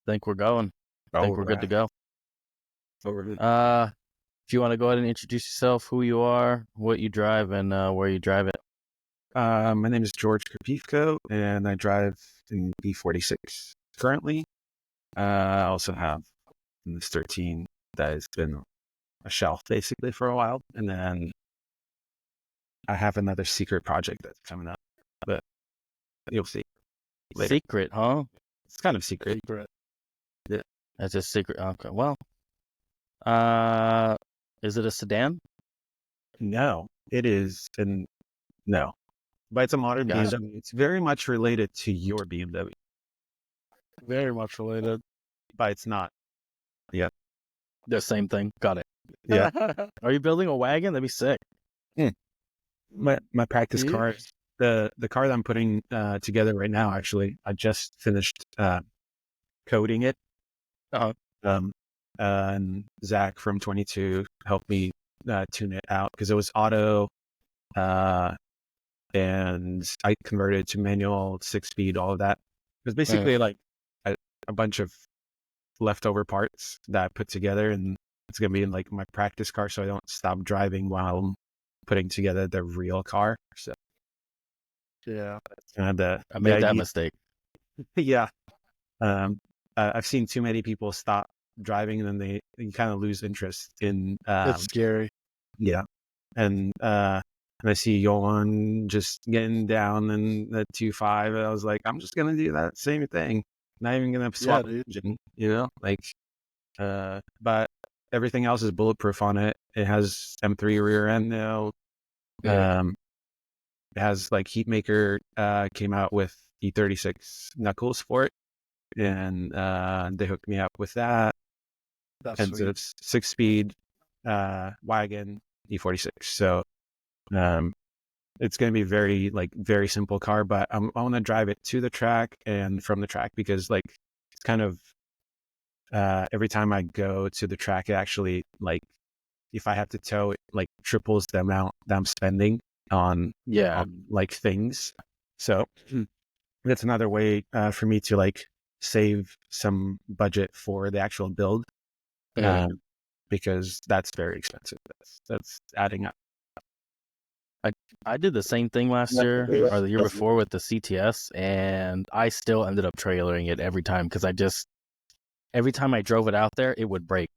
Think we're going. Think we're good to go. Over. If you want to go ahead and introduce yourself, who you are, what you drive, and where you drive it. My name is George Krapivko, and I drive in B46 currently. I also have this 13 that has been a shelf basically for a while, and then I have another secret project that's coming up, but you'll see later. Secret, huh? It's kind of secret. Yeah. That's a secret. Okay. Well, is it a sedan? No, it is, and no, but it's a modern Gotcha. BMW. It's very much related to your BMW, Very much related. but it's not. Yeah. The same thing. Got it. Yeah. Are you building a wagon? That'd be sick. My practice Yeah. car, the car that I'm putting together right now, actually, I just finished coding it. And Zach from 22 helped me tune it out because it was auto, and I converted it to manual, 6-speed, all of that. It was basically like a bunch of leftover parts that I put together, and it's gonna be in like my practice car, so I don't stop driving while I'm putting together the real car. So Yeah. that's kind of I made that idea. mistake. Yeah. I've seen too many people stop driving and then they kind of lose interest in It's scary. yeah. And I see Yolan just getting down in the 2.5. I was like, I'm just gonna do that same thing. Not even gonna swap dude. engine, like but everything else is bulletproof on it. It has M3 rear end now. Yeah. It has like Heatmaker came out with E36 knuckles for it, and they hooked me up with that. That's And so sweet. it's 6-speed wagon E46. So it's going to be very simple car, but I want to drive it to the track and from the track, because like it's kind of every time I go to the track, it actually, like, if I have to tow it, like triples the amount that I'm spending on like things. So that's another way for me to like save some budget for the actual build, because that's very expensive. That's adding up. I did the same thing last year or the year before with the CTS, and I still ended up trailering it every time because every time I drove it out there, it would break.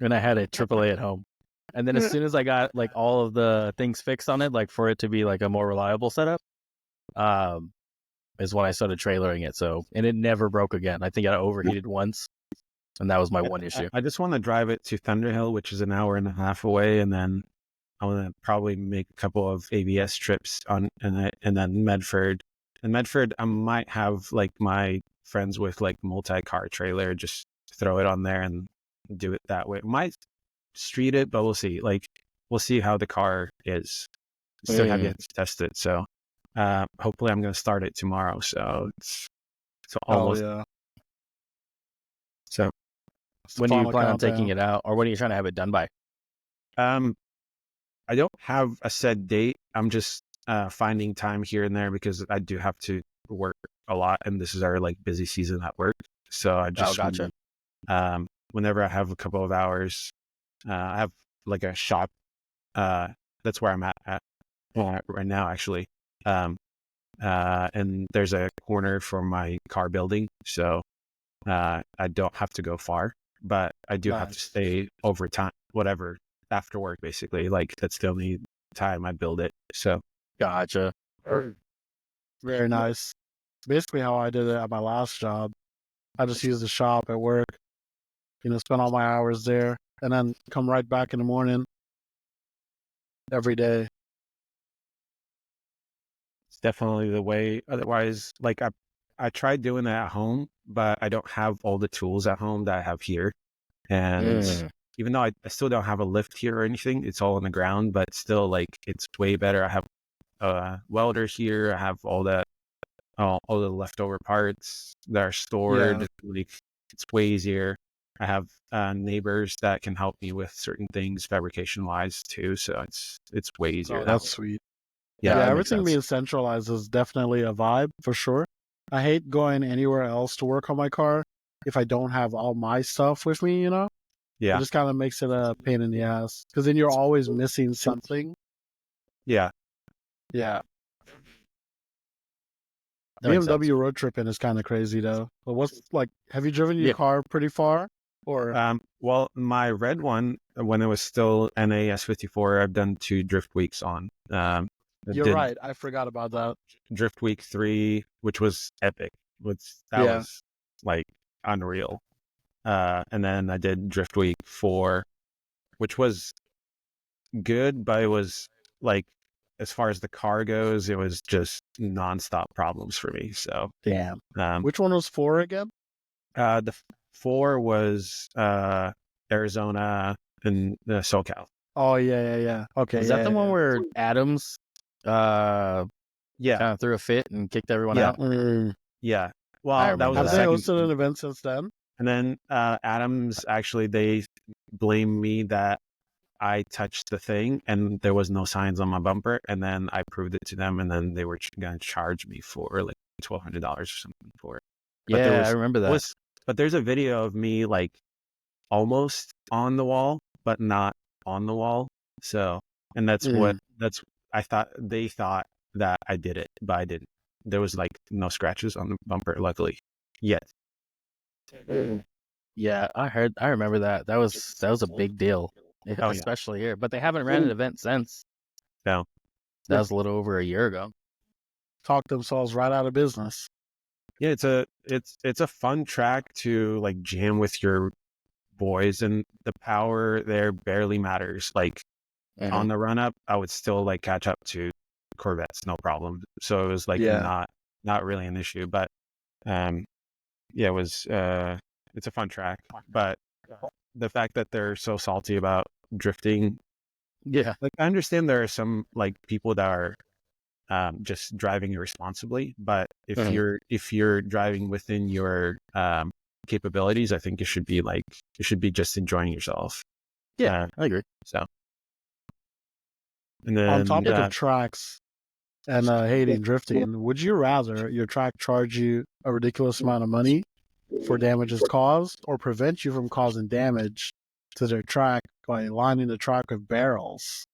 And I had a AAA at home. And then as soon as I got like all of the things fixed on it, like for it to be like a more reliable setup, is when I started trailering it. So, and it never broke again. I think I overheated once, and that was my one issue. I just want to drive it to Thunderhill, which is an hour and a half away, and then I want to probably make a couple of ABS trips and then Medford. And Medford, I might have like my friends with like multi-car trailer, just throw it on there and do it that way. Might street it, but we'll see. Like, we'll see how the car is. Still have yet to test it. So hopefully I'm going to start it tomorrow. So it's almost. yeah. So when do you plan on taking it out, or when are you trying to have it done by? I don't have a set date. I'm just finding time here and there because I do have to work a lot, and this is our like busy season at work. So I just gotcha. Whenever I have a couple of hours, I have like a shop. That's where I'm at right now, actually. And there's a corner for my car building, so I don't have to go far, but I do have to stay over time, whatever, after work, basically. Like, that's the only time I build it. So Gotcha. Very nice. Basically how I did it at my last job. I just used the shop at work, spend all my hours there, and then come right back in the morning every day. it's definitely the way. Otherwise, like, I tried doing that at home, but I don't have all the tools at home that I have here. And even though I still don't have a lift here or anything, it's all on the ground, but still, like, it's way better. I have a welder here. I have all the leftover parts that are stored. Like, it's way easier. I have neighbors that can help me with certain things fabrication wise too. So it's way easier. That's sweet. Yeah, Everything being centralized is definitely a vibe for sure. I hate going anywhere else to work on my car if I don't have all my stuff with me, you know? It Yeah. just kind of makes it a pain in the ass because then you're always missing something. Yeah. Yeah. That makes sense. BMW road tripping is kind of crazy though. But what's like, have you driven your Yeah. car pretty far? Or Well, my red one, when it was still NAS54, I've done 2 drift weeks on. I you're did right. I forgot about that. drift week 3, which was epic. That Yeah. was like unreal. And then I did drift week 4, which was good, but it was like, as far as the car goes, it was just nonstop problems for me. So, Damn. um, Which one was 4 again? the 4 was Arizona and SoCal. Oh yeah. Okay, Is that the one where Adams Yeah, kind of threw a fit and kicked everyone yeah, out? yeah. I Well, that was remember the Have they that. second. hosted an event since then? And then Adams, actually, they blamed me that I touched the thing and there was no signs on my bumper. And then I proved it to them, and then they were going to charge me for like $1,200 or something for it. But Yeah, I remember that. but there's a video of me like almost on the wall, but not on the wall. So, and they thought that I did it, but I didn't. There was like no scratches on the bumper, luckily, yet. Yeah, I remember that. That was a big deal, Oh, yeah. especially here. But they haven't ran an event since. No. That was a little over a year ago. Talked themselves right out of business. Yeah, it's a fun track to like jam with your boys, and the power there barely matters. Like on the run up, I would still like catch up to Corvettes, no problem. So it was like Yeah. not really an issue. But yeah, it was it's a fun track. But the fact that they're so salty about drifting, Yeah. like I understand there are some like people that are just driving irresponsibly, but if you're driving within your capabilities, I think it should be just enjoying yourself. Yeah, I agree. So, and On then topic of tracks and hating drifting, would you rather your track charge you a ridiculous amount of money for damages caused, or prevent you from causing damage to their track by lining the track with barrels?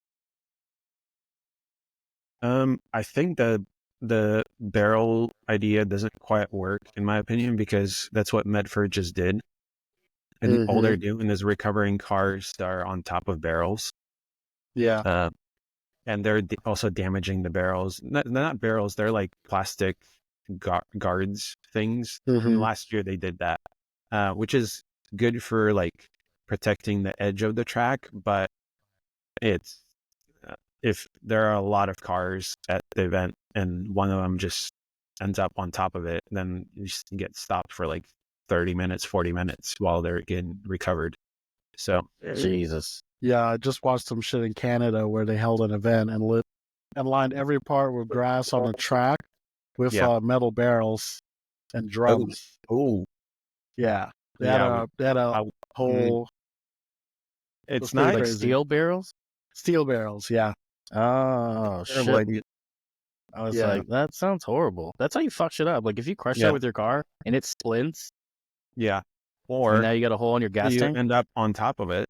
I think the barrel idea doesn't quite work in my opinion, because that's what Medford just did. And all they're doing is recovering cars that are on top of barrels. Yeah. And they're also damaging the barrels. They're not barrels, they're like plastic guards things. And last year they did that, which is good for like protecting the edge of the track. But it's if there are a lot of cars at the event and one of them just ends up on top of it, then you just get stopped for like 30 minutes, 40 minutes while they're getting recovered. So Jesus. Yeah, I just watched some shit in Canada where they held an event and lined every part with grass on the track with yeah. metal barrels and drums. Oh, Yeah, they yeah. had a whole. It's pretty not Like crazy. steel barrels? Steel barrels. Yeah. Oh, terrible shit. idea. I was Yeah. like, that sounds horrible. That's how you fuck shit up. Like, if you crush Yeah. that with your car and it splints, Yeah. and Or now you got a hole in your gas you tank. end up on top of it,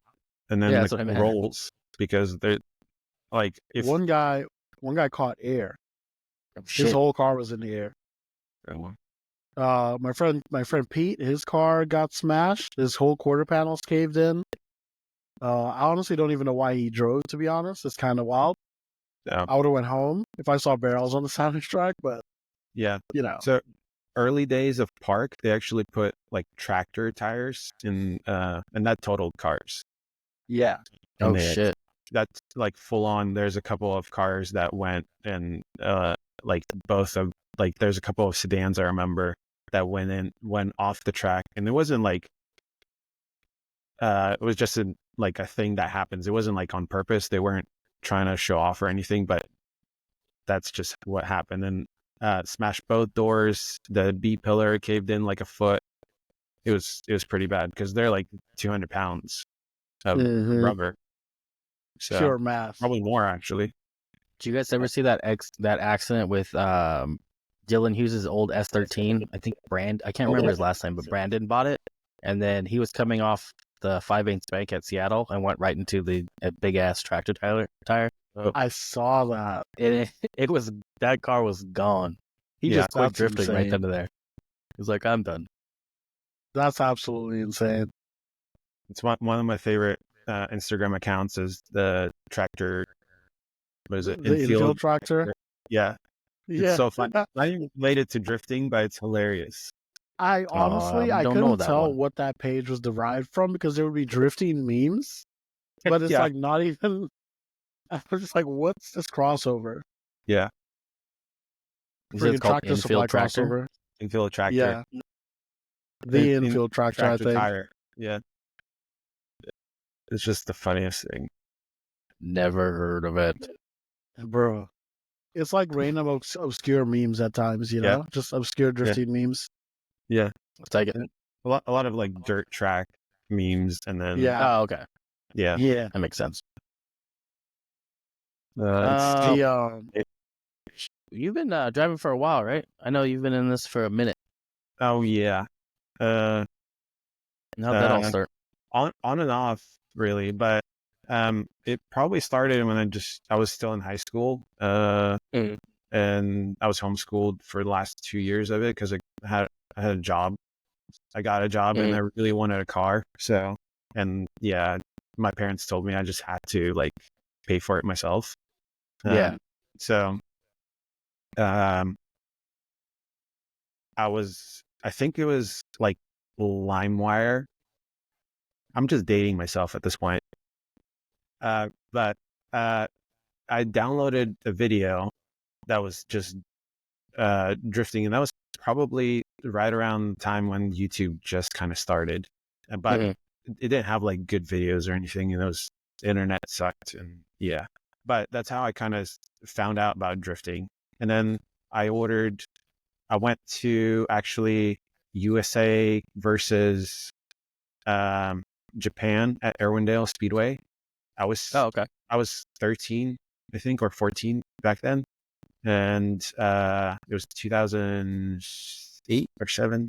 and then Yeah, that's what I it meant. rolls because they're like if One guy caught air. His Shit. whole car was in the air. My friend Pete, his car got smashed. His whole quarter panels caved in. I honestly don't even know why he drove, to be honest. It's kind of wild. Yeah. I would have went home if I saw barrels on the side of the track, but Yeah. you know. So early days of Park, they actually put like tractor tires in, and that totaled cars. Yeah. And Oh, shit. That's like full on. There's a couple of cars that went, and like both of like there's a couple of sedans I remember that went off the track, and it wasn't like it was just like a thing that happens. It wasn't like on purpose. They weren't trying to show off or anything, but that's just what happened. And smashed both doors. The B pillar caved in like a foot. It was pretty bad because they're like 200 pounds of rubber. So Pure math. probably more actually. Did you guys ever see that accident with Dylan Hughes' old S13. I think I can't remember his last name, but Brandon bought it. And then he was coming off the 5/8 bank at Seattle and went right into the big ass tractor tire. I saw that. It was, that car was gone. He just quit That's drifting right insane. under there. He was like, I'm done. That's absolutely insane. It's one of my favorite Instagram accounts is the tractor. What is it? The infield tractor. Yeah. Yeah. It's so fun. Not even related to drifting, but it's hilarious. I honestly, I don't know couldn't that tell one. what that page was derived from because there would be drifting memes, but it's Yeah. like not even. I was just like, what's this crossover? Yeah. You said Freaking it's called Tractor Supply infield tractor. crossover. Infield tractor. Yeah. The In- infield tractor, I think. tire. Yeah. It's just the funniest thing. Never heard of it. Bro. It's like random obscure memes at times, you know? Yeah. Just obscure drifting memes. Yeah. Let's take it. A lot of like dirt track memes, and then Yeah. Oh, okay. yeah. Yeah. That makes sense. You've been driving for a while, right? I know you've been in this for a minute. Oh yeah. How'd that all start? On and off, really, but it probably started when I was still in high school, and I was homeschooled for the last 2 years of it because I had a job. I got a job and I really wanted a car. So, and yeah, my parents told me I just had to like pay for it myself. Yeah. So, I think it was like LimeWire. I'm just dating myself at this point. But I downloaded a video that was just drifting, and that was probably right around the time when YouTube just kind of started. But it didn't have like good videos or anything, and the internet sucked, and yeah. But that's how I kind of found out about drifting. And then I went to actually USA versus Japan at Irwindale Speedway. I was 13, I think, or 14 back then. And it was 2008 or 7.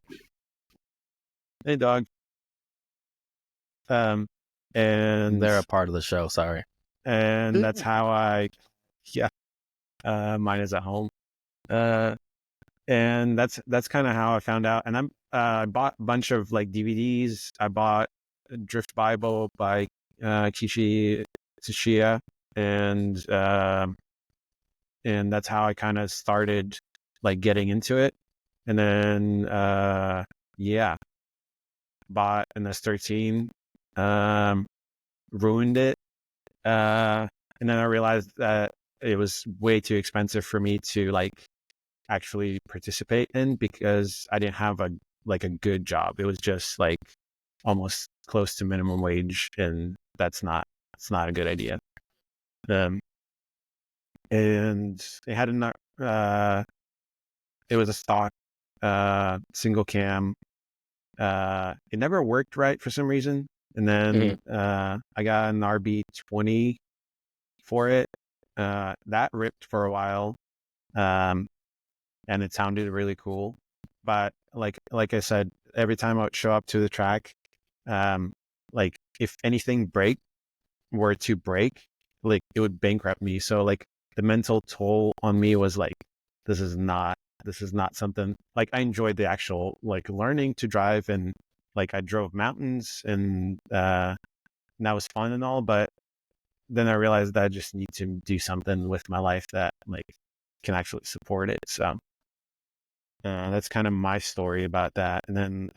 Hey, dog. And They're a part of the show, sorry. And that's how mine is at home. And that's kind of how I found out. And I bought a bunch of like DVDs. I bought a Drift Bible by Kishi Tsuchiya, and that's how I kind of started like getting into it. And then bought an S13, ruined it, and then I realized that it was way too expensive for me to like actually participate in because I didn't have a good job. It was just like almost close to minimum wage, and it's not a good idea. And it had it was a stock single cam. It never worked right for some reason, and then I got an RB20 for it. That ripped for a while, and it sounded really cool. But like I said, every time I would show up to the track, like if anything were to break, like it would bankrupt me. So like the mental toll on me was like, this is not something like I enjoyed the actual like learning to drive, and like I drove mountains, and that was fun and all, but then I realized that I just need to do something with my life that like can actually support it. So that's kind of my story about that. And then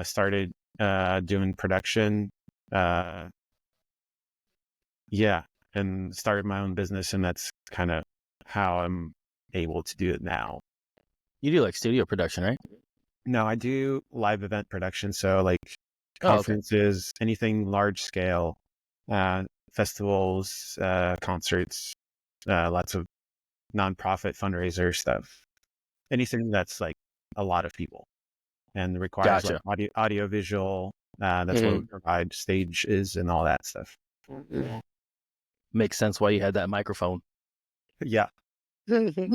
started doing production. And started my own business, and that's kind of how I'm able to do it now. You do like studio production, right? No, I do live event production. So like conferences, anything large scale, festivals, concerts, lots of nonprofit fundraiser stuff, anything that's like a lot of people and requires like audio visual. That's what we provide, stages and all that stuff. Makes sense why you had that microphone. Yeah. Did you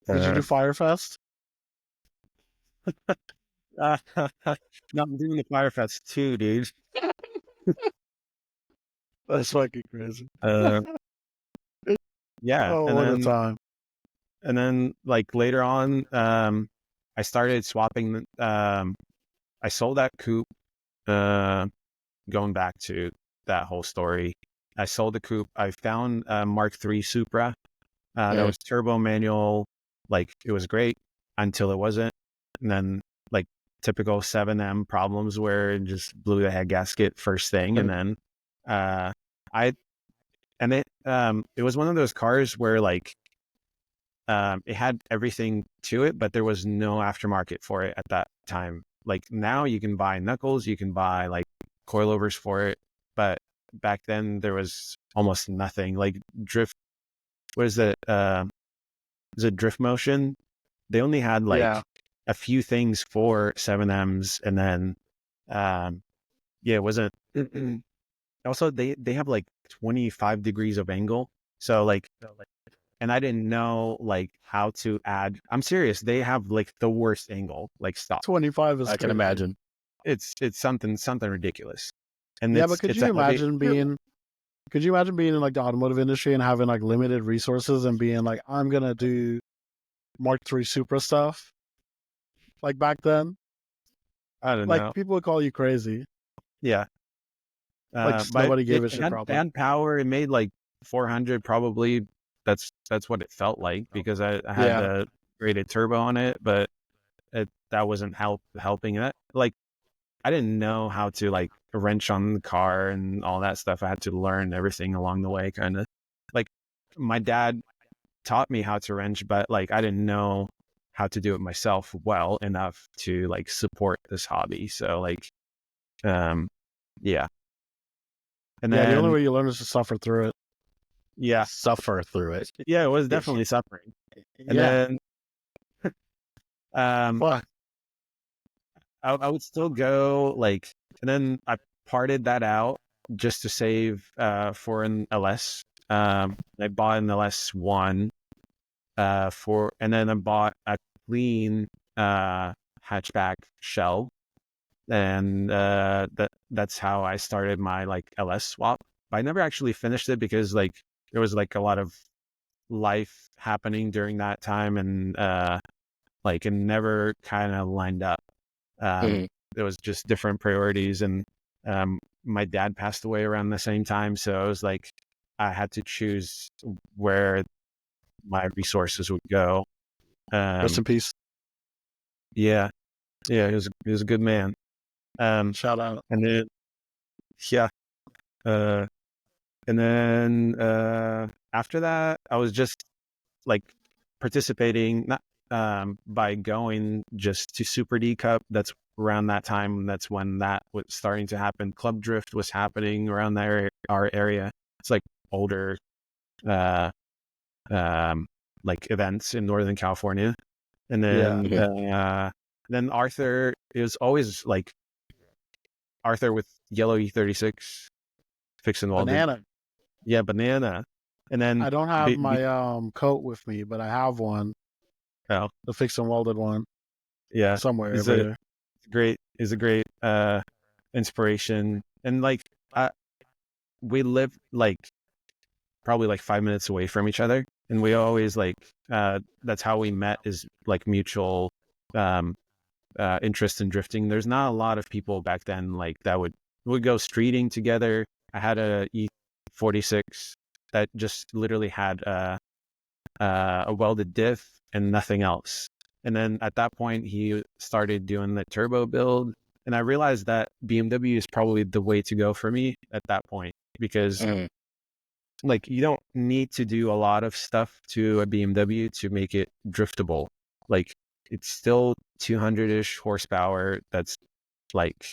do Firefest? No, I'm doing the Firefest too, dude. That's fucking crazy. Yeah, Oh, what a time. and then like later on, I started swapping. I sold that coupe. Going back to that whole story, I sold the coupe. I found a Mark III Supra that was turbo manual. Like it was great until it wasn't, and then like typical 7M problems where it just blew the head gasket first thing, and then I and it was one of those cars where like it had everything to it, but there was no aftermarket for it at that time. Like now you can buy knuckles, you can buy like coilovers for it, but back then there was almost nothing. Like drift, what is it? Is it drift motion? They only had like a few things for 7Ms, and then yeah, it wasn't. Also, they have like 25 degrees of angle, so like and I didn't know like how to add. I'm serious. They have like the worst angle. Like stop. 25 is I can crazy. imagine. It's something ridiculous. And yeah, but could you imagine being in like the automotive industry and having like limited resources and being like, I'm gonna do Mark III Supra stuff? Like back then, I don't like know. people would call you crazy. Yeah. Like just But nobody gave a shit. had Probably. had power. It made like 400 probably. That's what it felt like because I had the rated turbo on it, but that wasn't helping it. Like I didn't know how to like wrench on the car and all that stuff. I had to learn everything along the way, kind of. Like my dad taught me how to wrench, but like I didn't know how to do it myself well enough to like support this hobby. So like, yeah. And the only then way you learn is to suffer through it. yeah, Suffer through it. yeah, it was definitely suffering. And then Fuck. I would still go like, and then I parted that out just to save for an LS. I bought an LS1 and then I bought a clean hatchback shell, and that's how I started my like LS swap. But I never actually finished it because like there was like a lot of life happening during that time, and like it never kind of lined up. There was just different priorities, and my dad passed away around the same time, so it was like I had to choose where my resources would go. Rest in peace. Yeah, he was a good man. Shout out. And then yeah, and then after that, I was just like participating, not by going just to Super D Cup. That's around that time. That's when that was starting to happen. Club Drift was happening around our area. It's like older, like events in Northern California. And then Arthur is always like Arthur with yellow E36 fixed and welded. Banana. Yeah, banana. And then I don't have my coat with me, but I have one. Oh, the fixed and welded one. Yeah, Somewhere is over there. a great inspiration. And like we live like probably like 5 minutes away from each other, and we always like that's how we met, is like mutual interest in drifting. There's not a lot of people back then like that would go streeting together. I had a E46 that just literally had a welded diff and nothing else. And then at that point, he started doing the turbo build. And I realized that BMW is probably the way to go for me at that point, because like you don't need to do a lot of stuff to a BMW to make it driftable. Like it's still 200-ish horsepower. That's like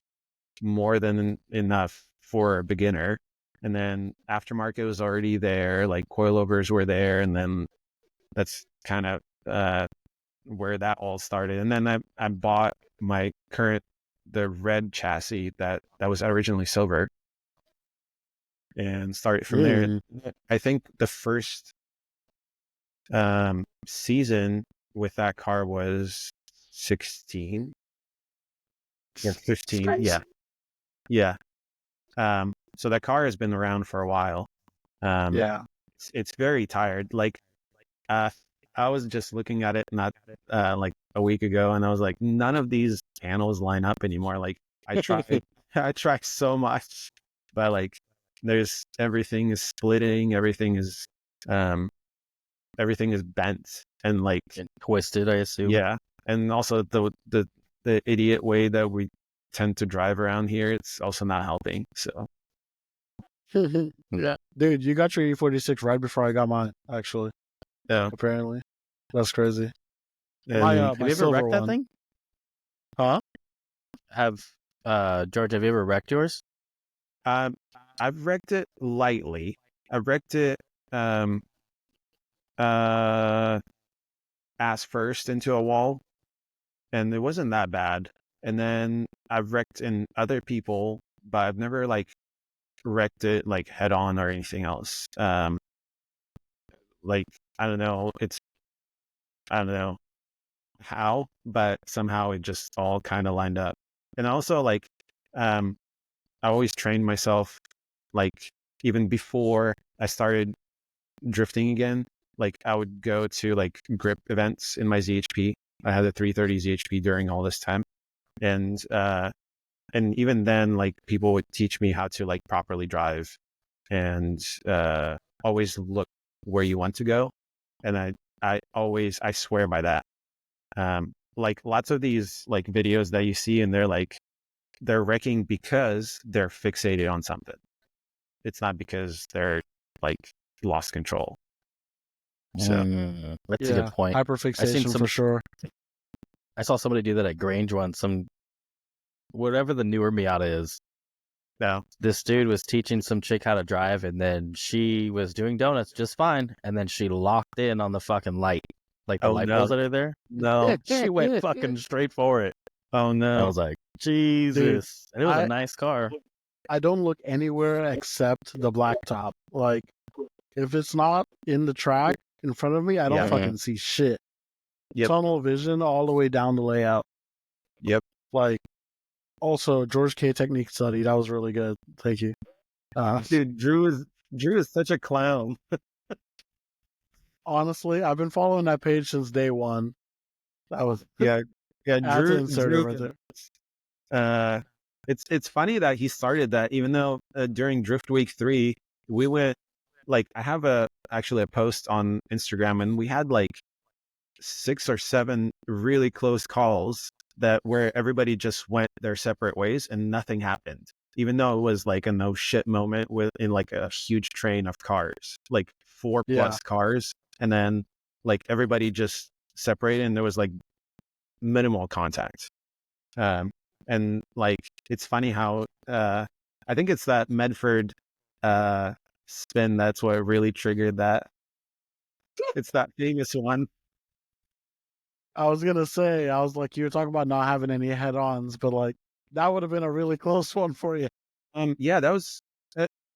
more than enough for a beginner. And then aftermarket was already there, like coilovers were there. And then that's kind of where that all started. And then I bought my the red chassis that was originally silver, and started from there. I think the first season with that car was 16 or 15. Yeah. Yeah. So that car has been around for a while. Yeah. It's very tired. Like, I was just looking at it not like a week ago, and I was like, none of these panels line up anymore. Like, I tried, I tried so much, but like, everything is splitting, everything is bent, and like, And twisted, I assume. yeah, and also the idiot way that we tend to drive around here, it's also not helping. So Yeah. Dude, you got your E46 right before I got mine, actually. yeah. Apparently. That's crazy. And My Have you ever silver wrecked that one. thing? Huh? George, have you ever wrecked yours? I've wrecked it lightly. I've wrecked it uh ass first into a wall, and it wasn't that bad. And then I've wrecked in other people, but I've never like wrecked it like head on or anything else. Like, I don't know, I don't know how, but somehow it just all kind of lined up. And also, like, I always trained myself, like, even before I started drifting again. Like, I would go to like grip events in my ZHP. I had a 330 ZHP during all this time, and even then, like, people would teach me how to like properly drive, and always look where you want to go. And I swear by that. Like, lots of these like videos that you see, and they're wrecking because they're fixated on something. It's not because they're like lost control. So That's a good point. Hyperfixation for sure. I saw somebody do that at Grange once. Whatever the newer Miata is. no, This dude was teaching some chick how to drive, and then she was doing donuts just fine, and then she locked in on the fucking light, like the light poles that are there. No, She went fucking straight for it. oh no. I was like, Jesus. Dude, and it was a nice car. I don't look anywhere except the black top. Like, if it's not in the track in front of me, I don't Yeah. fucking see shit. Yep. Tunnel vision all the way down the layout. Yep. Like, also, George K. Technique study. That was really good. Thank you. Dude, Drew is such a clown. Honestly, I've been following that page since day one. That was Yeah. Drew right there. It's funny that he started that, even though during Drift Week 3 we went, like, I have actually a post on Instagram, and we had like 6 or 7 really close calls where everybody just went their separate ways and nothing happened, even though it was like a no shit moment in like a huge train of cars, like 4+ cars, and then like everybody just separated and there was like minimal contact. And like, it's funny how I think it's that Medford spin that's what really triggered that. It's that famous one. I was gonna say, I was like, you were talking about not having any head-ons, but like that would have been a really close one for you. Yeah, that was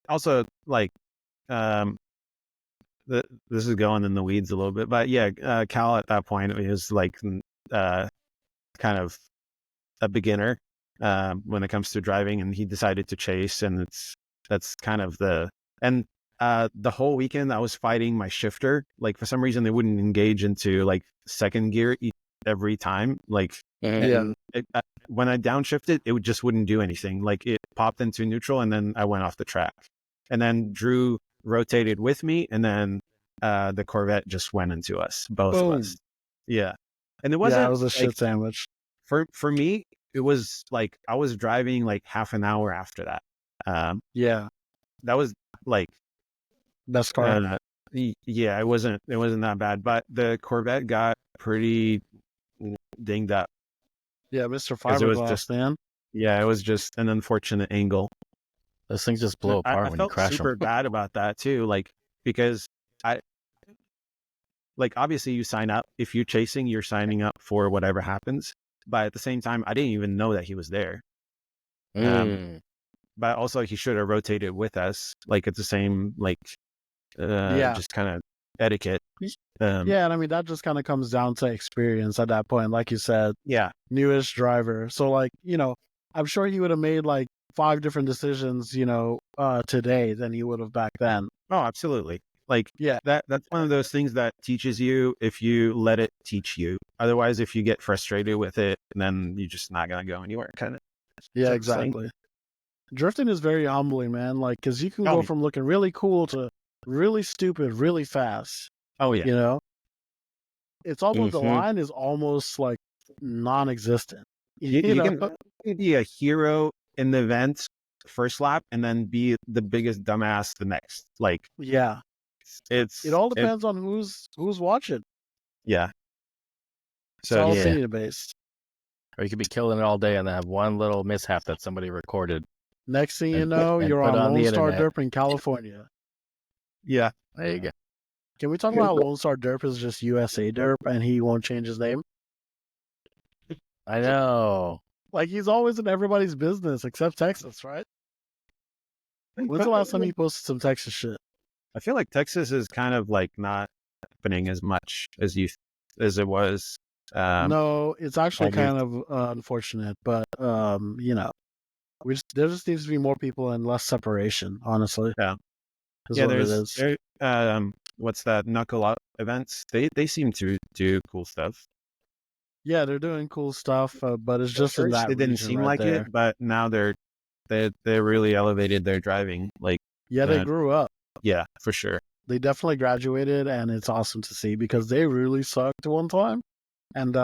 also like, this is going in the weeds a little bit, but yeah, Cal at that point, he was like kind of a beginner when it comes to driving, and he decided to chase, and that's kind of the whole weekend I was fighting my shifter. Like, for some reason, they wouldn't engage into like second gear every time. Like, when I downshifted, it just wouldn't do anything. Like, it popped into neutral, and then I went off the track. And then Drew rotated with me, and then the Corvette just went into us, both of us. Yeah, and it wasn't. Yeah, it was a like, shit sandwich. For me, it was like I was driving like half an hour after that. That was like best car. Yeah, it wasn't that bad, but the Corvette got pretty dinged up. Yeah, Mr. Because Fiberglass, man. Yeah, it was just an unfortunate angle. Those things just blow apart when you crash them. I felt super bad about that too, like, because obviously you sign up. If you're chasing, you're signing up for whatever happens. But at the same time, I didn't even know that he was there. But also, he should have rotated with us. Like, it's the same, like, just kind of etiquette. Yeah, and I mean that just kind of comes down to experience at that point. Like you said, Yeah. newish driver. So like, I'm sure he would have made like 5 different decisions, today than he would have back then. Oh, absolutely. Like Yeah. that's one of those things that teaches you if you let it teach you. Otherwise, if you get frustrated with it, then you're just not gonna go anywhere. Kind of. Yeah, exactly. Drifting is very humbling, man. Like, because you can go from looking really cool to really stupid really fast. Oh yeah. It's almost the line is almost like non-existent. You can be a hero in the event first lap and then be the biggest dumbass the next. Like, yeah, it all depends on who's watching. Yeah. So it's all opinion based. Or you could be killing it all day and then have one little mishap that somebody recorded. Next thing you know, you're on Lone Star Derp in California. Yeah. There you go. Can we talk about Lone Star Derp is just USA Derp and he won't change his name? I know. Like, he's always in everybody's business except Texas, right? When's the last time he posted some Texas shit? I feel like Texas is kind of like not happening as much as it was. No, it's actually kind of unfortunate, but there just needs to be more people and less separation. Honestly, there's what's that Knuckle Up events? They seem to do cool stuff. Yeah, they're doing cool stuff, but it's just in that they didn't seem like there. it, but now they really elevated their driving. Like, yeah, they grew up. Yeah, for sure. They definitely graduated, and it's awesome to see because they really sucked one time, and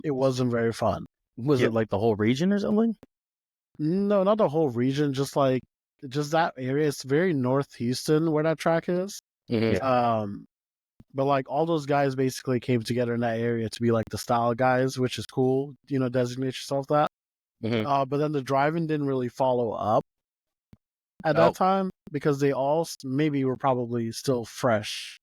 it wasn't very fun. Was it like the whole region or something? No, not the whole region. Just that area. It's very North Houston where that track is. Mm-hmm. But like all those guys basically came together in that area to be like the style guys, which is cool. Designate yourself that. Mm-hmm. But then the driving didn't really follow up at that time because they all maybe were probably still fresh.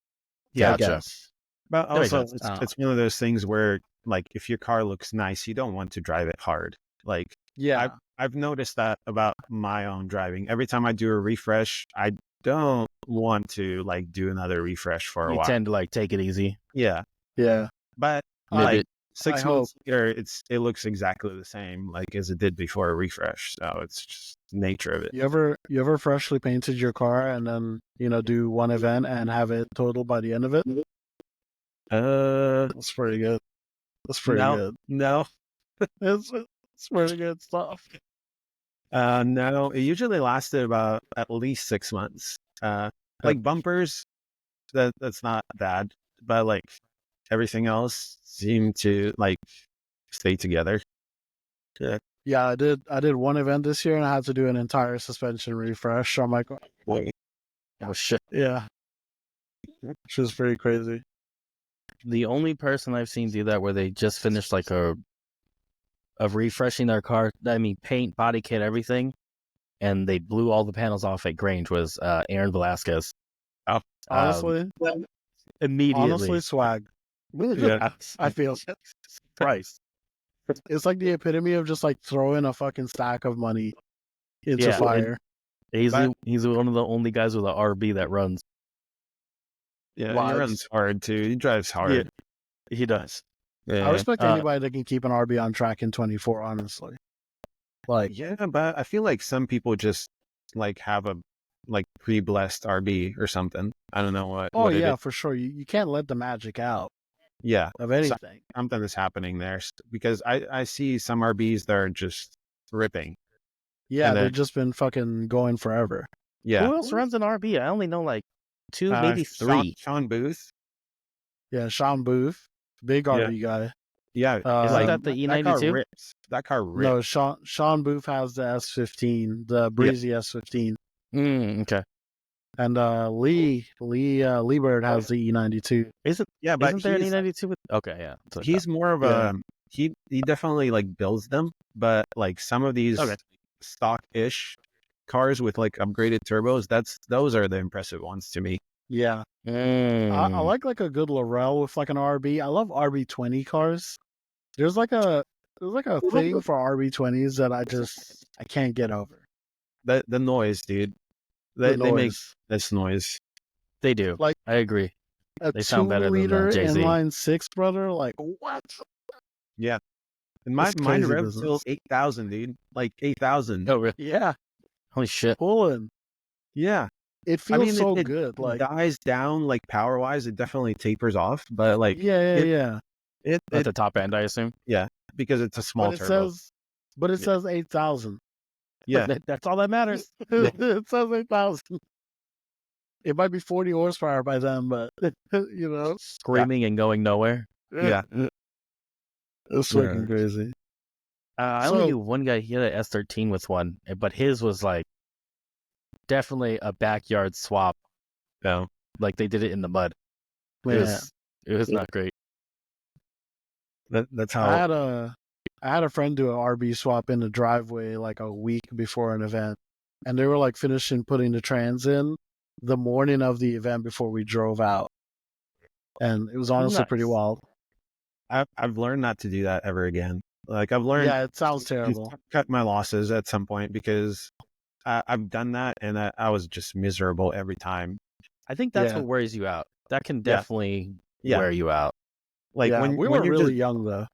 Yeah, I guess. But also, it's one of those things where, like, if your car looks nice, you don't want to drive it hard. Like, yeah, I've noticed that about my own driving. Every time I do a refresh, I don't want to like do another refresh for a while. You tend to like take it easy. Yeah. But like 6 months later, it looks exactly the same like as it did before a refresh. So it's just the nature of it. You ever freshly painted your car and then do one event and have it total by the end of it? That's pretty good. That's pretty good. No, it's pretty good stuff. No, it usually lasted about at least 6 months. Like bumpers, that's not bad, but like everything else seemed to like stay together. Yeah, I did one event this year and I had to do an entire suspension refresh on my car. Oh shit. Yeah. Which was pretty crazy. The only person I've seen do that where they just finished like of refreshing their car, I mean paint, body kit, everything, and they blew all the panels off at Grange was Aaron Velasquez. Oh, honestly, immediately. Honestly, swag. Yeah. I feel Christ. It's like the epitome of just like throwing a fucking stack of money into fire. He's one of the only guys with an RB that runs. Yeah, he runs hard too. He drives hard. Yeah, he does. Yeah. I respect anybody that can keep an RB on track in 24, honestly. Like, yeah, but I feel like some people just like have a like pre-blessed RB or something. I don't know what. Oh yeah, for sure. You can't let the magic out. Yeah, of anything. Something is happening there because I see some RBs that are just ripping. Yeah, they've just been fucking going forever. Yeah. Who else runs an RB? I only know like 2, maybe 3. Sean Booth. Yeah, Sean Booth, big RB guy. Yeah, isn't that the E92? That car rips. No, Sean Booth has the S15, the Breezy S15. Okay. And Lee Bird has the E92. Isn't there an E92 with? Okay, yeah. He's more of a he definitely like builds them, but like some of these stock-ish cars with like upgraded turbos, those are the impressive ones to me. Yeah. I like a good Laurel with like an RB. I love RB20 cars. There's like a thing for RB20s that I can't get over. The noise, dude. They make this noise. They do. Like, I agree. A They sound better than 2-liter Jay-Z. inline six, brother. Like what? Yeah. And It's mine crazy revs till business. 8,000, dude. Like 8,000. Oh, really? Yeah, Holy shit. pulling. Yeah. It I feels mean, so it good. Like dies down like power wise. It definitely tapers off, but like yeah. At the top end, I assume. yeah, because it's a small turbo. But it Yeah. says 8,000. Yeah. That's all that matters. It says 8,000. It might be 40 horsepower by then, but you know, Screaming and going nowhere. Yeah. it's Yeah. freaking crazy. I only knew one guy. He had an S13 with one, but his was like definitely a backyard swap. No. Like they did it in the mud. Man, It was not great. That's how I had a friend do an RB swap in the driveway like a week before an event, and they were like finishing putting the trans in the morning of the event before we drove out, and it was honestly pretty Nice. wild. I've learned not to do that ever again. Like I've learned Yeah, it sounds to terrible. cut my losses at some point because I've done that and I was just miserable every time. I think that's Yeah. what wears you out. That can Yeah. definitely Yeah. wear you out. Like Yeah, when we when were you're really just young though.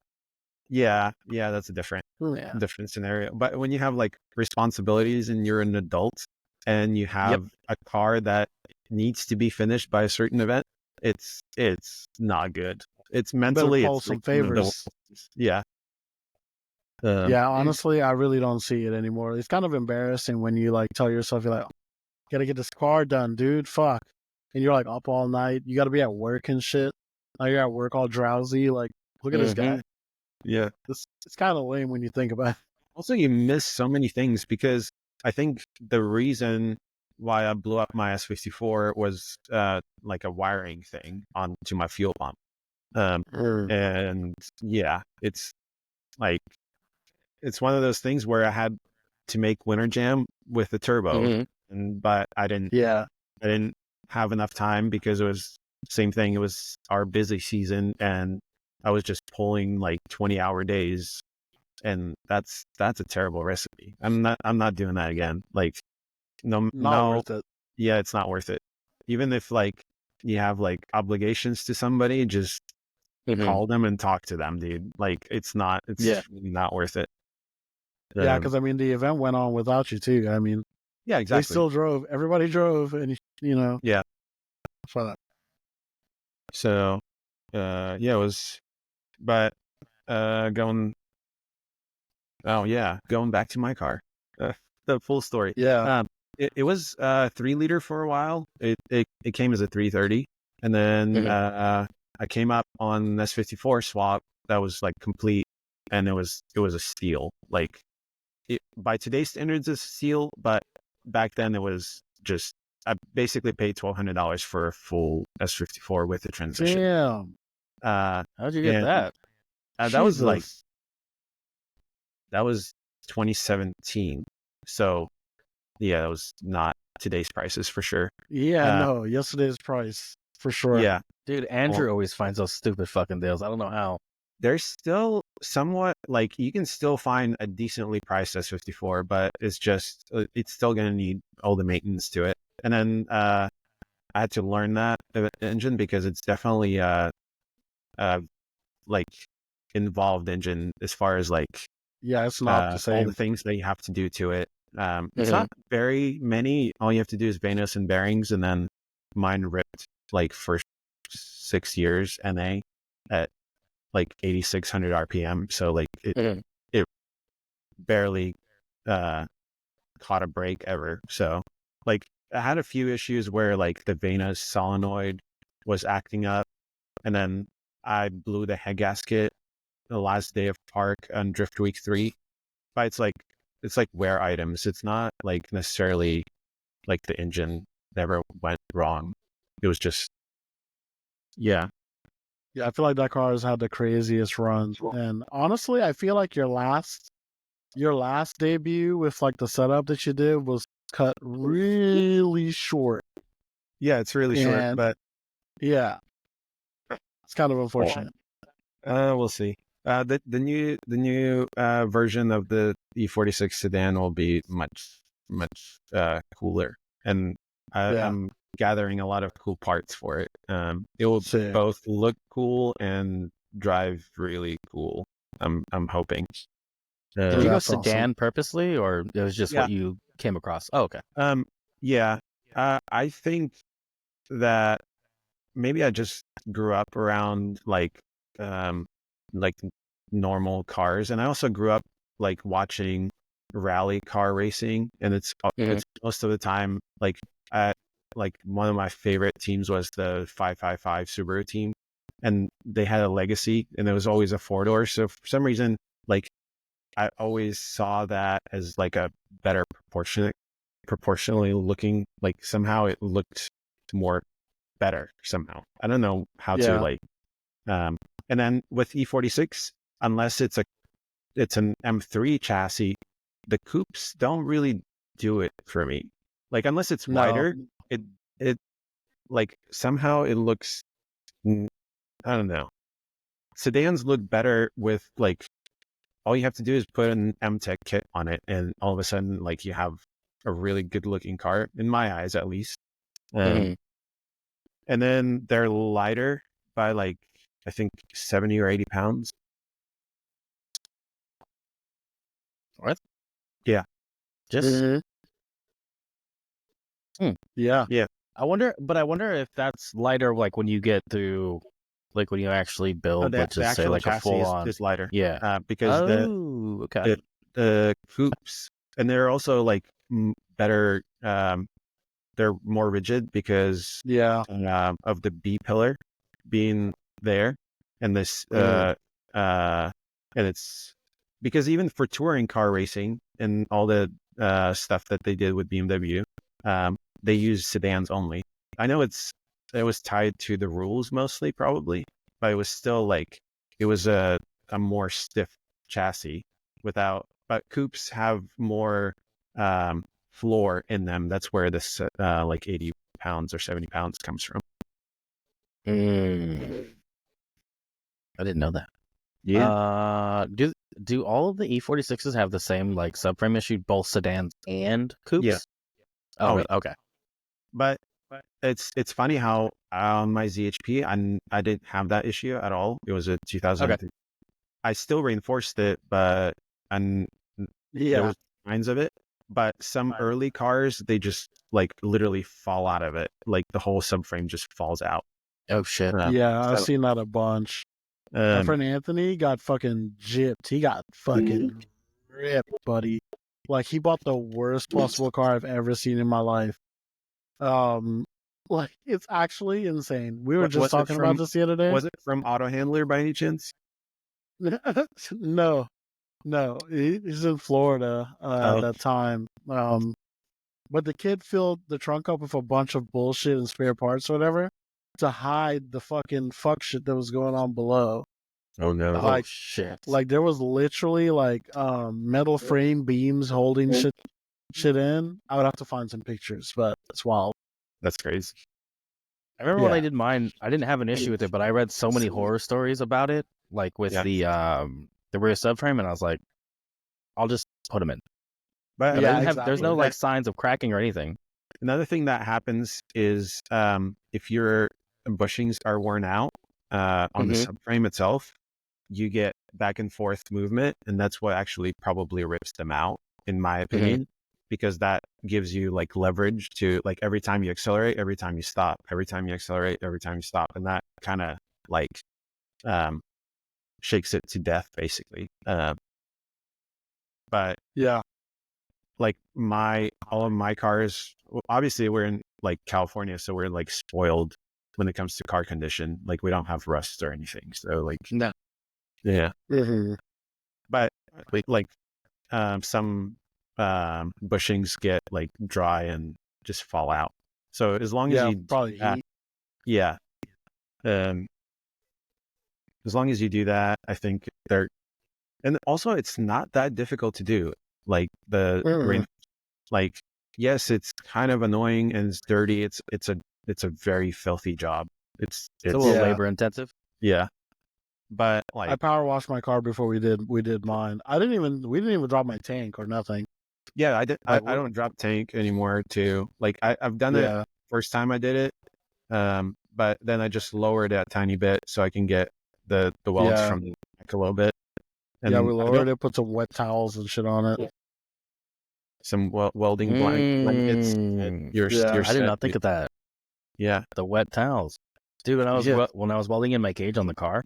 yeah, that's a different Yeah. scenario. But when you have like responsibilities and you're an adult and you have a car that needs to be finished by a certain event, it's not good. It's mentally call it's some like favors. yeah. Yeah, honestly, I really don't see it anymore. It's kind of embarrassing when you like tell yourself, you're like, gotta get this car done, dude. Fuck. And you're like up all night. You gotta be at work and shit. Now you're at work all drowsy. Like, look at this guy. Yeah. It's kind of lame when you think about it. Also, you miss so many things because I think the reason why I blew up my S54 was like a wiring thing onto my fuel pump. And yeah, it's like it's one of those things where I had to make winter jam with the turbo, but I didn't have enough time because it was same thing. It was our busy season, and I was just pulling like 20-hour days, and that's a terrible recipe. I'm not doing that again. Like no, Worth it. yeah, it's not worth it. Even if like you have like obligations to somebody, just call them and talk to them, dude. Like it's really not worth it. Yeah, because I mean, the event went on without you too. I mean, yeah, exactly. they still drove. Everybody drove, and you know, yeah. for that. So, yeah, it was, but going back to my car, the full story. Yeah. It was 3-liter for a while. It came as a 330, and then I came up on S54 swap that was like complete, and it was a steal. Like by today's standards, it's a steal, but back then it was just I basically paid $1,200 for a full S54 with the transmission. Damn. How'd you get that? That was 2017. So yeah, that was not today's prices for sure. Yeah, no, yesterday's price for sure. Yeah, dude, Andrew always finds those stupid fucking deals. I don't know how. There's still somewhat like you can still find a decently priced S54, but it's just it's still going to need all the maintenance to it. And then I had to learn that engine because it's definitely like involved engine as far as like it's not the same. all the things that you have to do to it. It's not very many. All you have to do is Vanos and bearings, and then mine ripped like for 6 years NA at like 8,600 RPM. So like it barely caught a brake ever. So like I had a few issues where like the Vanos solenoid was acting up, and then I blew the head gasket the last day of park on Drift Week 3. But it's like wear items. It's not like necessarily like the engine never went wrong. It was just yeah. Yeah, I feel like that car has had the craziest runs. And honestly, I feel like your last debut with like the setup that you did was cut really short. Yeah, it's really short, but yeah, it's kind of unfortunate. We'll see. The new version of the E46 sedan will be much cooler, and I'm gathering a lot of cool parts for it. It will Sick. both look cool and drive really cool. I'm hoping. Did you go That's awesome. sedan purposely, or it was just Yeah. what you came across? Oh, okay. Yeah. I think that maybe I just grew up around like normal cars, and I also grew up like watching rally car racing, and it's most of the time like one of my favorite teams was the 555 Subaru team, and they had a legacy, and it was always a 4-door. So for some reason, like I always saw that as like a better proportionally looking, like somehow it looked more better somehow. I don't know how to like, and then with E46, unless it's an M3 chassis, the coupes don't really do it for me. Like unless it's wider, it like somehow it looks, I don't know. Sedans look better with like, all you have to do is put an M-Tech kit on it, and all of a sudden, like you have a really good looking car, in my eyes at least. And then they're lighter by like, I think 70 or 80 pounds. What? Yeah. Just Yeah. I wonder if that's lighter, like when you get through, like when you actually build, let's just say like a full on is lighter. Yeah. Because okay. the coupes, and they're also like better. They're more rigid because of the B pillar being there, and this and it's because even for touring car racing and all the stuff that they did with BMW, they use sedans only. I know it was tied to the rules mostly, probably, but it was still like it was a more stiff chassis but coupes have more floor in them. That's where this like 80 pounds or 70 pounds comes from. I didn't know that. Yeah. Do all of the E46s have the same like subframe issue, both sedans and coupes? Yeah. Oh, really? Okay. But it's funny how on my ZHP I didn't have that issue at all. It was a 2000. Okay. I still reinforced it, but there was signs of it. But some early cars, they just like literally fall out of it. Like the whole subframe just falls out. Oh shit. I've seen that a bunch. My friend Anthony got fucking gypped. He got fucking ripped, buddy. Like he bought the worst possible car I've ever seen in my life. Like it's actually insane. We were just talking about this the other day. Was it from Auto Handler by any chance? No, he's in Florida at that time. But the kid filled the trunk up with a bunch of bullshit and spare parts or whatever to hide the fucking fuck shit that was going on below. Oh no! Like, shit! Like there was literally like metal frame beams holding shit in. I would have to find some pictures, but it's wild. That's crazy. I remember when I did mine, I didn't have an issue with it, but I read so many horror stories about it, like with the rear subframe, and I was like, I'll just put them in. But there's no like signs of cracking or anything. Another thing that happens is if your bushings are worn out on the subframe itself, you get back and forth movement, and that's what actually probably rips them out, in my opinion, because that gives you like leverage to like every time you accelerate, every time you stop, every time you accelerate, every time you stop, and that kind of like shakes it to death, basically. But like all of my cars, obviously we're in like California, so we're like spoiled when it comes to car condition. Like we don't have rust or anything, so like but like some bushings get like dry and just fall out. So as long as you probably as long as you do that, I think and also it's not that difficult to do. Like the like, yes, it's kind of annoying and it's dirty. It's a very filthy job. It's a little labor intensive. Yeah. But like I power washed my car before we did mine. We didn't even drop my tank or nothing. Yeah, I don't drop tank anymore too. Like I've done it first time I did it. But then I just lowered it a tiny bit so I can get the welds from the back a little bit. And we lowered it, put some wet towels and shit on it. Some welding blankets. I did not think of that. Yeah, the wet towels, dude. When I was welding in my cage on the car,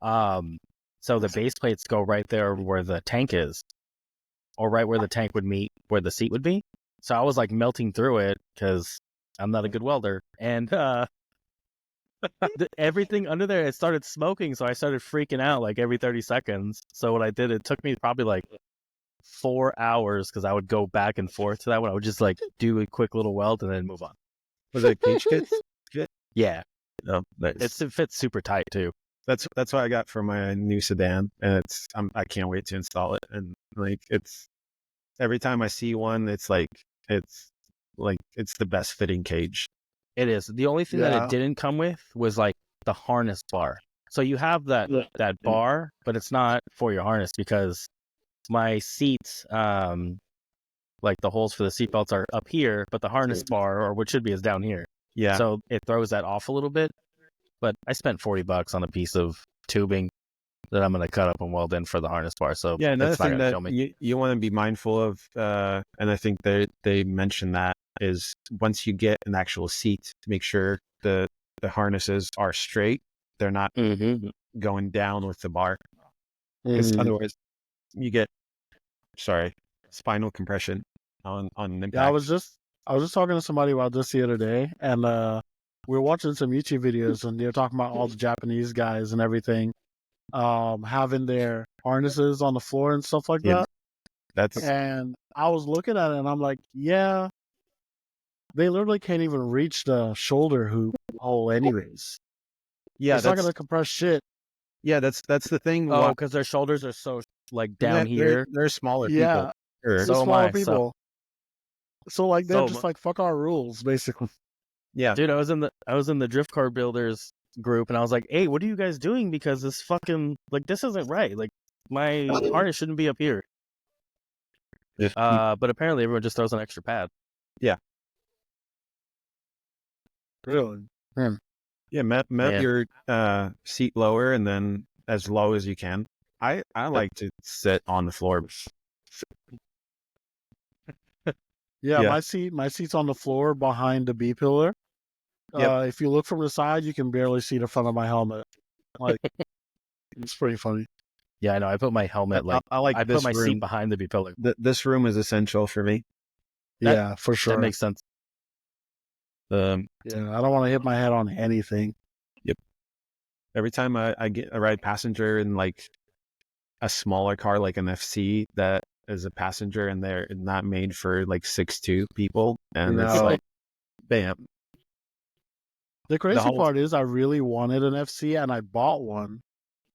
so the base plates go right there where the tank is, or right where the tank would meet where the seat would be. So I was like melting through it because I'm not a good welder, and everything under there, it started smoking. So I started freaking out like every 30 seconds. So what I did, it took me probably like 4 hours because I would go back and forth to that one. I would just like do a quick little weld and then move on. Was it cage fit? Yeah. No, nice. It fits super tight too. That's what I got for my new sedan, and I can't wait to install it. And like it's every time I see one, it's the best fitting cage. It is. The only thing that it didn't come with was like the harness bar. So you have that bar, but it's not for your harness because my seats, like the holes for the seatbelts are up here, but the harness bar, or what should be, is down here. Yeah. So it throws that off a little bit. But I spent $40 on a piece of tubing that I'm going to cut up and weld in for the harness bar. So yeah, another thing that you want to be mindful of, and I think they mentioned that, is once you get an actual seat, to make sure the harnesses are straight. They're not going down with the bar. Because otherwise you get spinal compression on impact. Yeah, I was just talking to somebody about this the other day, and we were watching some YouTube videos, and they were talking about all the Japanese guys and everything having their harnesses on the floor and stuff like that. And I was looking at it, and I'm like, yeah, they literally can't even reach the shoulder hoop hole anyways. Yeah, it's not going to compress shit. Yeah, that's the thing. Oh, because their shoulders are so like down here. They're smaller people. Yeah, so smaller people. So like they're just like, fuck our rules, basically. Yeah, dude, I was in the drift car builders group, and I was like, hey, what are you guys doing? Because this fucking like this isn't right. Like my harness shouldn't be up here. But apparently everyone just throws an extra pad. Yeah. Really? Yeah, mount your seat lower and then as low as you can. I like to sit on the floor. Yeah, my seat's on the floor behind the B pillar. If you look from the side, you can barely see the front of my helmet. Like, it's pretty funny. Yeah, I know. I put my helmet I put my seat behind the B pillar. This room is essential for me. Yeah, for sure. That makes sense. Yeah, I don't want to hit my head on anything. Yep. Every time I ride passenger in like a smaller car, like an FC that is a passenger, and they're not made for like 6'2" people, and it's like, bam. The crazy part is I really wanted an FC, and I bought one,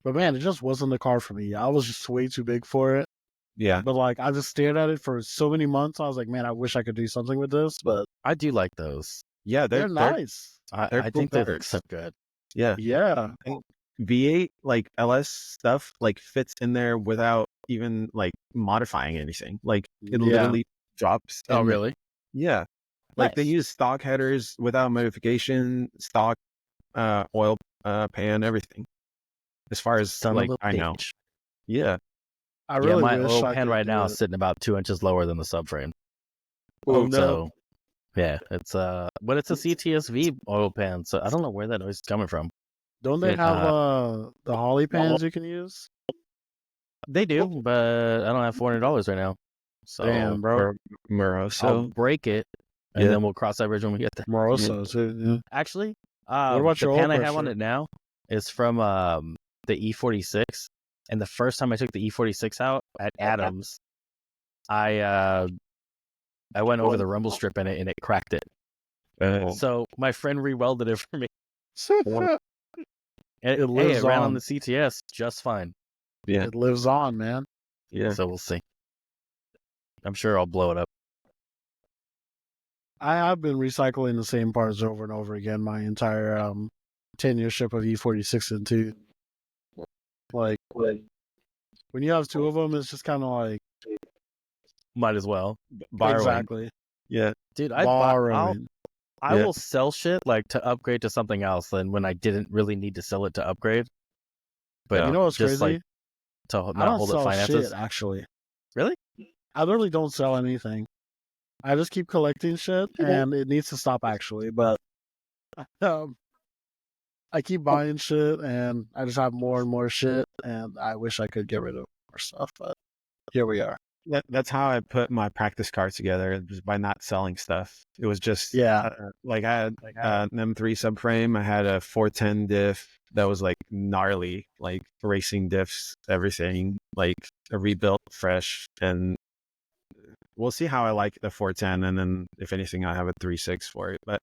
but man, it just wasn't the car for me. I was just way too big for it. Yeah. But like, I just stared at it for so many months. I was like, man, I wish I could do something with this, but I do like those. Yeah, they're nice. I think they look so good. Yeah. Yeah. V8 like LS stuff like fits in there without even like modifying anything. Like it literally drops. Oh, really? Yeah. Like they use stock headers without modification, stock oil pan, everything. As far as I know. Yeah. I really my wish oil I pan could right do now it. is sitting about 2 inches lower than the subframe. Oh no. So, yeah, it's but it's a CTSV oil pan, so I don't know where that noise is coming from. Don't they have the Holly pans you can use? They do, but I don't have $400 right now. So Damn, bro. Moroso. I'll break it, and then we'll cross that bridge when we get there. Moroso too. Yeah. Actually, what about the your pan oil I have on pressure? it now is from the E46, and the first time I took the E46 out at Adams, I went over the rumble strip in it, and it cracked it. So my friend re-welded it for me. It ran on the CTS just fine. Yeah, it lives on, man. Yeah. So we'll see. I'm sure I'll blow it up. I have been recycling the same parts over and over again my entire tenureship of E46 and 2. Like, when you have two of them, it's just kind of like... Might as well. Borrowing. Exactly. Yeah. Dude, I will sell shit like to upgrade to something else than when I didn't really need to sell it to upgrade. But You know what's just crazy? like to I not don't hold up sell finances. shit, actually. Really? I literally don't sell anything. I just keep collecting shit, and it needs to stop, actually. But I keep buying shit, and I just have more and more shit, and I wish I could get rid of more stuff, but here we are. That's how I put my practice car together, just by not selling stuff. It was just Yeah. like I had an M3 subframe. I had a 410 diff that was like gnarly, like racing diffs, everything, like a rebuilt fresh. And we'll see how I like the 410, and then if anything, I have a 3.6 for it. But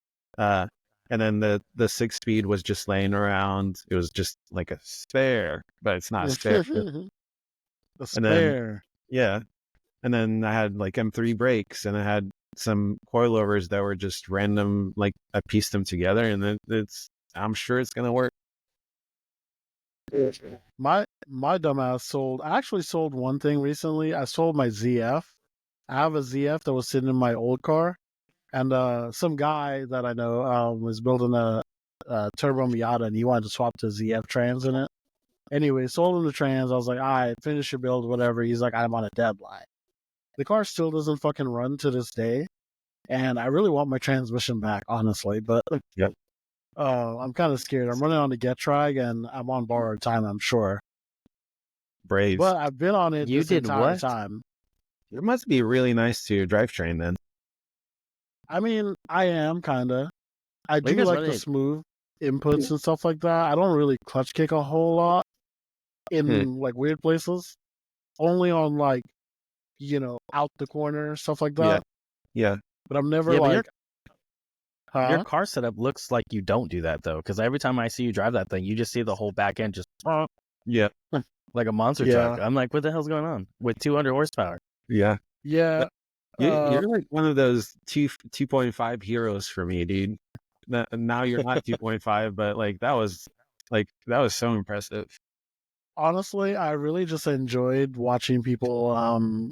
and then the 6-speed was just laying around. It was just like a spare, but it's not a spare. The And then spare. yeah. And then I had like M3 brakes, and I had some coilovers that were just random. Like I pieced them together, and I'm sure it's gonna work. My dumbass sold. I actually sold one thing recently. I sold my ZF. I have a ZF that was sitting in my old car, and some guy that I know was building a turbo Miata, and he wanted to swap to ZF trans in it. Anyway, sold him the trans. I was like, all right, finish your build, whatever. He's like, I'm on a deadline. The car still doesn't fucking run to this day, and I really want my transmission back, honestly. But Yep. I'm kind of scared. I'm running on the Getrag, and I'm on borrowed time, I'm sure. Brave. But I've been on it You this did entire what? time. It must be really nice to drivetrain then. I mean, I am kind of. I Well, you do guys like the running? smooth inputs and stuff like that. I don't really clutch kick a whole lot in like weird places. Only on like, out the corner, stuff like Yeah. that. Yeah. But I'm never Yeah, but like, your car setup looks like you don't do that though, because every time I see you drive that thing, you just see the whole back end just Yeah. like a monster Yeah. truck. I'm like, what the hell's going on with 200 horsepower? Yeah. Yeah. You're like one of those 2.5 heroes for me, dude. Now you're not 2.5, but that was so impressive. Honestly, I really just enjoyed watching people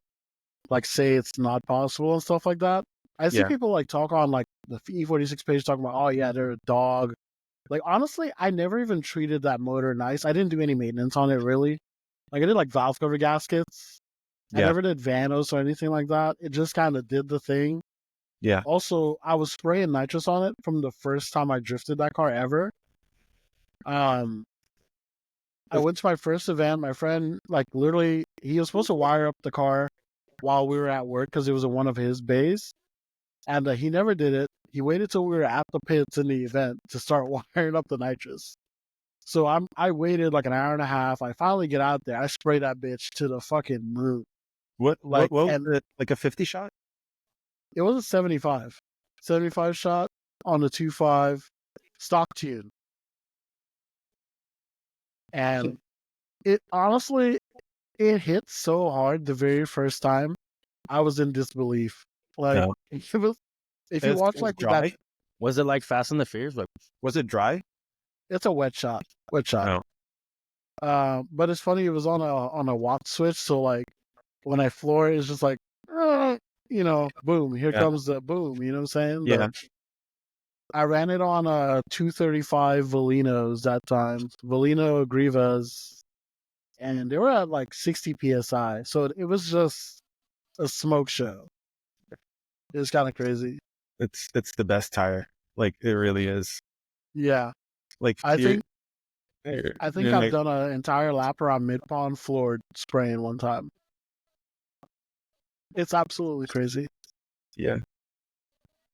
like say it's not possible and stuff like that. I see Yeah. people like talk on like the E46 page talking about, oh yeah, they're a dog. Like honestly, I never even treated that motor nice. I didn't do any maintenance on it really. Like I did like valve cover gaskets. I Yeah. never did vanos or anything like that. It just kind of did the thing. Yeah. Also, I was spraying nitrous on it from the first time I drifted that car ever. I went to my first event. My friend, like, literally, he was supposed to wire up the car while we were at work because it was in one of his bays, and he never did it. He waited till we were at the pits in the event to start wiring up the nitrous. So I waited like an hour and a half. I finally get out there. I spray that bitch to the fucking moon. What Like, was and it? Like a 50 shot? it was a 75 shot on the 2.5 stock tune, and it honestly it hit so hard the very first time. I was in disbelief. Like No. it was, if you It watch was like dry. that, Was it like Fast and the Furious? Like, Was it dry? it's a wet shot. No. But it's funny. It was on a watt switch, so like when I floor it, it's just like, boom. Here Yeah. comes the boom. You know what I'm saying? Yeah. I ran it on a 235 Valinos that time, Valino Grivas, and they were at like 60 psi. So it was just a smoke show. It was kind of crazy. It's the best tire. Like it really is. Yeah, Like I think you're I've done an entire lap around mid pond floor spraying one time. It's absolutely crazy. Yeah.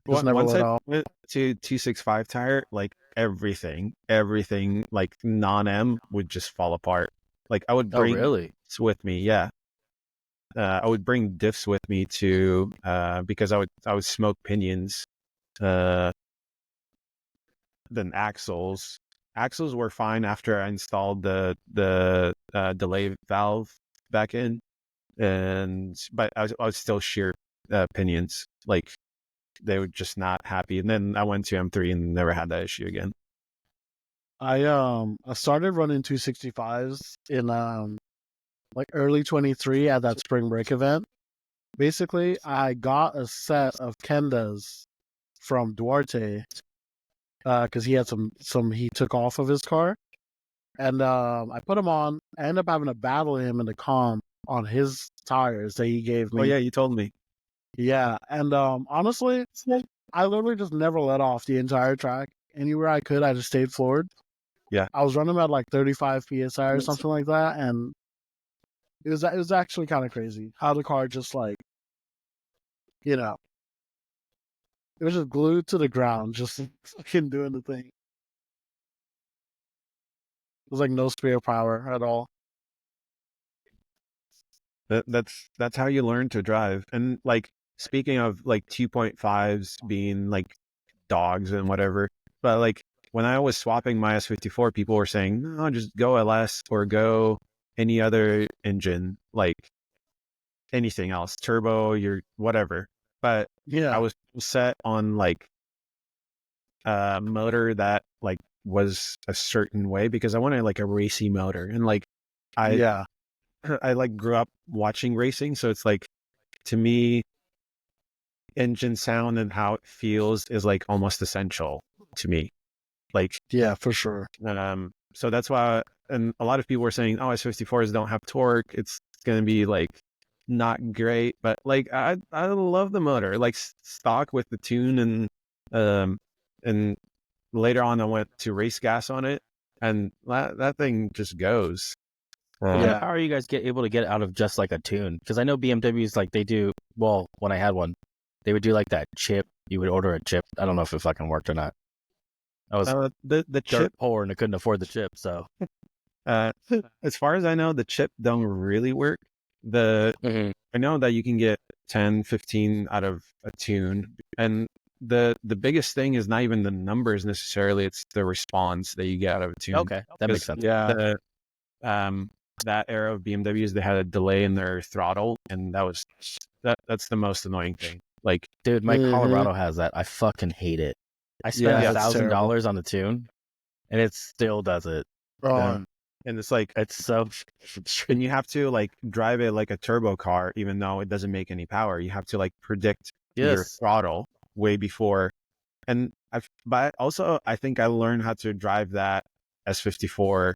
Just never Once let I off. went to 265 tire, like everything, like non-M would just fall apart. Like I would oh bring really? diffs with me. Yeah. I would bring diffs with me to because I would smoke pinions. Then axles. Axles were fine after I installed the delay valve back in, but I was still shear pinions. Like they were just not happy. And then I went to M3 and never had that issue again. I started running 265s in like early 23 at that spring break event. Basically, I got a set of Kendas from Duarte because he had some he took off of his car, and I put him on. I ended up having to battle him in the comp on his tires that he gave me. Oh yeah, you told me. Yeah, and honestly, I literally just never let off the entire track. Anywhere I could, I just stayed floored. Yeah. I was running at like 35 psi or something like that, and it was actually kind of crazy how the car just like, you know, it was just glued to the ground, just fucking doing the thing. It was like no spare power at all. That's how you learn to drive. And like speaking of like 2.5s being like dogs and whatever, but like when I was swapping my S54, people were saying, no, just go LS or go any other engine, like anything else, turbo, your whatever. But Yeah, I was set on like a motor that like was a certain way because I wanted like a racy motor. And like yeah, I like grew up watching racing, so it's like to me engine sound and how it feels is like almost essential to me. Like yeah, for sure. so that's why, and a lot of people were saying, oh, S54s don't have torque, it's going to be like not great, but like I love the motor, like stock with the tune, and later on I went to race gas on it, and that thing just goes. What kind of Yeah. power you guys able to get out of just like a tune? Because I know BMWs like they do. Well, when I had one, they would do like that chip. You would order a chip. I don't know if it fucking worked or not. I was The dirt chip, poor and I couldn't afford the chip, so as far as I know, the chip don't really work. I know that you can get 10, 15 out of a tune, and the biggest thing is not even the numbers necessarily, it's the response that you get out of a tune. okay, that makes sense. Yeah. That era of BMWs, they had a delay in their throttle, and that's the most annoying thing. Like, Dude, my Mhm. Colorado has that. I fucking hate it. I spent Yeah, it's terrible. $1,000 on the tune, and it still does it. Oh, and it's like, It's so. and you have to like drive it like a turbo car, even though it doesn't make any power. You have to like predict your Yes. throttle way before. And but also I think I learned how to drive that S54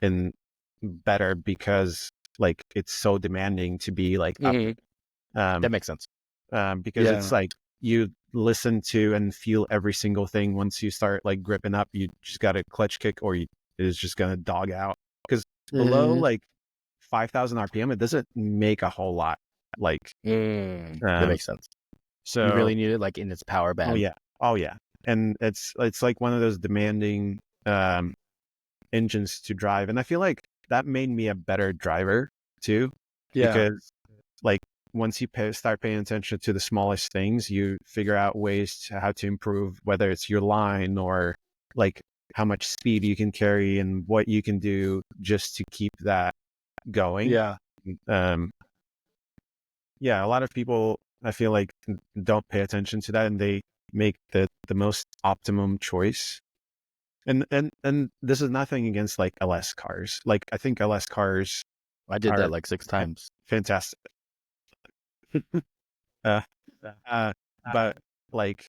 in better because like it's so demanding to be like up. That makes sense. Because Yeah. it's like you listen to and feel every single thing. Once you start like gripping up, you just got a clutch kick, or it is just gonna dog out. Because below Mhm. like 5,000 RPM, it doesn't make a whole lot. Like, That makes sense. so You really need it like in its power band. oh yeah, and it's like one of those demanding engines to drive, and I feel like that made me a better driver too. Yeah. Because like once you start paying attention to the smallest things, you figure out ways to how to improve, whether it's your line or like how much speed you can carry and what you can do just to keep that going. Yeah. Yeah, a lot of people I feel like don't pay attention to that, and they make the most optimum choice. And this is nothing against like LS cars. Like I think LS cars I did are that like 6 times. fantastic. But like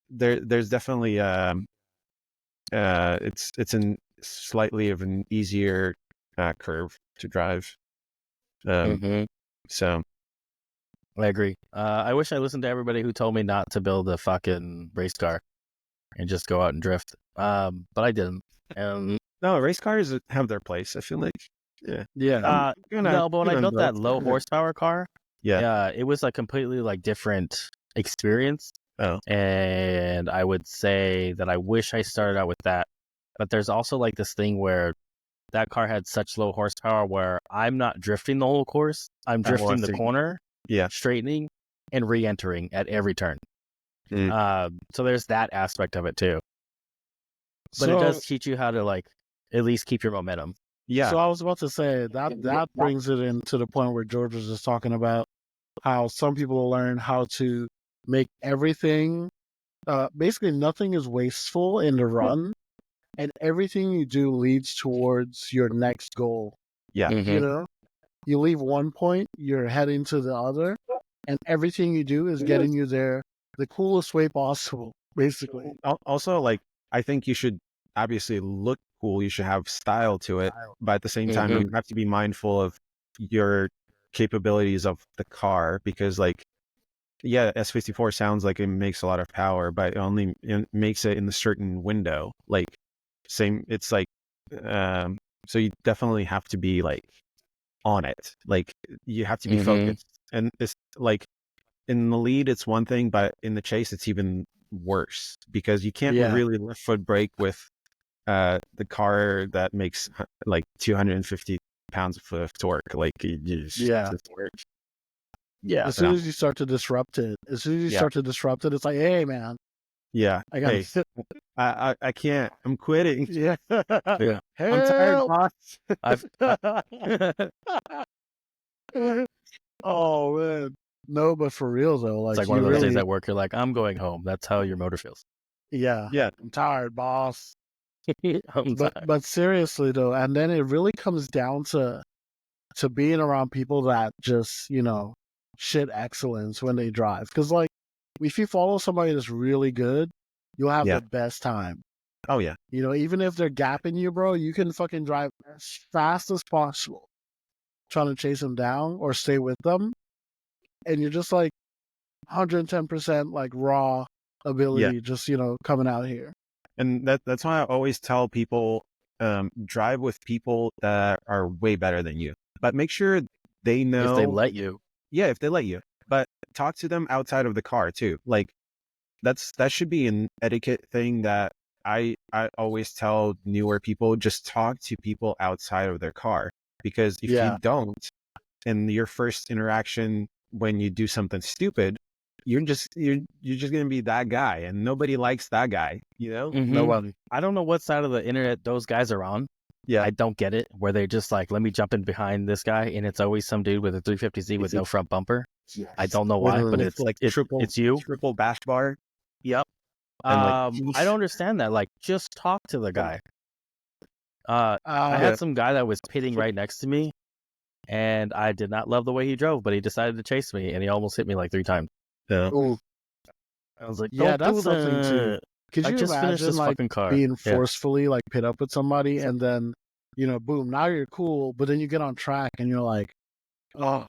there's definitely it's in slightly of an easier curve to drive. So I agree. I wish I listened to everybody who told me not to build a fucking race car and just go out and drift. But I didn't. no, race cars have their place, I feel like. Yeah. Yeah. No, but when I built that low yeah. horsepower car, Yeah. it was a completely like different experience. Oh. And I would say that I wish I started out with that. But there's also like this thing where that car had such low horsepower where I'm not drifting the whole course. I'm drifting the corner, straightening, and re-entering at every turn. So there's that aspect of it too. But it does teach you how to like at least keep your momentum. Yeah. So I was about to say that brings it into the point where George was just talking about how some people learn how to make everything, basically nothing is wasteful in the run, and everything you do leads towards your next goal. Yeah. You know, you leave one point, you're heading to the other, and everything you do is getting you there the coolest way possible, basically. Also, like, I think you should obviously look cool. You should have style to it, but at the same time, you have to be mindful of your capabilities of the car, because, like, yeah, S54 sounds like it makes a lot of power, but it makes it in a certain window. Like, it's like, so you definitely have to be like on it. Like, you have to be focused. And it's like, in the lead, it's one thing, but in the chase, it's even worse, because you can't really left foot brake with the car that makes like 250 pounds of torque. Like, it just works. Yeah. As soon as you start to disrupt it, it's like, hey, man. Yeah. I got hey, I can't. I'm quitting. Yeah. Yeah. I'm tired, boss. Oh man. No, but for real though, like, it's like one of those days at work. You're like, I'm going home. That's how your motor feels. Yeah. I'm tired, boss. I'm tired. But seriously though, and then it really comes down to being around people that just, shit excellence when they drive. Because, like, if you follow somebody that's really good, you'll have the best time. Oh yeah. Even if they're gapping you, bro, you can fucking drive as fast as possible, trying to chase them down or stay with them, and you're just like 110% like raw ability, just coming out here. And that's why I always tell people, drive with people that are way better than you, but make sure they know if they let you. Yeah, if they let you, but talk to them outside of the car too. Like, that should be an etiquette thing that I always tell newer people. Just talk to people outside of their car, because if you don't, in your first interaction, when you do something stupid, you're just gonna be that guy, and nobody likes that guy. Nobody. I don't know what side of the internet those guys are on. I don't get it. Where they just like, let me jump in behind this guy, and it's always some dude with a 350Z with no front bumper. I don't know why, but it's like it's you. Triple bash bar. Yep. I don't understand that. Like, just talk to the guy. I had some guy that was pitting right next to me, and I did not love the way he drove, but he decided to chase me, and he almost hit me like 3 times. Yeah. I was like, that's something too. Could you just finished imagine this like fucking car. being forcefully like pit up with somebody, and then boom, now you're cool, but then you get on track and you're like, oh,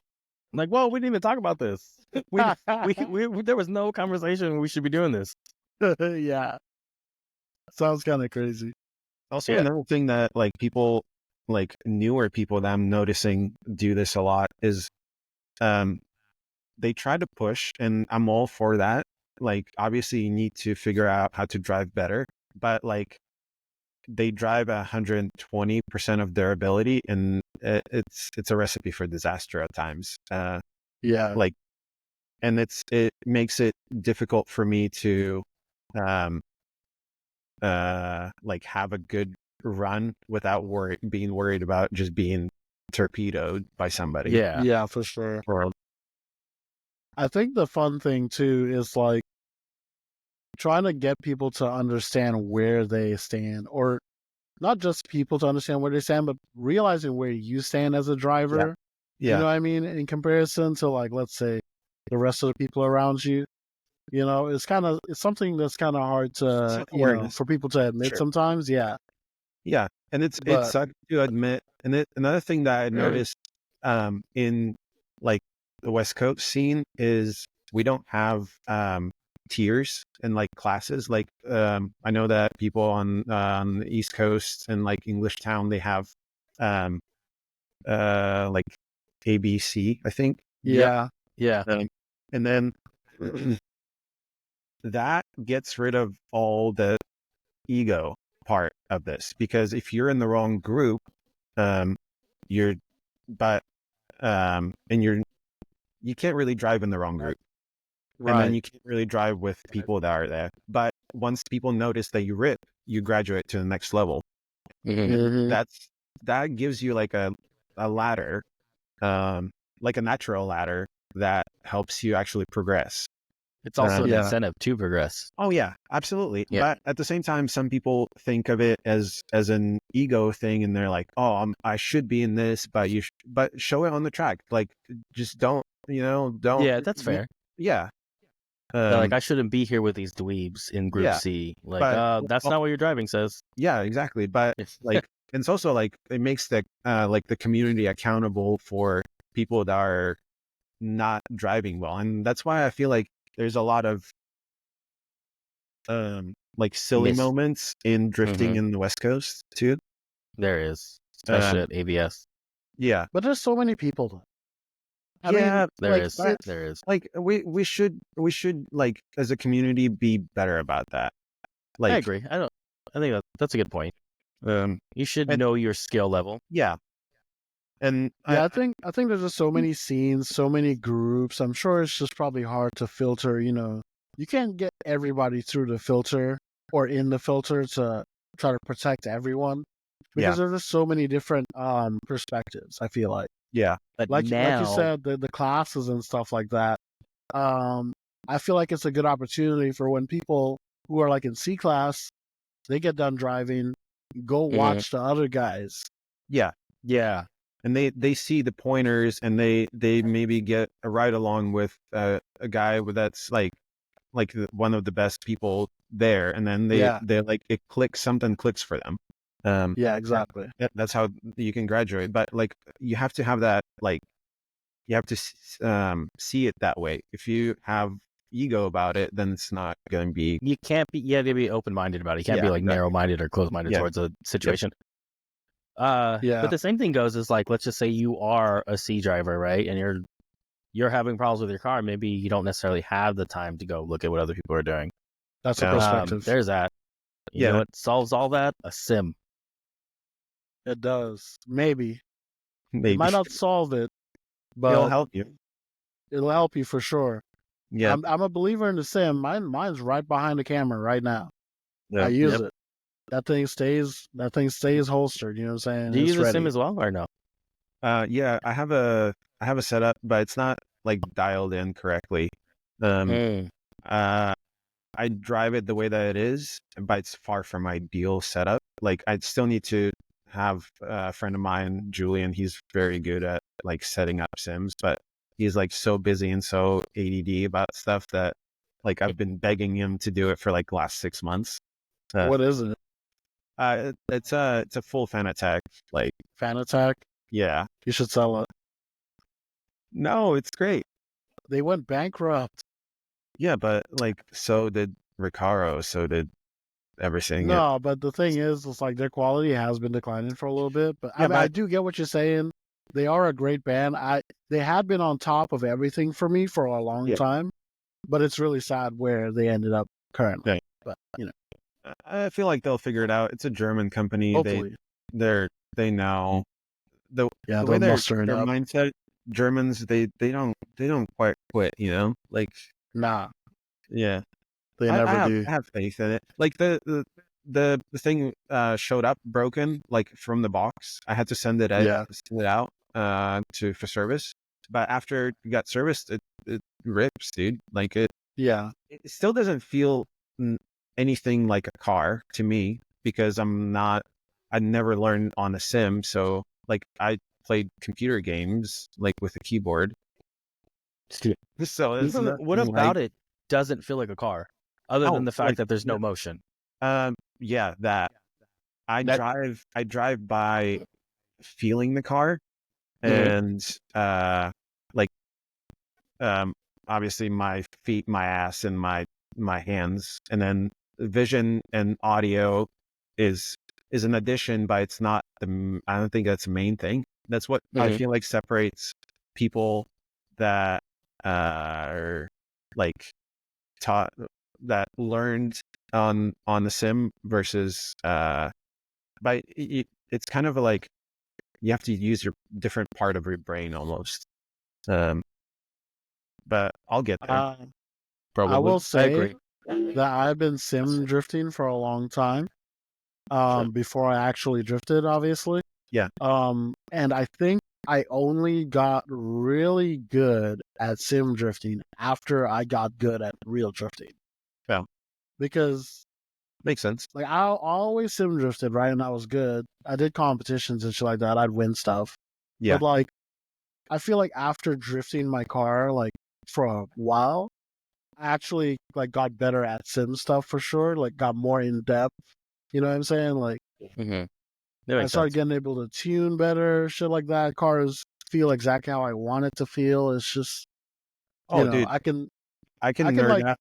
like, well, we didn't even talk about this. We there was no conversation. We should be doing this. Yeah, sounds kind of crazy. Also, another thing that like people, like newer people that I'm noticing do this a lot is, they try to push, and I'm all for that. Like, obviously you need to figure out how to drive better, but like, they drive 120% of their ability, and it's a recipe for disaster at times. Like, and it makes it difficult for me to, like, have a good run without being worried about just being torpedoed by somebody. Yeah, for sure. I think the fun thing too is like trying to get people to understand where they stand, or not just people to understand where they stand, but realizing where you stand as a driver. You know what I mean? In comparison to, like, let's say the rest of the people around you, it's something that's kind of hard to, for people to admit sometimes. Yeah. And it's sucks to admit. And another thing that I noticed, in like the West Coast scene, is we don't have tiers and like classes. Like, I know that people on the East Coast and like English Town, they have like ABC, I think. Yeah. And then that gets rid of all the ego part of this, because if you're in the wrong group, and you can't really drive in the wrong group. And then you can't really drive with people that are there. But once people notice that you rip, you graduate to the next level. That gives you like a ladder, like a natural ladder that helps you actually progress. It's also an incentive to progress. Oh yeah, absolutely. But at the same time, some people think of it as an ego thing, and they're like, "Oh, I should be in this," but but show it on the track. Like, just don't. Yeah, that's fair. Yeah. They're like, I shouldn't be here with these dweebs in Group Yeah, C. Like, but that's not what your driving says. yeah, exactly. But like, and it's also like it makes the like the community accountable for people that are not driving well, and that's why I feel like there's a lot of like silly moments in drifting in the West Coast too. There is, especially at ABS. Yeah, but there's so many people. I yeah, mean, there like, is. There is. Like we should like as a community be better about that. Like I agree. I think that's a good point. You should know your skill level. Yeah. And yeah, I think there's just so many scenes, so many groups. I'm sure it's just probably hard to filter. You can't get everybody through the filter or in the filter to try to protect everyone because there's just so many different perspectives. I feel like, but like now, you said, the classes and stuff like that. I feel like it's a good opportunity for when people who are like in C class, they get done driving, go watch the other guys. Yeah. And they see the pointers, and they maybe get a ride along with a guy that's like one of the best people there, and then they like something clicks for them. Yeah, exactly. That's how you can graduate. But like you have to have that, like you have to see it that way. If you have ego about it, then it's not going to be. You can't be. You have to be open-minded about it. You can't be like narrow-minded or closed-minded towards a situation. But the same thing goes is like, let's just say you are a C driver, right? And you're having problems with your car. Maybe you don't necessarily have the time to go look at what other people are doing. That's a perspective. There's that. You know what solves all that? A sim. It does. Maybe. It might not solve it, but it'll help you. It'll help you for sure. Yeah. I'm a believer in the sim. Mine's right behind the camera right now. I use it. That thing stays holstered. You know what I'm saying? Do you use a sim as well or no? Yeah, I have a setup, but it's not like dialed in correctly. I drive it the way that it is, but it's far from ideal setup. Like I'd still need to have a friend of mine, Julian. He's very good at like setting up sims, but he's like so busy and so ADD about stuff that like I've been begging him to do it for like last 6 months. What is it? It's a full fan attack. Like fan attack? Yeah. You should sell it. No, it's great. They went bankrupt. Yeah, but like so did Recaro, so did everything. No, but the thing is, it's like their quality has been declining for a little bit. But I do get what you're saying. They are a great band. They had been on top of everything for me for a long time, but it's really sad where they ended up currently. But I feel like they'll figure it out. It's a German company. Hopefully. They know the way their mindset. Germans, they don't quite quit. Like nah. Yeah. They never do. I have faith in it. Like the thing showed up broken, like from the box. I had to send it out for service. But after it got serviced, it rips, dude. Like it still doesn't feel anything like a car to me because I never learned on a sim. So like I played computer games like with a keyboard. So what about it doesn't feel like a car other than the fact that there's no motion? Yeah, that I drive by feeling the car and obviously my feet, my ass, and my hands, and then vision and audio is an addition, but it's not I don't think that's the main thing. That's what I feel like separates people that are like taught that learned on the sim versus but it's kind of like you have to use your different part of your brain almost. But I'll get there. Probably. I will say that I've been sim drifting for a long time. Before I actually drifted, obviously. Yeah. And I think I only got really good at sim drifting after I got good at real drifting. Yeah. Because makes sense. Like I always sim drifted, right? And I was good. I did competitions and shit like that. I'd win stuff. Yeah. But like I feel like after drifting my car like for a while, actually like got better at sim stuff for sure. Like got more in depth. You know what I'm saying? Like That I makes started sense. getting able to tune better, shit like that. Cars feel exactly how I want it to feel. It's just Oh, dude, I can I can like nerd out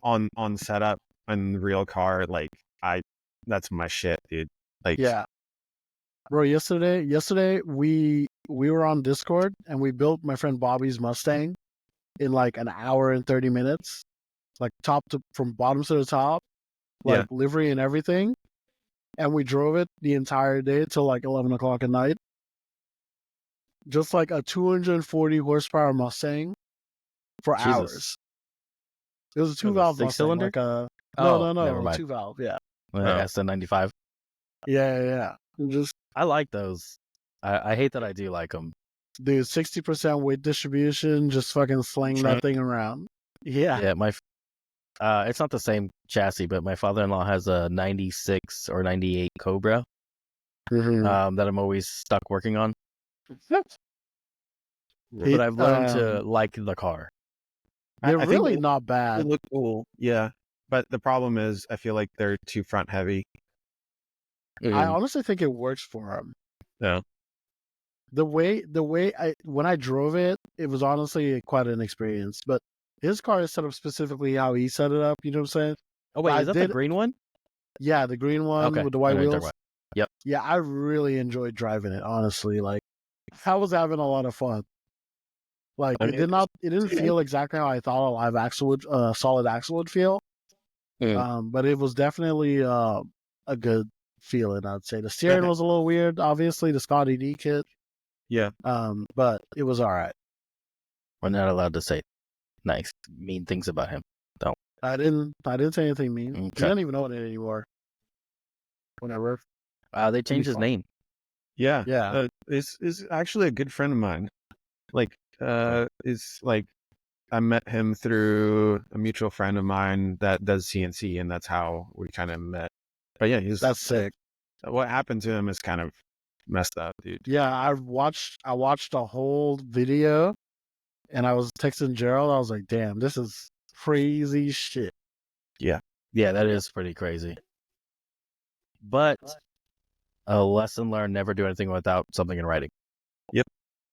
on setup and real car. Like that's my shit, dude. Like, yeah. Bro, yesterday we were on Discord and we built my friend Bobby's Mustang in like an hour and 30 minutes. Like top to from bottom to the top, yeah, like livery and everything. And we drove it the entire day till like 11 o'clock at night. Just like a 240 horsepower Mustang for Jesus. hours. It was a What two is it, valve six Mustang, cylinder? like a Oh, never mind. two valve, yeah. SN95. Yeah. Just I like those. I hate that I do like them. dude, 60% weight distribution, just fucking sling that thing around. Yeah. Yeah, it's not the same chassis, but my father-in-law has a 96 or 98 Cobra that I'm always stuck working on. But I've learned to like the car. They're I think really not they bad. look cool. Yeah, but the problem is, I feel like they're too front heavy. I honestly think it works for him. Yeah, The way I when I drove it, it was honestly quite an experience. But his car is set up specifically how he set it up. You know what I'm saying? Oh But wait, is that the green one? yeah, the green one Okay, with the I white know what you're talking wheels. about. Yep. Yeah, I really enjoyed driving it. Honestly, like I was having a lot of fun. Like I mean, it didn't feel exactly how I thought a live axle would, solid axle would feel. But it was definitely a good feeling. I'd say the steering was a little weird. Obviously, the Scotty D kit. yeah. But it was all right. We're not allowed to say nice, mean things about him. Don't. I didn't say anything mean. He Okay. doesn't even know it anymore. Whatever. They changed his name. Yeah, Yeah. is actually a good friend of mine. Like, is like I met him through a mutual friend of mine that does CNC, and that's how we kind of met. But yeah, That's sick. What happened to him is kind of messed up, dude. Yeah, I watched a whole video and I was texting Gerald. I was like, damn, this is crazy shit. Yeah, that is pretty crazy. But a lesson learned: never do anything without something in writing. Yep.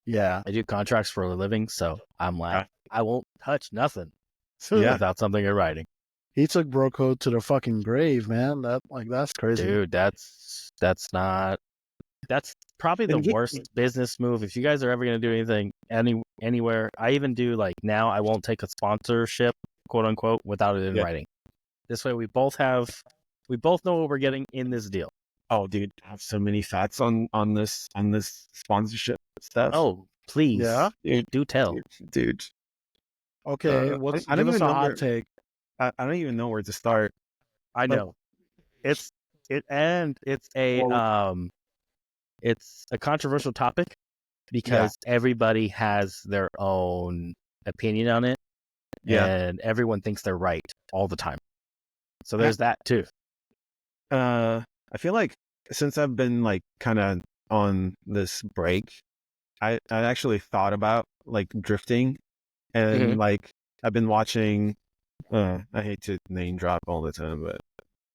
Yeah. I do contracts for a living, so I'm like, I won't touch nothing Yeah. without something in writing. He took bro code to the fucking grave, man. That's crazy. Dude, that's probably the worst business move. If you guys are ever going to do anything anywhere, I even do like now, I won't take a sponsorship, quote unquote, without it in writing. This way we both know what we're getting in this deal. Oh, dude, I have so many thoughts on this sponsorship stuff. Oh, please. Yeah. Do tell. Dude. Okay, give us a hot take. I don't even know where to start. I know. It's a controversial topic because everybody has their own opinion on it. Yeah. And everyone thinks they're right all the time. So there's that too. I feel like since I've been like kind of on this break, I actually thought about like drifting, and like I've been watching. I hate to name drop all the time, but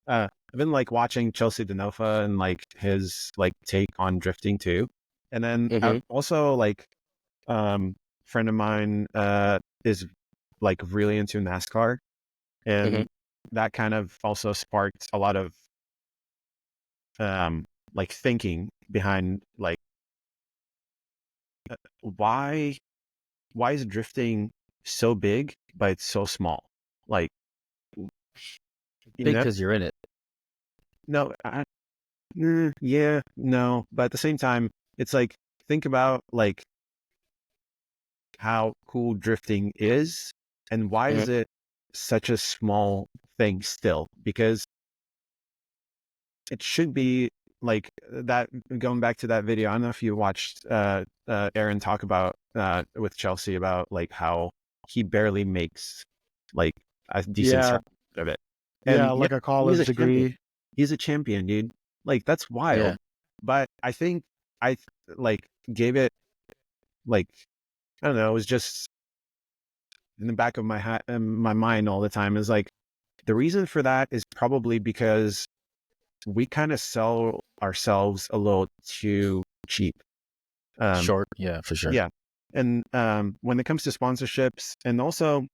I've been like watching Chelsea Denofa and like his like take on drifting too, and then I've also like friend of mine is like really into NASCAR, and that kind of also sparked a lot of like thinking behind like why is drifting so big but it's so small? Like, Big because you're in it. No, yeah, no, but at the same time, it's like think about like how cool drifting is, and why is it such a small thing still? Because it should be like that. Going back to that video, I don't know if you watched Aaron talk about with Chelsea about like how he barely makes like a decent start of it. And like a college degree. He's a champion, dude. Like that's wild. Yeah. But I think I like gave it like I don't know. It was just in the back of my mind all the time is like, the reason for that is probably because we kind of sell ourselves a little too cheap. Short, yeah, for sure. Yeah. And when it comes to sponsorships, and also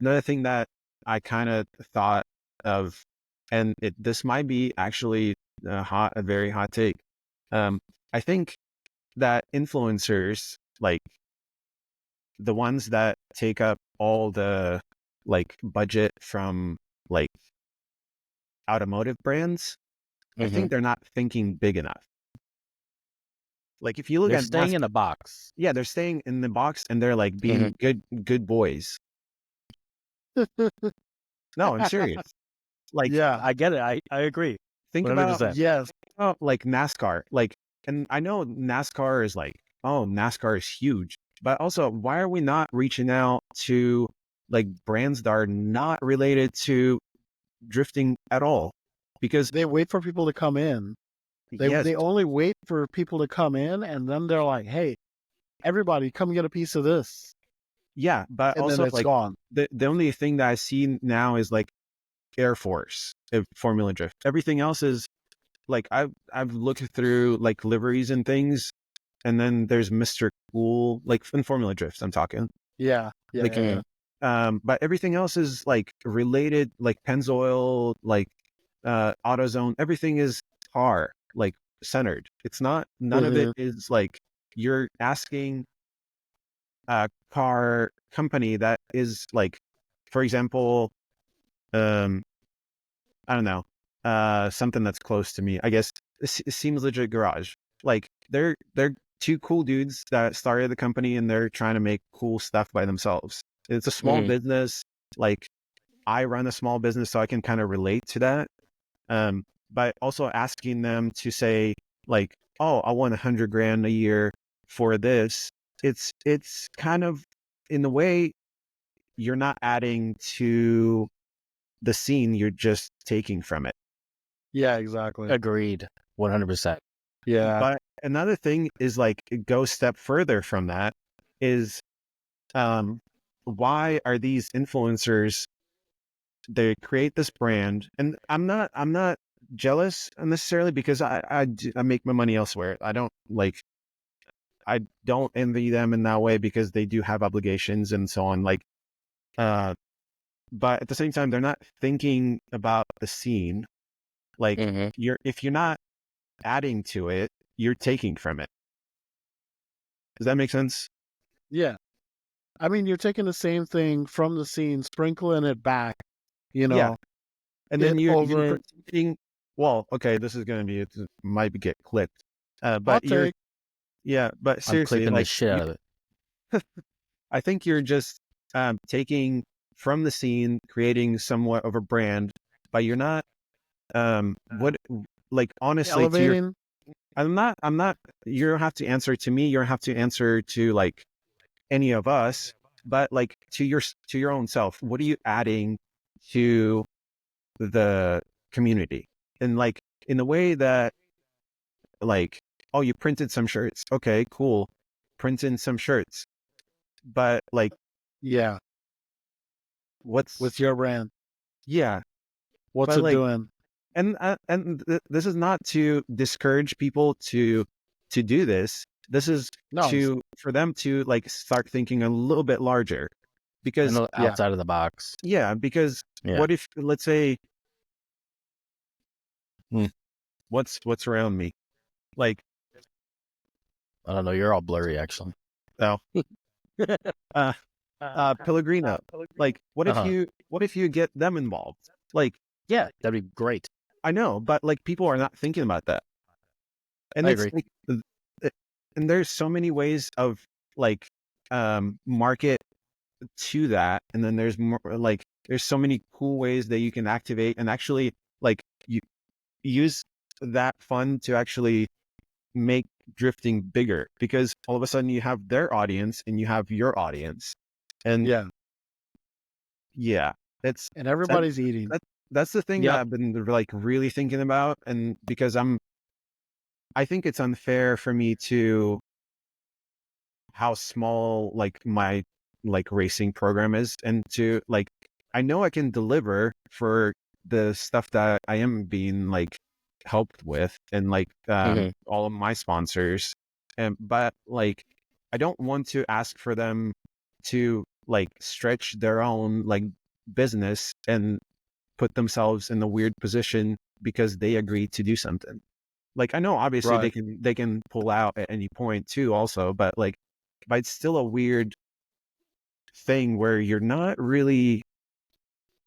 another thing that I kind of thought of, and this might be actually a very hot take. I think that influencers, like the ones that take up all the like budget from like automotive brands, I think they're not thinking big enough. Like if you look They're at staying in a box. yeah, they're staying in the box and they're like being good boys. No, I'm serious. Like, Yeah. I get it. I agree. think 100%. about Yes. like NASCAR. Like, and I know NASCAR is like, oh, NASCAR is huge, but also why are we not reaching out to like brands that are not related to drifting at all? Because They wait for people to come in. yes, They only wait for people to come in, and then they're like, "Hey, everybody, come get a piece of this," yeah, but and also then it's like gone. the only thing that I see now is like Air Force, Formula Drift. Everything else is like I've looked through like liveries and things, and then there's Mr. Cool, like in Formula Drift, I'm talking. Yeah, yeah, Like, yeah, yeah. But everything else is like related, like Pennzoil, like AutoZone. Everything is car like centered. It's not. None of it is like you're asking a car company that is like, for example, I don't know, something that's close to me. I guess it seems legit garage. Like they're two cool dudes that started the company and they're trying to make cool stuff by themselves. It's a small business. Like I run a small business, so I can kind of relate to that. But also asking them to say like, oh, I want 100 grand a year for this. It's kind of in the way you're not adding to the scene, you're just taking from it. Yeah, exactly. Agreed. 100%. Yeah, But another thing is like it goes step further from that is why are these influencers, they create this brand, and I'm not jealous necessarily because I make my money elsewhere. I don't envy them in that way because they do have obligations and so on. Like but at the same time they're not thinking about the scene. Like if you're not adding to it, you're taking from it. Does that make sense? yeah. I mean, you're taking the same thing from the scene, sprinkling it back. You Yeah. know, And then you're over. pretending, well, okay, this is going to be, it might get clipped. Hot But take. yeah, but I'm seriously, clipping the like, shit out of it. I think you're just taking from the scene, creating somewhat of a brand, but you're not, what, like, honestly, Elevating. I'm not, you don't have to answer to me. You don't have to answer to like any of us, but like to your own self. What are you adding to the community? And like in the way that like, oh, you printed some shirts. Okay, cool. Print in some shirts. But like, Yeah, what's, with your brand. yeah, What's but it like, doing? this is not to discourage people to do this. This is No. for them to like start thinking a little bit larger, because Outside of the box. yeah, because Yeah. what if, let's say, Hmm. what's around me? Like, I don't know. You're all blurry, actually. oh, Pellegrino. Like, what if you get them involved? Like, Yeah, that'd be great. I know, but like people are not thinking about that. And I it's agree. like, and there's so many ways of like market to that, and then there's more like there's so many cool ways that you can activate and actually like you use that fund to actually make drifting bigger, because all of a sudden you have their audience and you have your audience, and yeah, it's And everybody's eating. that's the thing that I've been like really thinking about, and because I think it's unfair for me to how small like my like racing program is, and to like, I know I can deliver for the stuff that I am being like helped with, and like all of my sponsors, but like I don't want to ask for them to like stretch their own like business and put themselves in a weird position because they agreed to do something. Like, I know obviously Right. they can pull out at any point too also, but it's still a weird thing where you're not really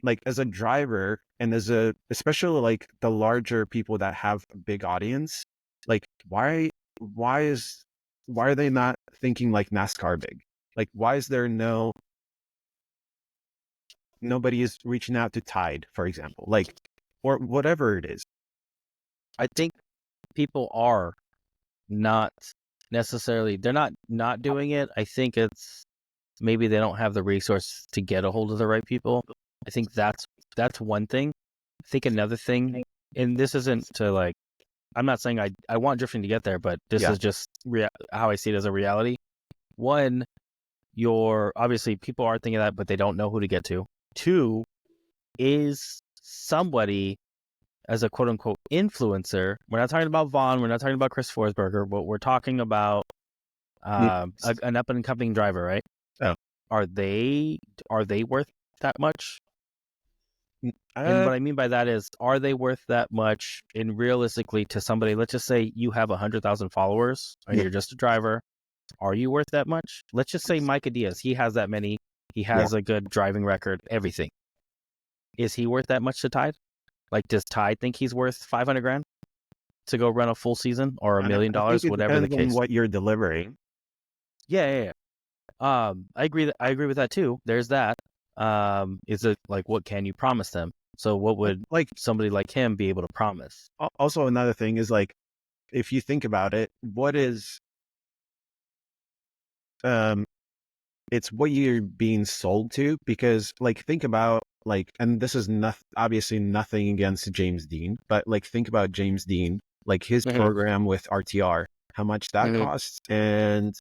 like, as a driver, and especially like the larger people that have a big audience, like why are they not thinking like NASCAR big? Like, why is there nobody is reaching out to Tide, for example, like, or whatever it is? I think people are not necessarily, they're not doing it. I think it's maybe they don't have the resource to get a hold of the right people. I think that's one thing. I think another thing, and this isn't to like, I'm not saying I want drifting to get there, but this is just how I see it as a reality. One, obviously people are thinking that, but they don't know who to get to. Two, is somebody as a quote unquote influencer. We're not talking about Vaughn. We're not talking about Chris Forsberger, but we're talking about an up and coming driver, right? Oh, are they worth that much? And what I mean by that is, are they worth that much? And realistically, to somebody, let's just say you have 100,000 followers and you're just a driver. Are you worth that much? Let's just say Micah Diaz, he has that many. He has a good driving record, everything. Is he worth that much to Tide? Like, does Tide think he's worth 500 grand to go run a full season or $1 million, whatever the case? On what you're delivering. Yeah. I agree with that too. There's that. Is it like, what can you promise them? So what would like somebody like him be able to promise? Also, another thing is like, if you think about it, what is it's what you're being sold to, because like, think about like, and this is obviously nothing against James Dean, but like, think about James Dean, like his program with RTR, how much that costs, and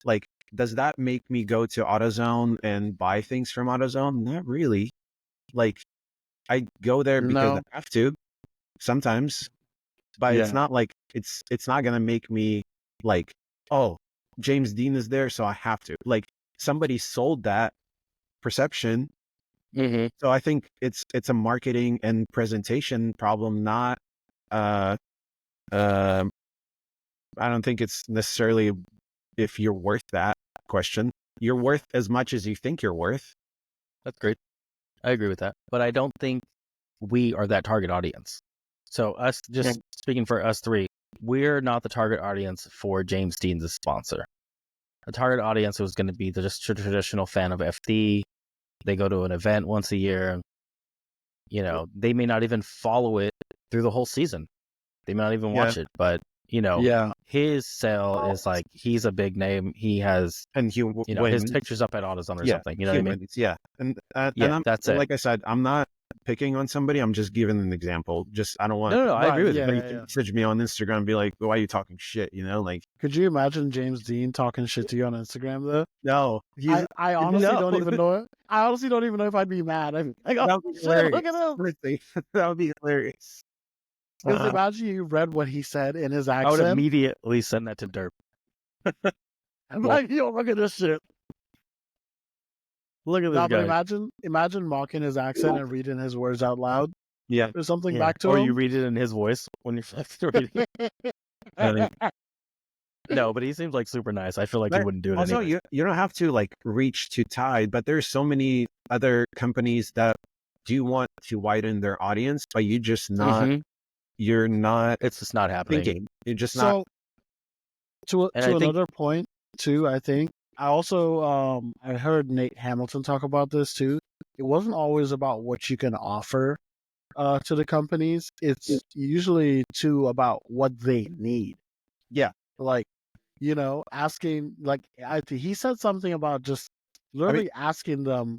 like, does that make me go to AutoZone and buy things from AutoZone? Not really. Like, I go there because I have to sometimes, but it's not like it's not gonna make me like, oh, James Dean is there, so I have to. Like, somebody sold that perception. So I think it's a marketing and presentation problem, not I don't think it's necessarily if you're worth that question. You're worth as much as you think you're worth. That's great. I agree with that. But I don't think we are that target audience. So us, just speaking for us three, we're not the target audience for James Dean's sponsor. The target audience was going to be just traditional fan of FD. They go to an event once a year. You know, they may not even follow it through the whole season. They may not even watch it, but you know, his sale is like, he's a big name. He has, and his picture's up at AutoZone or something. You know what I mean? Yeah, and that's it. Like I said, I'm not picking on somebody. I'm just giving an example. Just, I don't want. No, I agree with you. Message me on Instagram and be like, "Why are you talking shit?" You know, like. Could you imagine James Dean talking shit to you on Instagram though? No, I honestly don't even know it. I honestly don't even know if I'd be mad. Look at him. That would be hilarious. Because imagine you read what he said in his accent. I would immediately send that to Derp. I'm like, yo, look at this shit. Look at this guy. But imagine mocking his accent and reading his words out loud. Yeah. There's something back to him. Or you read it in his voice when you're reading it. No, but he seems like super nice. I feel like he wouldn't do it also, anyway. You don't have to like reach to Tide, but there's so many other companies that do want to widen their audience, but you just not. You're not. It's just not happening. Thinking. You're just not. To another point too, I think. I also I heard Nate Hamilton talk about this too. It wasn't always about what you can offer to the companies. It's usually too about what they need. Yeah. Like, asking, like, he said something about just literally asking them,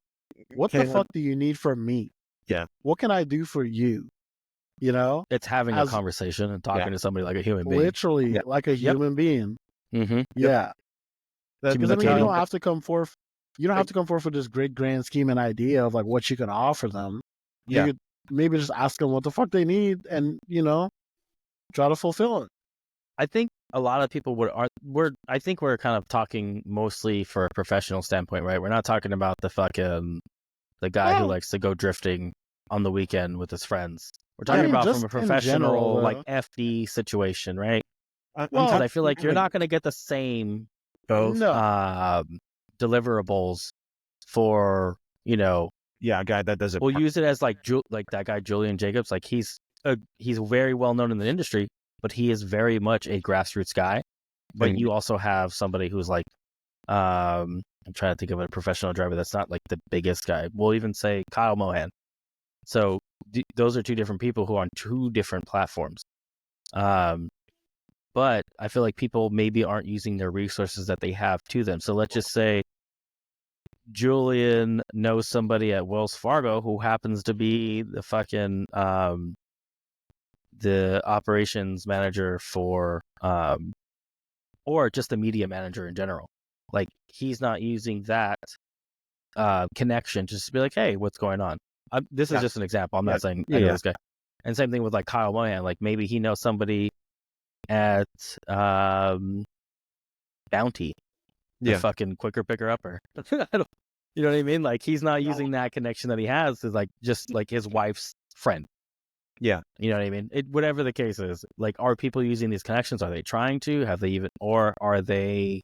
what the fuck do you need from me? Yeah. What can I do for you? It's having a conversation and talking to somebody like a human being. Literally, like a human being. Mm-hmm. Yeah. Because you don't have to come forth you don't have to come forth with this great grand scheme and idea of like what you can offer them. Yeah. You could maybe just ask them what the fuck they need, and try to fulfill it. I think a lot of people I think we're kind of talking mostly for a professional standpoint, right? We're not talking about the guy who likes to go drifting on the weekend with his friends. We're talking about from a professional, like FD situation, right? Because I feel like you're not going to get the same deliverables for, a guy that does it. We'll use it as like that guy Julian Jacobs. Like he's very well known in the industry, but he is very much a grassroots guy. But you also have somebody who's like, I'm trying to think of a professional driver that's not like the biggest guy. We'll even say Kyle Mohan. So those are two different people who are on two different platforms. But I feel like people maybe aren't using their resources that they have to them. So let's just say Julian knows somebody at Wells Fargo who happens to be the fucking the operations manager for or just the media manager in general. Like he's not using that connection just to be like, hey, what's going on? This is just an example. I'm not saying I know this guy. And same thing with like Kyle Mohan. Like maybe he knows somebody at Bounty, the fucking quicker picker upper. You know what I mean? Like he's not using that connection that he has to like just like his wife's friend. Yeah. You know what I mean? Whatever the case is, like, are people using these connections? Are they trying to? Have they even, or are they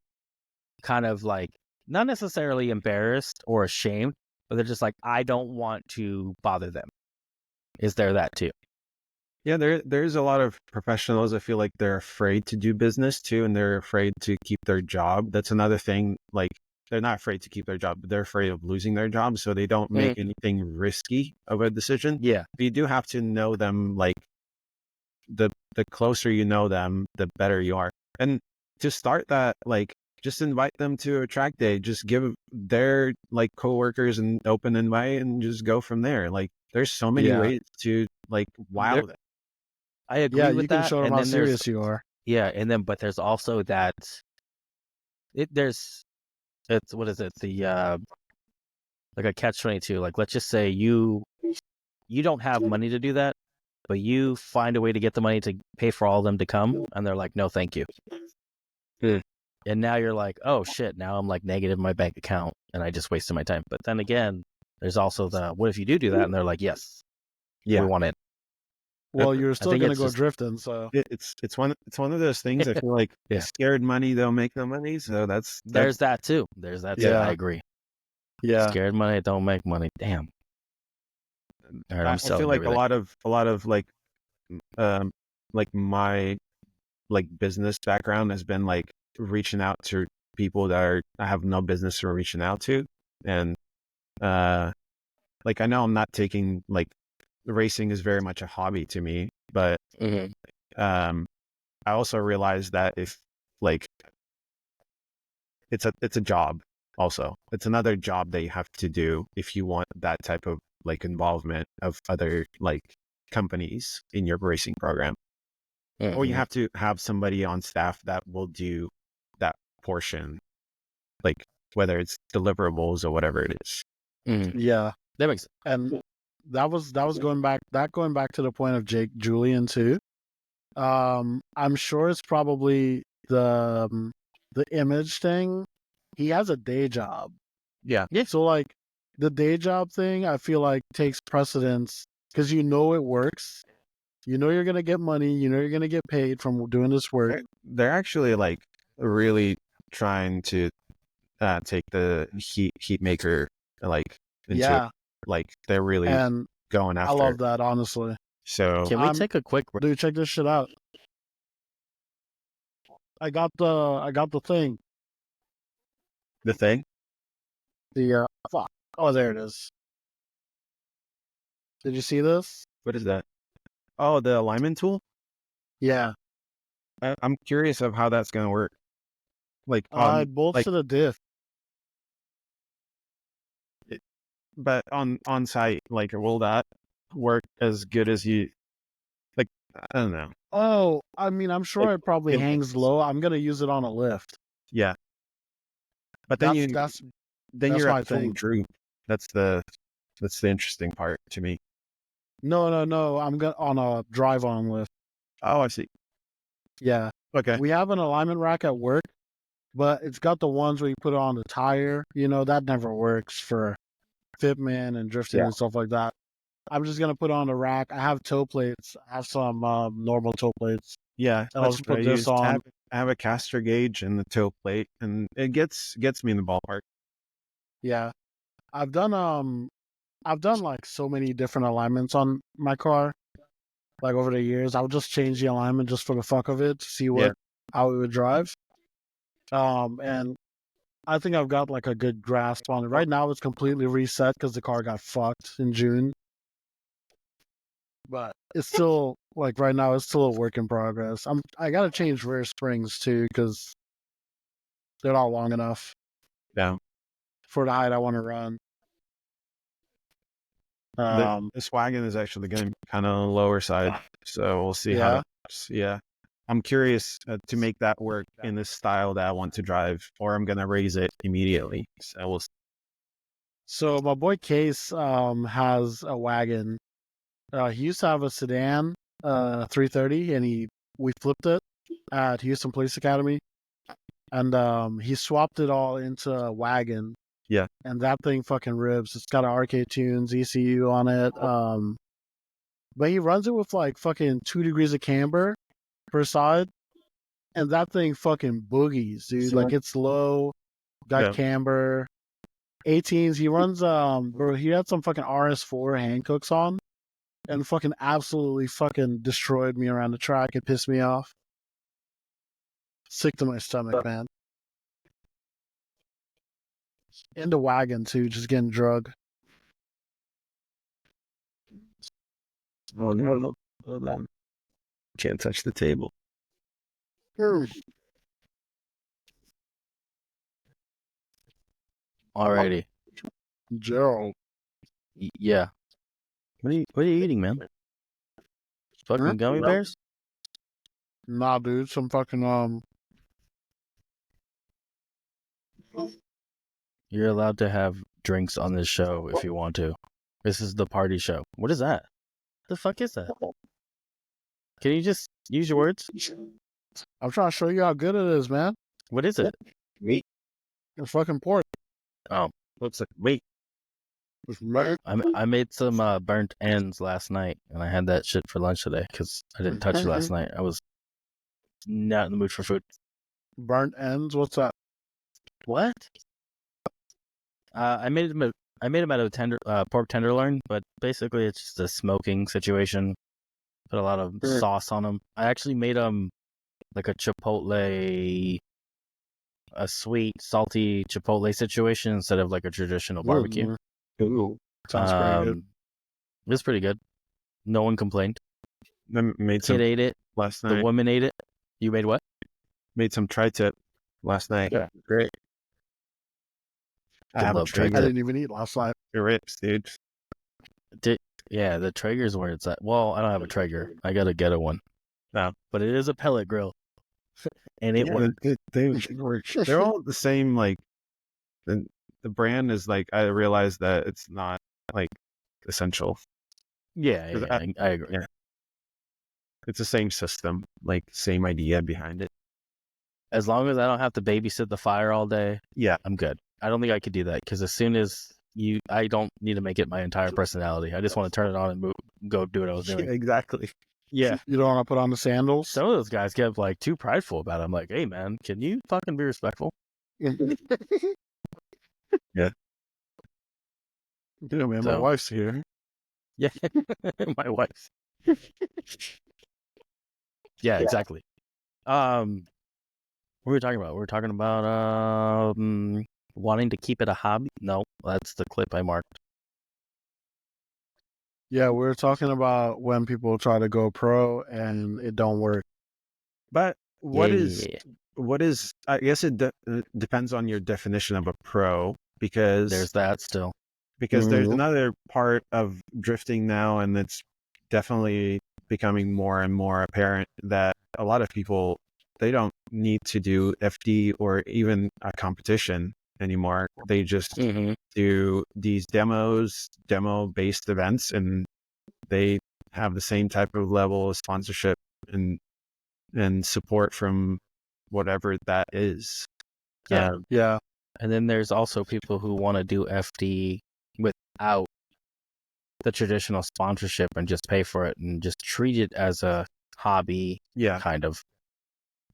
kind of like not necessarily embarrassed or ashamed, but they're just like, I don't want to bother them. Is there that too? Yeah, there's a lot of professionals. I feel like they're afraid to do business too, and they're afraid to keep their job. That's another thing. Like they're not afraid to keep their job, but they're afraid of losing their job, so they don't make anything risky of a decision. Yeah, but you do have to know them. Like the closer you know them, the better you are. And to start that, like just invite them to a track day. Just give their like coworkers an open invite and just go from there. Like there's so many ways to like wow them. I agree with you can that. show them how serious you are. Yeah, and then but there's also that it's what is it? The like a catch-22. Like let's just say you don't have money to do that, but you find a way to get the money to pay for all of them to come, and they're like, no, thank you. And now you're like, oh shit, now I'm like negative in my bank account and I just wasted my time. But then again, there's also the what if you do that? And they're like, yes, we want it. Well, you're still going to go drifting, so it's one of those things. I feel like scared money don't make no money, so there's that too. There's that too. I agree. Yeah, scared money don't make money. Damn. All right, I feel like everything. a lot of like my like business background has been like reaching out to people that I have no business for reaching out to, and like I know I'm not taking like racing is very much a hobby to me, but I also realize that if like it's a job. Also, it's another job that you have to do if you want that type of like involvement of other like companies in your racing program, or you have to have somebody on staff that will do that portion, like whether it's deliverables or whatever it is. Yeah, that makes sense. And that was going back to the point of Julian too. I'm sure it's probably the image thing. He has a day job. Yeah. So like the day job thing, I feel like takes precedence because it works. You know you're gonna get money. You know you're gonna get paid from doing this work. They're actually like really trying to take the heat maker like into like they're really going after. I love that, honestly. So can we take a quick break? Dude, check this shit out. I got the thing. The thing? The fuck. Oh, there it is. Did you see this? What is that? Oh, the alignment tool? Yeah. I'm curious of how that's gonna work. Like it bolts to the diff. But on site, like will that work as good as you like? I don't know. Oh, I mean, I'm sure it probably hangs low. I'm gonna use it on a lift. Yeah. But then then That's you're my at full thing. droop. That's the interesting part to me. No. I'm on a drive-on lift. Oh, I see. Yeah. Okay. We have an alignment rack at work, but it's got the ones where you put it on the tire. That never works for fitment and drifting and stuff like that. I'm just gonna put on the rack. I have toe plates. I have some normal toe plates. Yeah, And I'll that's just what put I this use. on. I have a caster gauge and the toe plate, and it gets me in the ballpark. Yeah. I've done like so many different alignments on my car. Like over the years, I would just change the alignment just for the fuck of it to see how it would drive. And I think I've got like a good grasp on it. Right now, it's completely reset because the car got fucked in June. But it's still like right now, it's still a work in progress. I gotta change rear springs too because they're not long enough. Yeah. For the height I want to run. This wagon is actually going to be kind of on the lower side, so we'll see how that works. Yeah. I'm curious to make that work in the style that I want to drive, or I'm going to raise it immediately. So we'll see. So my boy Case has a wagon. He used to have a sedan, 330, and we flipped it at Houston Police Academy, and he swapped it all into a wagon. Yeah. And that thing fucking rips. It's got an arcade tunes, ECU on it. But he runs it with like fucking 2 degrees of camber per side, and that thing fucking boogies, dude. Like it's low, got camber. 18s. He runs bro. He had some fucking RS4 Hancooks on, and fucking absolutely fucking destroyed me around the track. It pissed me off. Sick to my stomach, man. In the wagon too, just getting drug. Oh no! Hold on. Can't touch the table. Alrighty. Gerald. Yeah. What are you eating, man? Fucking gummy bears? Nah, dude. Some fucking You're allowed to have drinks on this show if you want to. This is the party show. What is that? The fuck is that? Can you just use your words? I'm trying to show you how good it is, man. What is it? Meat. It's fucking pork. Oh, looks like meat. I made some burnt ends last night, and I had that shit for lunch today because I didn't touch it last night. I was not in the mood for food. Burnt ends? What's that? What? I made them out of pork tenderloin, but basically it's just a smoking situation. Put a lot of sauce on them. I actually made them like a chipotle, a sweet, salty chipotle situation instead of like a traditional barbecue. Ooh. Sounds pretty good. It's pretty good. No one complained. I made some Kid ate it. last night. The woman ate it. You made what? Made some tri-tip last night. Yeah, great. I have a Traeger. I didn't even eat last night. It rips, dude. Yeah, the Traeger's where it's at. Well, I don't have a Traeger. I gotta get a one. No. But it is a pellet grill. And it works. They're all the same, like, the brand is like, I realized that it's not, like, essential. Yeah, I agree. Yeah. It's the same system, like, same idea behind it. As long as I don't have to babysit the fire all day, yeah, I'm good. I don't think I could do that because as soon as I don't need to make it my entire personality. I just want to turn it on and go do what I was doing. Exactly. Yeah. You don't want to put on the sandals? Some of those guys get like too prideful about it. I'm like, hey man, can you fucking be respectful? Yeah. Yeah, man, my wife's here. Yeah, my wife. Yeah, exactly. What were we talking about? We were talking about wanting to keep it a hobby. No, that's the clip I marked. Yeah, we were talking about when people try to go pro and it don't work. But what is? I guess it depends on your definition of a pro, because there's that still. Because there's another part of drifting now, and it's definitely becoming more and more apparent that a lot of people, they don't need to do FD or even a competition. anymore. They just do these demo-based events, and they have the same type of level of sponsorship and support from whatever that is. Yeah. And then there's also people who want to do FD without the traditional sponsorship and just pay for it and just treat it as a hobby, kind of.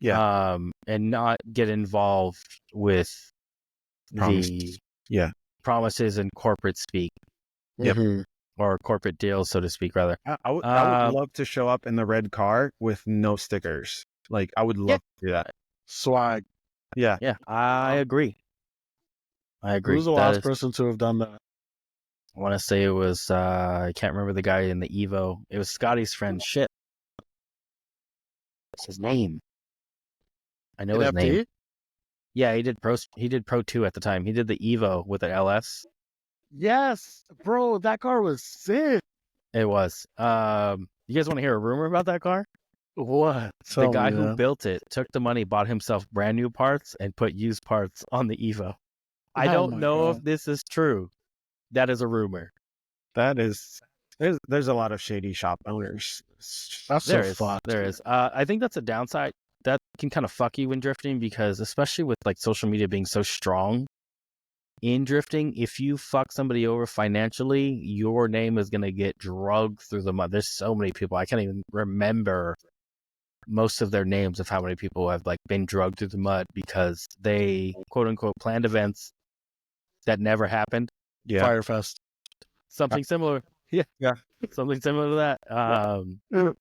And not get involved with the promises and corporate speak. Or corporate deals, so to speak, rather. I would love to show up in the red car with no stickers. Like, I would love to do that. Swag. Yeah, I agree. Who's the last person to have done that? I want to say it was, I can't remember the guy in the Evo. It was Scotty's friend. Shit. What's his name? I know his name. Yeah, he did Pro 2 at the time. He did the Evo with the LS. Yes, bro, that car was sick. It was. You guys want to hear a rumor about that car? What? The guy who built it took the money, bought himself brand new parts, and put used parts on the Evo. I don't know if this is true. That is a rumor. That is, there's a lot of shady shop owners. That's so fun. There is. I think that's a downside. That can kind of fuck you when drifting, because especially with like social media being so strong in drifting, if you fuck somebody over financially, your name is going to get dragged through the mud. There's so many people. I can't even remember most of their names of how many people have like been dragged through the mud because they quote unquote planned events that never happened. Firefest. Something similar. Yeah. Something similar to that.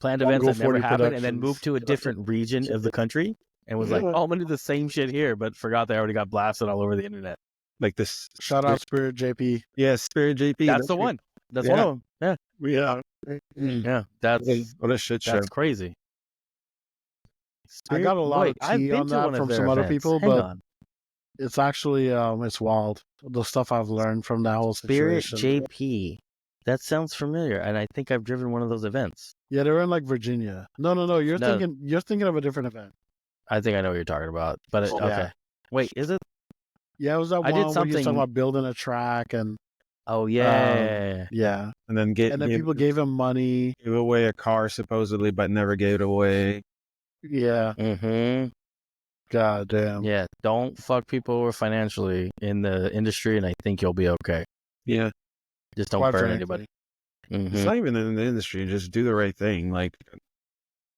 Planned events that never happened, and then moved to a different region of the country and was like, oh, I'm going to do the same shit here, but forgot they already got blasted all over the internet. Like this. Shout out Spirit JP. Yeah, Spirit JP. That's the one. That's one of them. Yeah. Yeah. That's what a shit show. That's crazy. I got a lot of tea on that from some other people, but it's actually it's wild. The stuff I've learned from that whole situation. Spirit JP. That sounds familiar, and I think I've driven one of those events. Yeah, they were in like Virginia. No. You're thinking of a different event. I think I know what you're talking about. But okay. Wait, is it? Yeah, it was that one where he was talking about building a track and oh yeah. And then people gave him money. Gave away a car supposedly, but never gave it away. Yeah. God damn. Yeah, don't fuck people over financially in the industry, and I think you'll be okay. Yeah. Just don't burn anybody. It's not even in the industry. Just do the right thing. Like,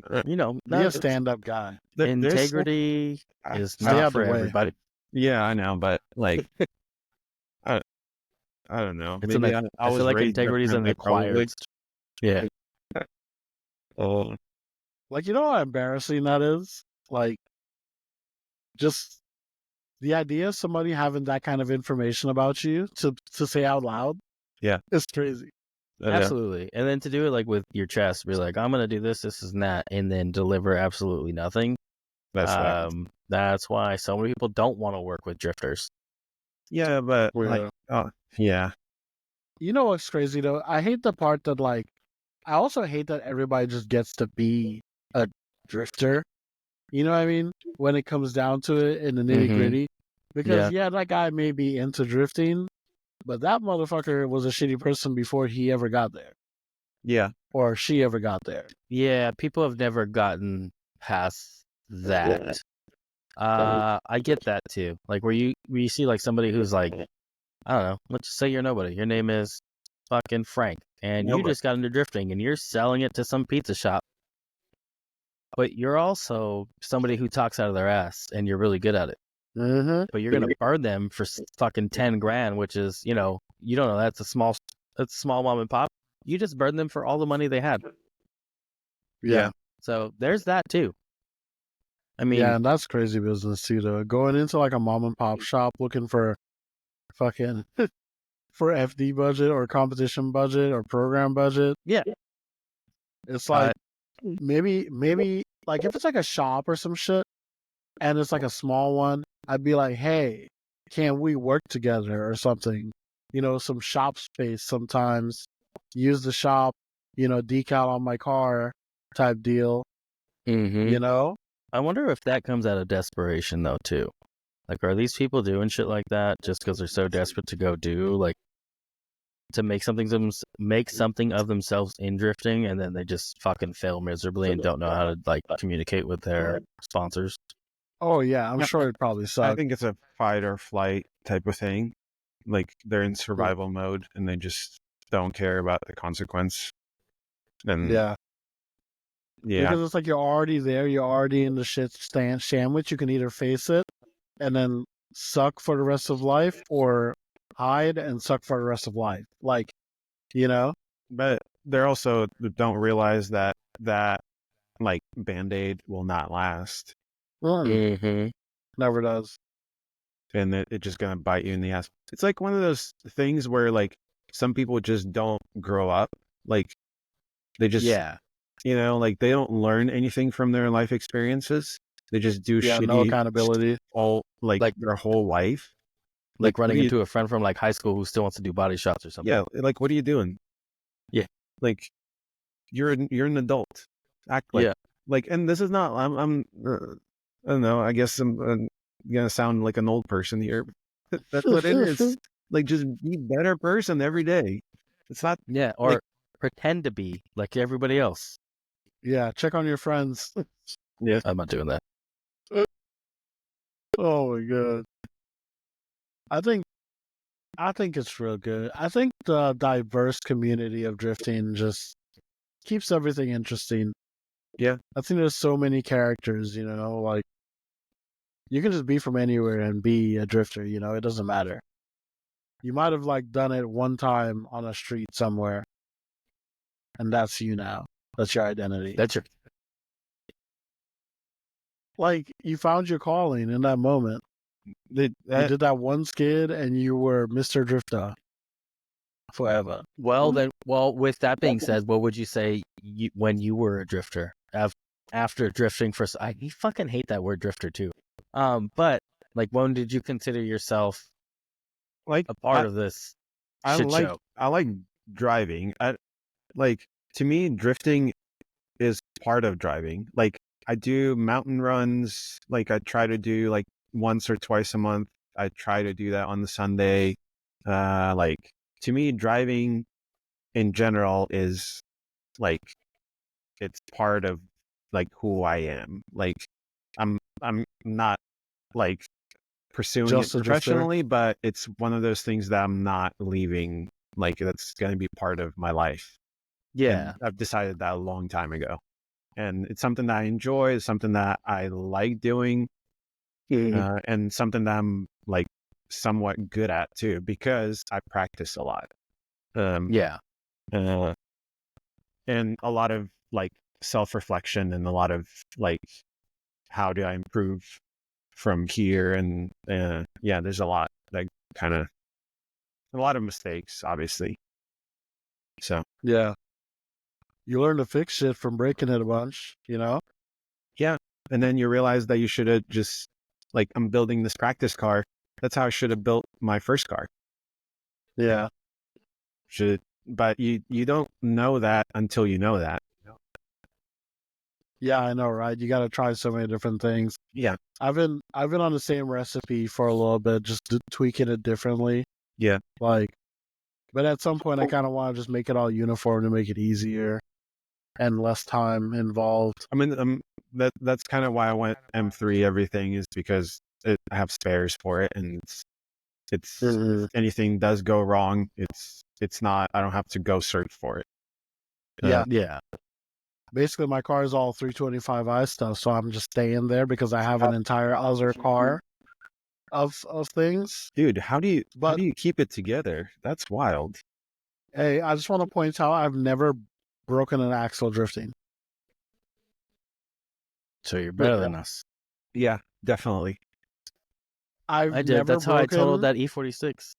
be a stand-up guy. Integrity is not for everybody. Yeah, I know, but like, I don't know. Maybe I feel like integrity is an acquired. Yeah. Like, you know how embarrassing that is? Like, just the idea of somebody having that kind of information about you to say out loud. Yeah. It's crazy. Absolutely. And then to do it like with your chest, be like, I'm going to do this, and that, and then deliver absolutely nothing. That's why so many people don't want to work with drifters. Yeah, but yeah. You know what's crazy though? I hate the part that I also hate that everybody just gets to be a drifter. You know what I mean? When it comes down to it in the nitty gritty. Because that guy may be into drifting, but that motherfucker was a shitty person before he ever got there. Yeah. Or she ever got there. Yeah, people have never gotten past that. I get that too. Like where you see like somebody who's like, I don't know, let's just say you're nobody. Your name is fucking Frank, and you just got into drifting, and you're selling it to some pizza shop. But you're also somebody who talks out of their ass, and you're really good at it. But you're gonna burn them for fucking $10,000, which is, you don't know, that's a small mom and pop. You just burn them for all the money they had. Yeah. So there's that too. I mean, and that's crazy business too, though. Going into like a mom and pop shop looking for fucking for FD budget or competition budget or program budget. Yeah. It's like maybe like if it's like a shop or some shit and it's like a small one, I'd be like, hey, can we work together or something? Some shop space sometimes. Use the shop, decal on my car type deal. I wonder if that comes out of desperation though too. Like, are these people doing shit like that just because they're so desperate to go do, like, to make something of themselves in drifting, and then they just fucking fail miserably and don't know how to, like, communicate with their sponsors? Oh yeah, I'm sure it probably I sucks. think it's a fight or flight type of thing. Like they're in survival mode and they just don't care about the consequence. And Yeah. yeah, Because it's like you're already there, you're already in the shit sandwich. You can either face it and then suck for the rest of life, or hide and suck for the rest of life. Like, you know? but they're also don't realize that like Band-Aid will not last, Mm-hmm. Never does. and it's just gonna bite you in the ass. It's like one of those things where like some people just don't grow up. Like they just like they don't learn anything from their life experiences. They just do Yeah, shitty no accountability. all like their whole life. Like what running do you- into a friend from, like, high school who still wants to do body shots or something. yeah, like what are you doing? Yeah. Like you're an adult. Act like, and this is not. I don't know. I guess I'm gonna sound like an old person here. But that's what it is. Like just be a better person every day. It's not. Yeah, or like, pretend to be like everybody else. Yeah, check on your friends. yeah. I'm not doing that. Oh my god. I think it's real good. I think the diverse community of drifting just keeps everything interesting. Yeah. I think there's so many characters, like you can just be from anywhere and be a drifter, it doesn't matter. You might have like done it one time on a street somewhere, and that's you now. That's your identity. That's your Like you found your calling in that moment. You did that one skid and you were Mr. Drifter forever. well. With that being said, what would you say when you were a drifter after drifting for? I fucking hate that word drifter too. But like, when did you consider yourself Like a part of this shit show? I like driving. To me, drifting is part of driving. Like I do mountain runs. Like I try to do like once or twice a month. I try to do that on the Sunday. Like to me, driving in general is like it's part of like who I am. Like I'm not like pursuing Just it a drifter. professionally, but it's one of those things that I'm not leaving. Like that's going to be part of my life. Yeah, And I've decided that a long time ago. And it's something that I enjoy. It's something that I like doing, and something that I'm like somewhat good at too, because I practice a lot. yeah. And a lot of like self-reflection and a lot of like, how do I improve from here? And yeah, there's a lot that kind of a lot of mistakes, obviously. So Yeah. You learn to fix shit from breaking it a bunch, yeah. And then you realize that you should have just like, I'm building this practice car. That's how I should have built my first car. Yeah. But you don't know that until you know that. Yeah, I know, right? You got to try so many different things. Yeah. I've been on the same recipe for a little bit, just tweaking it differently. Yeah. Like, but at some point, I kind of want to just make it all uniform to make it easier and less time involved. I mean, that's kind of why I went M3 everything, is because I have spares for it, and it's if anything does go wrong, it's not, I don't have to go search for it. Yeah. Basically, my car is all 325i stuff, so I'm just staying there because I have an entire other car of things. Dude, how do you keep it together? That's wild. Hey, I just want to point out I've never broken an axle drifting. So you're better than us. Yeah, definitely. I did. Never That's how I totaled broken- that E46.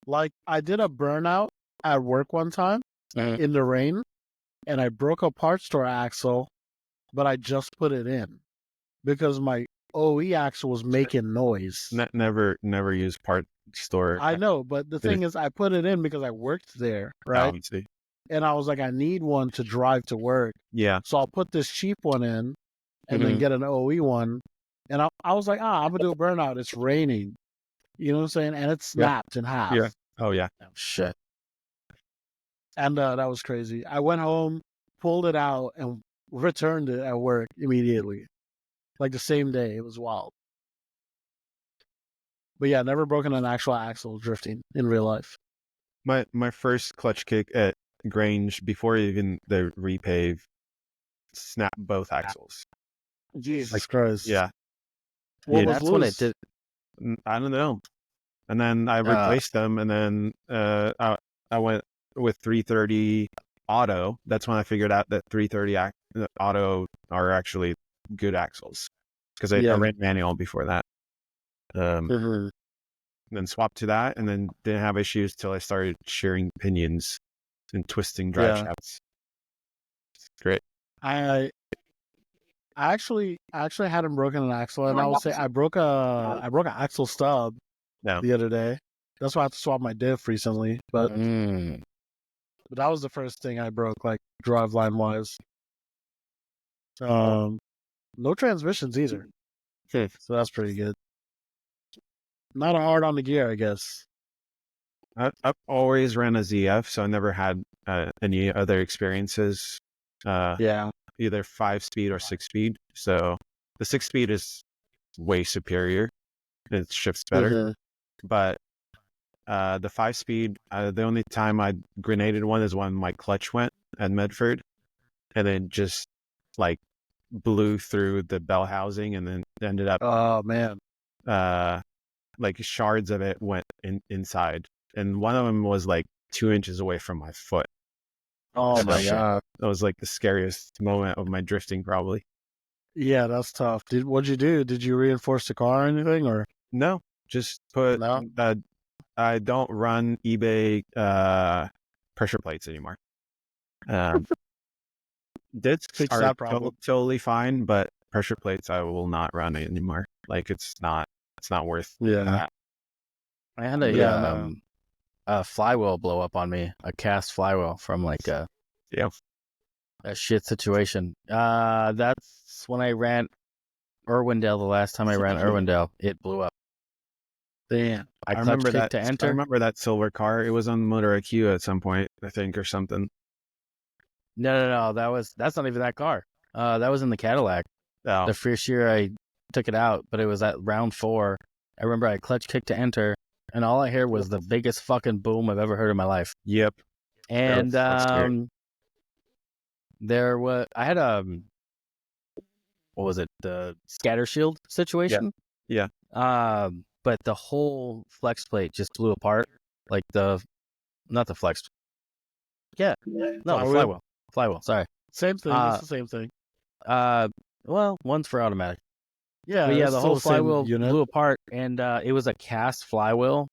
Like, I did a burnout at work one time in the rain, and I broke a parts store axle, but I just put it in because my OE axle was making noise. Never use part store. I know, but the thing is, I put it in because I worked there, right? Obviously. And I was like, I need one to drive to work. Yeah. So I'll put this cheap one in and then get an OE one And I was like, I'm gonna do a burnout. It's raining. You know what I'm saying? And it snapped in half. Yeah. Oh yeah. Oh, shit. And that was crazy. I went home, pulled it out, and returned it at work immediately. Like the same day. It was wild. But yeah, never broken an actual axle drifting in real life. My first clutch kick at Grange before even the repave snapped both axles. Jesus Christ. Yeah. What Yeah, was That's when it loose? did. I don't know. And then I replaced them, and then I went with 330 auto. That's when I figured out that 330 auto are actually good axles, because I ran manual before that. Then swapped to that, and then didn't have issues till I started shearing pinions and twisting drive shafts. It's great. I actually hadn't broken an axle, and I would say I broke an axle stub the other day. That's why I had to swap my diff recently. But that was the first thing I broke, like driveline wise. No transmissions either. So that's pretty good. Not hard on the gear, I guess. I've always ran a ZF, so I never had any other experiences. Either 5-speed or 6-speed. So the 6-speed is way superior. It shifts better. But the 5-speed, the only time I grenaded one is when my clutch went at Medford, and then just like blew through the bell housing, and then ended up. Oh man. Like shards of it went inside, and one of them was like 2 inches away from my foot. Oh my god. That was like the scariest moment of my drifting, probably. Yeah, that's tough. What'd you do? Did you reinforce the car or anything, or no? Just put. I don't run eBay pressure plates anymore. Discs are totally fine, but pressure plates I will not run anymore. Like it's not worth. Yeah. I had a flywheel blow up on me, a cast flywheel from like a shit situation. That's when I ran Irwindale. The last time I ran Irwindale, it blew up. Damn. I remember that. I remember that silver car. It was on Motor IQ at some point, I think, or something. No. That's not even that car. That was in the Cadillac. Oh. The first year I took it out, but it was at round 4. I remember I clutch kicked to enter, and all I heard was the biggest fucking boom I've ever heard in my life. Yep. And I had what was it? The scatter shield situation. Yeah. But the whole flex plate just blew apart. Like not the flex. Yeah. No, the flywheel. Sorry. Same thing. It's the same thing. Well, one's for automatic. Yeah. But yeah, the whole flywheel blew apart, and it was a cast flywheel.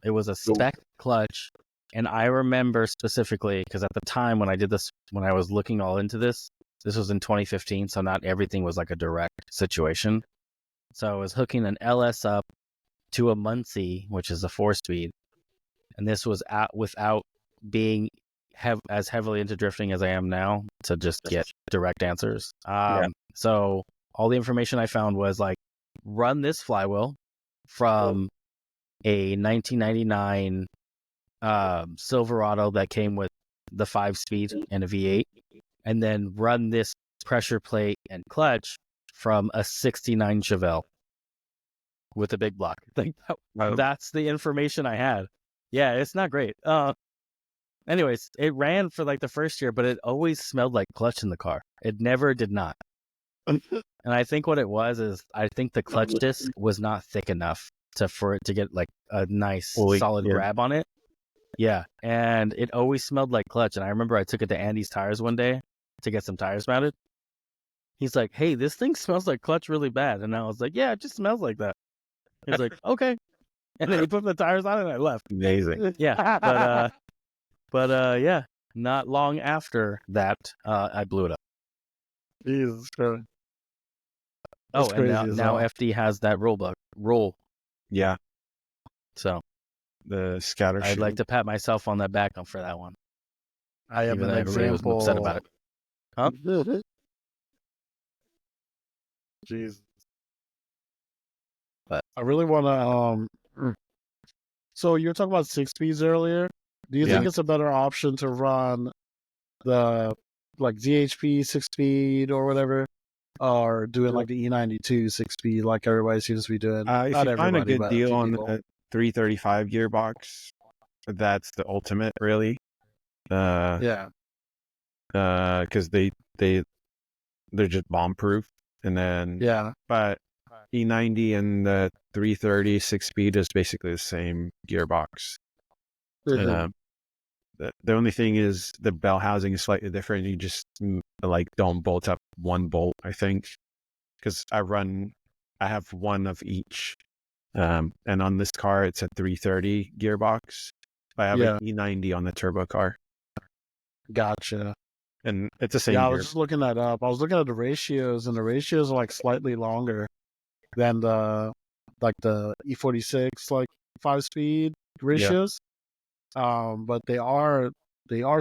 It was a spec clutch, and I remember specifically because at the time when I did this, when I was looking all into this was in 2015, so not everything was like a direct situation. So I was hooking an LS up to a Muncie, which is a 4-speed, and this was without being as heavily into drifting as I am now to just get direct answers. So all the information I found was like, run this flywheel from a 1999 Silverado that came with the 5-speed and a V8, and then run this pressure plate and clutch from a 69 Chevelle with a big block. Like that's the information I had. Yeah, it's not great. Anyways, it ran for like the first year, but it always smelled like clutch in the car. It never did not. And I think what it was is I think the clutch disc was not thick enough for it to get like a nice solid grab on it. Yeah, and it always smelled like clutch. And I remember I took it to Andy's Tires one day to get some tires mounted. He's like, "Hey, this thing smells like clutch really bad." And I was like, "Yeah, it just smells like that." He's like, "Okay." And then he put the tires on and I left. Amazing. Yeah, but yeah, not long after that, I blew it up. Jesus Christ. Oh, and now FD has that roll. Yeah. So the scatter shield. I'd like to pat myself on the back for that one. I am even an though everybody was upset about it. Huh? Jeez. I really want to. So you were talking about 6 speeds earlier. Do you think it's a better option to run the like DHP 6 speed or whatever, or doing like the E92 6 speed like everybody seems to be doing? If Not you find a everybody, good but a deal few on people. a 335 gearbox, that's the ultimate, really. Yeah. Because they're just bomb proof, and then but E90 and the 330 6-speed is basically the same gearbox. Mhm. The only thing is the bell housing is slightly different. You just like don't bolt up one bolt, I think, because I have one of each. And on this car, it's a 330 gearbox. I have an E90 on the turbo car. Gotcha. And it's the same Yeah, I gear. was just looking that up. I was looking at the ratios, and the ratios are like slightly longer than the E46 like 5-speed ratios. But they are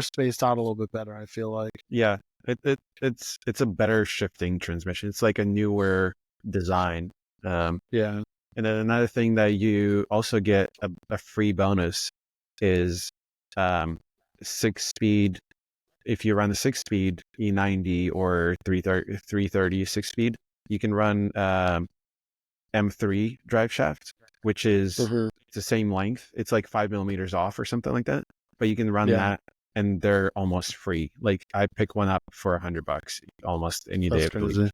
spaced out a little bit better, I feel like. Yeah. It's a better shifting transmission. It's like a newer design. Yeah. And then another thing that you also get a free bonus is 6-speed. If you run the 6-speed E90 or 330 6-speed, you can run M3 drive shaft, which is it's the same length. It's like 5 millimeters off or something like that. But you can run that, and they're almost free. Like I pick one up for $100 almost any day of the week.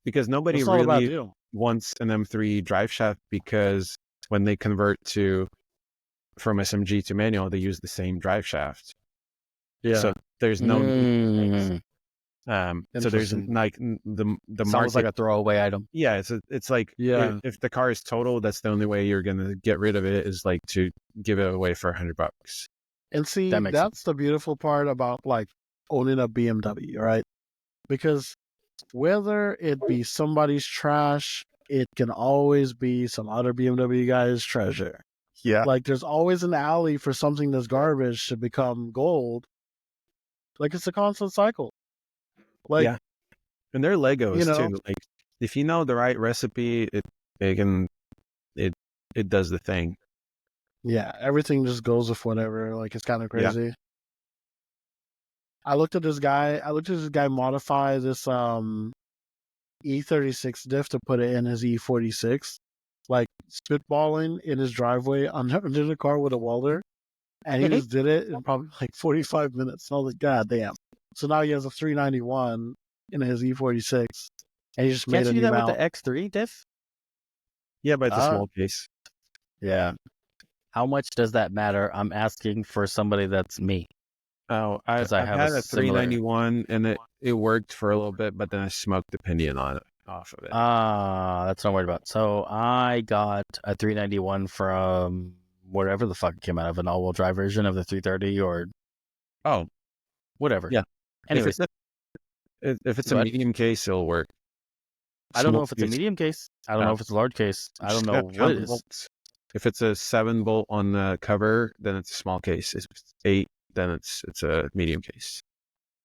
Because nobody really wants an M3 drive shaft, because when they convert from SMG to manual, they use the same drive shaft. Yeah. So there's no so there's like the sounds market, like a throwaway item. Yeah, it's like if the car is total, that's the only way you're gonna get rid of it, is like to give it away for $100. And see, that's the beautiful part about like owning a BMW, right? Because whether it be somebody's trash, it can always be some other BMW guy's treasure. Yeah. Like there's always an alley for something that's garbage to become gold. Like it's a constant cycle. Like, yeah. And they're Legos too. Like if you know the right recipe, it does the thing. Yeah, everything just goes with whatever. Like it's kind of crazy. Yeah. I looked at this guy modify this E36 diff to put it in his E46, like spitballing in his driveway under the car with a welder, and he just did it in probably like 45 minutes. And I was like, God damn! So now he has a 391 in his E46, and he just made a new mount. Can't you do that with the X3 diff? Yeah, but it's a small case. Yeah. How much does that matter? I'm asking for somebody that's me. Oh, I had a 391 and it worked for a little bit, but then I smoked the pinion off of it. That's what I'm worried about. So I got a 391 from wherever the fuck it came out of, an all-wheel drive version of the 330 or whatever. Yeah. Anyways, if it's a medium case, it'll work. I don't know if it's a medium case. I don't know if it's a large case. I don't know what it is. If it's a 7-bolt on the cover, then it's a small case. If it's 8, then it's a medium case.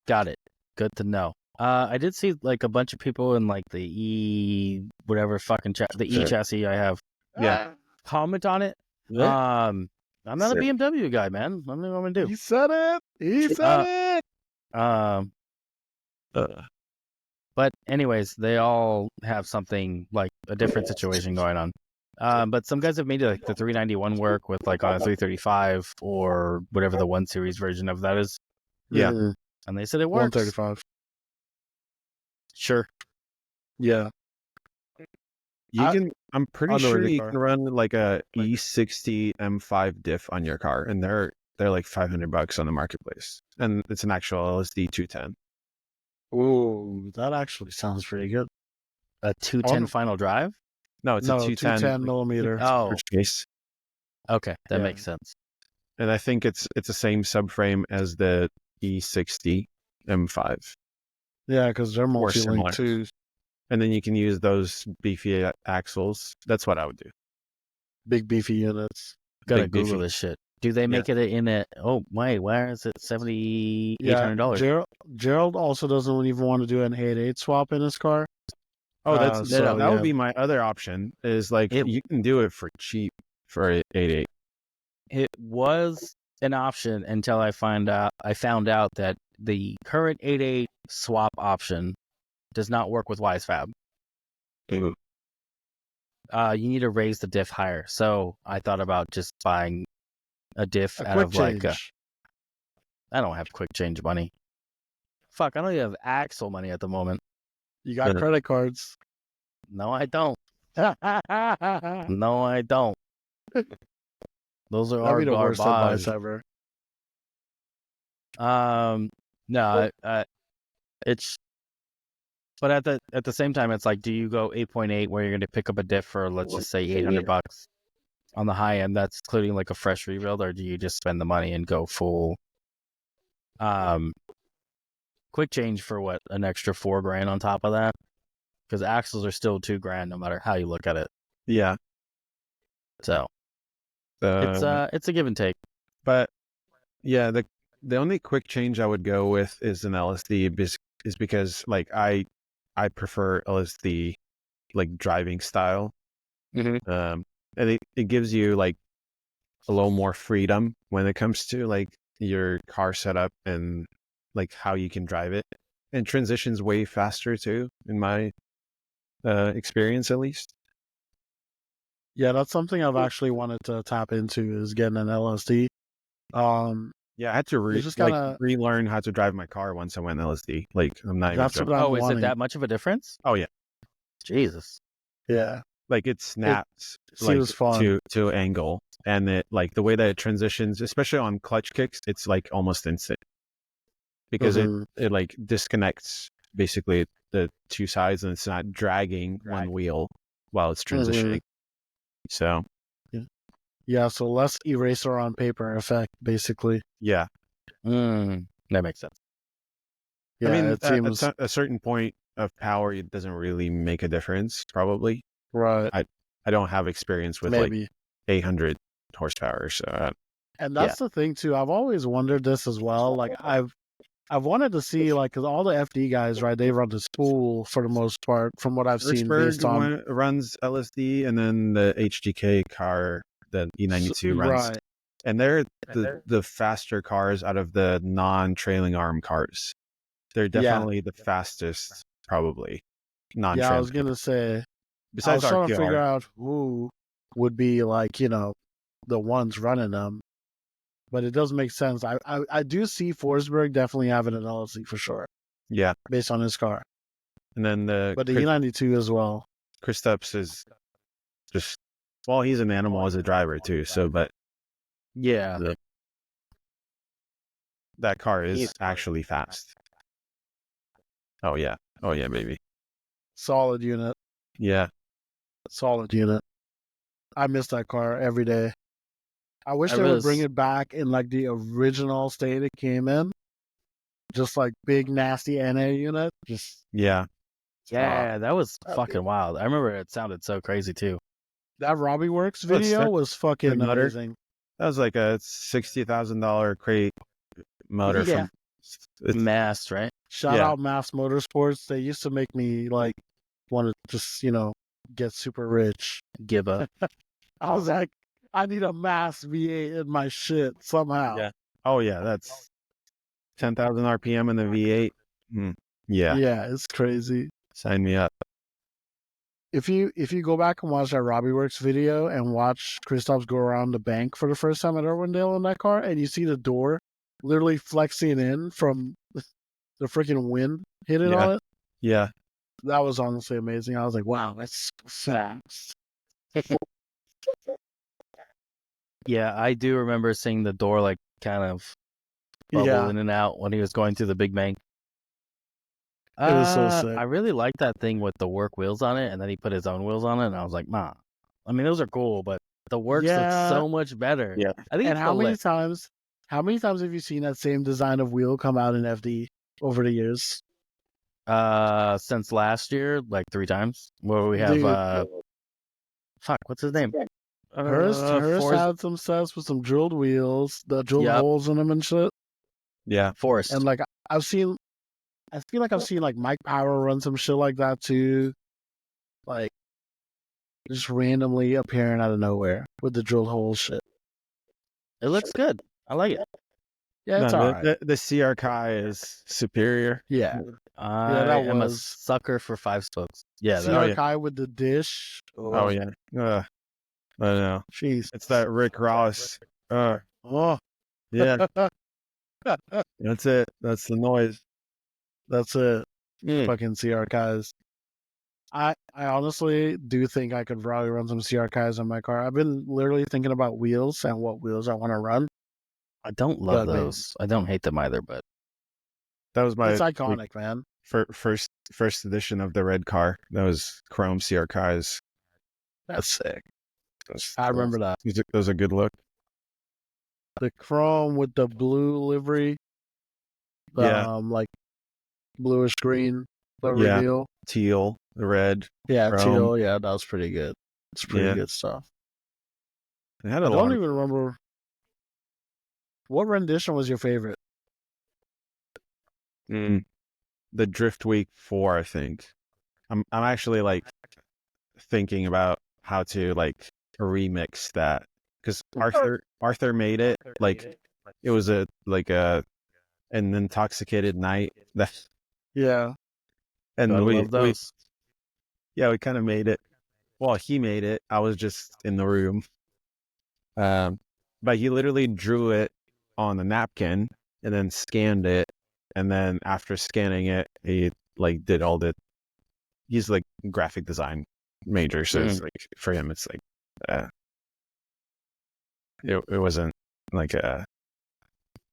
Got it. Good to know. I did see like a bunch of people in like the E whatever fucking the E chassis I have. Yeah. Comment on it. I'm not a BMW guy, man. I don't know what I'm gonna do. He said it. He said it. But anyways, they all have something like a different situation going on. But some guys have made like the 391 work with like on a 335 or whatever the 1 Series version of that is. Yeah. And they said it works. 135. Sure. Yeah. I'm pretty sure you can run like a E60 M5 diff on your car, and they're like $500 on the marketplace. And it's an actual LSD 210. Ooh, that actually sounds pretty good. A 210 final drive? No, it's a 210 millimeter. Oh, case. Okay, that makes sense. And I think it's the same subframe as the E60 M5. Yeah, because they're multi-link too. And then you can use those beefy axles. That's what I would do. Big beefy units. Gotta Google this shit. Do they make it in a? Oh wait, where is it? $7,800. Gerald also doesn't even want to do an 8.8 swap in his car. Oh, that yeah. would be my other option. Is like you can do it for cheap for 8.8. It was an option until I found out that the current 8.8 swap option does not work with WiseFab. Mm-hmm. You need to raise the diff higher. So I thought about just buying a diff out of like I don't have quick change money. Fuck, I don't even have axle money at the moment. You got credit cards. No, I don't. No, I don't. Those are That'd be the worst advice garbage. ever. No, it's. But at the same time, it's like, do you go 8.8 where you're going to pick up a diff for, let's just say, $800 on the high end? That's including like a fresh rebuild, or do you just spend the money and go full quick change for what, an extra $4,000 on top of that? Because axles are still $2,000 no matter how you look at it. Yeah. So it's a give and take. But yeah, the only quick change I would go with is an LSD is because like I prefer LSD like driving style. Mm-hmm. And it gives you like a little more freedom when it comes to like your car setup and like how you can drive it, and transitions way faster too, in my experience at least. Yeah, that's something I've actually wanted to tap into, is getting an LSD. Yeah, I had to relearn how to drive my car once I went LSD. Like, I'm not even joking. Oh, is it that much of a difference? Oh yeah. Jesus. Yeah. Like it snaps to angle, and it like the way that it transitions, especially on clutch kicks, it's like almost instant because it like disconnects basically the two sides, and it's not dragging one wheel while it's transitioning. So yeah, so less eraser on paper effect, basically. Yeah. That makes sense. Yeah, I mean, it seems at a certain point of power, it doesn't really make a difference, probably. Right. I don't have experience with like 800 horsepower, so. And that's the thing too. I've always wondered this as well. Like I've wanted to see, like, because all the FD guys, right, they run the spool for the most part, from what I've seen. Based on runs LSD, and then the HGK car, the E92 runs, right, and they're the faster cars out of the non-trailing arm cars. They're definitely the fastest, probably. Yeah, I was gonna say. Besides I was trying RTR. to figure out who would be like, you know, the ones running them, but it does make sense. I do see Forsberg definitely having an LLC for sure. Yeah, based on his car. And then but the E92 as well. Kristaps is just, well, he's an animal as a driver too. So, but yeah, that car is actually fast. Oh yeah, baby. Solid unit. Yeah. Solid unit. I miss that car every day. I wish they would bring it back in like the original state it came in. Just like big nasty NA unit. Yeah, that was fucking wild. I remember it sounded so crazy too. That Robbie Works video was fucking amazing. That was like a $60,000 crate motor from Mass, right? Shout out Mass Motorsports. They used to make me like want to just, you know, get super rich. Give up. I was like, I need a Mass V8 in my shit somehow. Yeah. Oh yeah, that's 10,000 RPM in the V8. Yeah. Yeah, it's crazy. Sign me up. If you go back and watch that Robbie Works video and watch Kristaps go around the bank for the first time at Irwindale in that car, and you see the door literally flexing in from the freaking wind hitting on it. Yeah. That was honestly amazing. I was like, wow, that's fast. Yeah, I do remember seeing the door like kind of bubble in and out when he was going through the big bank. It was so sick. I really liked that thing with the work wheels on it, and then he put his own wheels on it, and I was like, "Ma, I mean, those are cool, but the works look so much better." Yeah, I think. And how many times have you seen that same design of wheel come out in FD over the years? Since last year, like 3 times. Where we have fuck, what's his name? Hurst had some sets with some drilled wheels, the drilled holes in them and shit. Yeah, Forrest. And like I feel like I've seen like Mike Power run some shit like that too. like just randomly appearing out of nowhere with the drilled hole shit. It looks good. I like it. Yeah, it's No, alright. the CR Kai is superior. Yeah, I that am a was sucker for 5-spokes. Yeah, Oh, CR yeah. Kai with the dish. Oh yeah. I don't know. Jeez. It's that Rick Ross. Oh, Yeah, that's it. That's the noise. that's it. Mm. Fucking CR Kais. I honestly do think I could probably run some CR Kais on my car. I've been literally thinking about wheels and what wheels I want to run. I don't love But, man, those. I don't hate them either, but That was my it's iconic, man. first edition of the red car. That was chrome CR Kais. That's sick. Those- I remember that. Those was a good look. The chrome with the blue livery. Yeah. Like bluish green livery Yeah. deal. Teal, the red. Yeah, Chrome. teal. Yeah, that was pretty good. It's pretty Yeah. good stuff. They had I a lot don't of even remember what rendition was your favorite. the Drift Week 4, I think. I'm actually like thinking about how to like remix that because Arthur made it like it was an intoxicated night that Yeah, and gotta we love those. we kind of made it. Well, he made it. I was just in the room. But he literally drew it on a napkin and then scanned it, and then after scanning it, he like did all the. He's like graphic design major, so it's like for him, it's like it wasn't like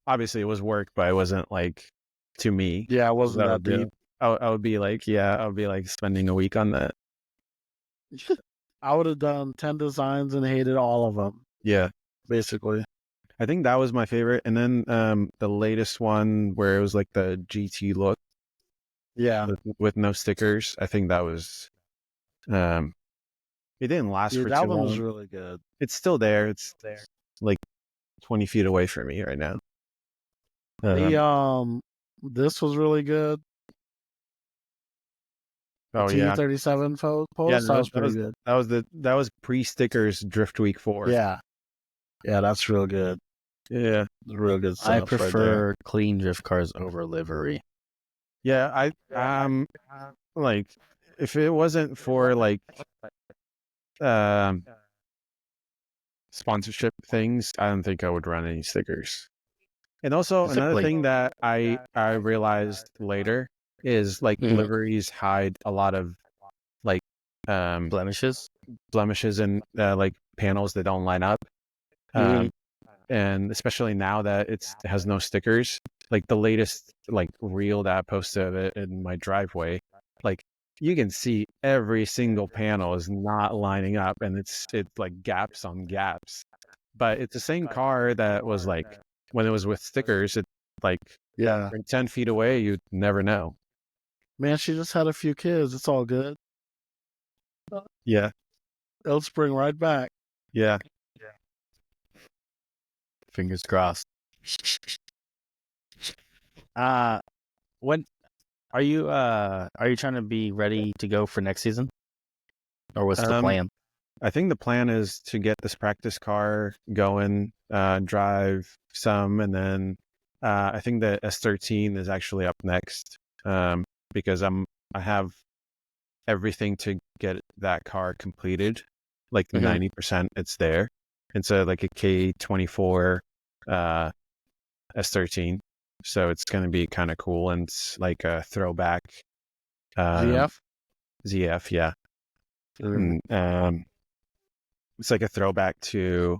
obviously it was work, but it wasn't like to me. yeah, it wasn't that deep. I would be like, I would be like spending a week on that. I would have done 10 designs and hated all of them. Yeah. Basically. I think that was my favorite. And then the latest one where it was like the GT look. Yeah. With no stickers. I think that was it didn't last for that too one long. was really good. It's still there. It's like 20 feet away from me right now. This was really good. Oh yeah. T37 post. Yeah, That was pretty good. That was pre-stickers Drift Week 4. Yeah. Yeah, that's real good. Yeah. Real good stuff. I prefer clean drift cars over livery. Yeah, like if it wasn't for like sponsorship things, I don't think I would run any stickers. And also another thing that I realized later is like liveries hide a lot of like blemishes and like panels that don't line up. And especially now that it has no stickers, like the latest like reel that I posted of it in my driveway, like you can see every single panel is not lining up, and it's like gaps on gaps. But it's the same car that was like when it was with stickers, it like 10 feet away, you'd never know. Man, she just had a few kids. It's all good. Yeah. It'll spring right back. Yeah. Fingers crossed. When are you trying to be ready to go for next season? Or what's the plan? I think the plan is to get this practice car going, drive some, and then I think the S13 is actually up next because I have everything to get that car completed, like 90% it's there. And so like a K24 S13. So it's going to be kind of cool, and it's like a throwback. ZF? ZF, yeah. It's like a throwback to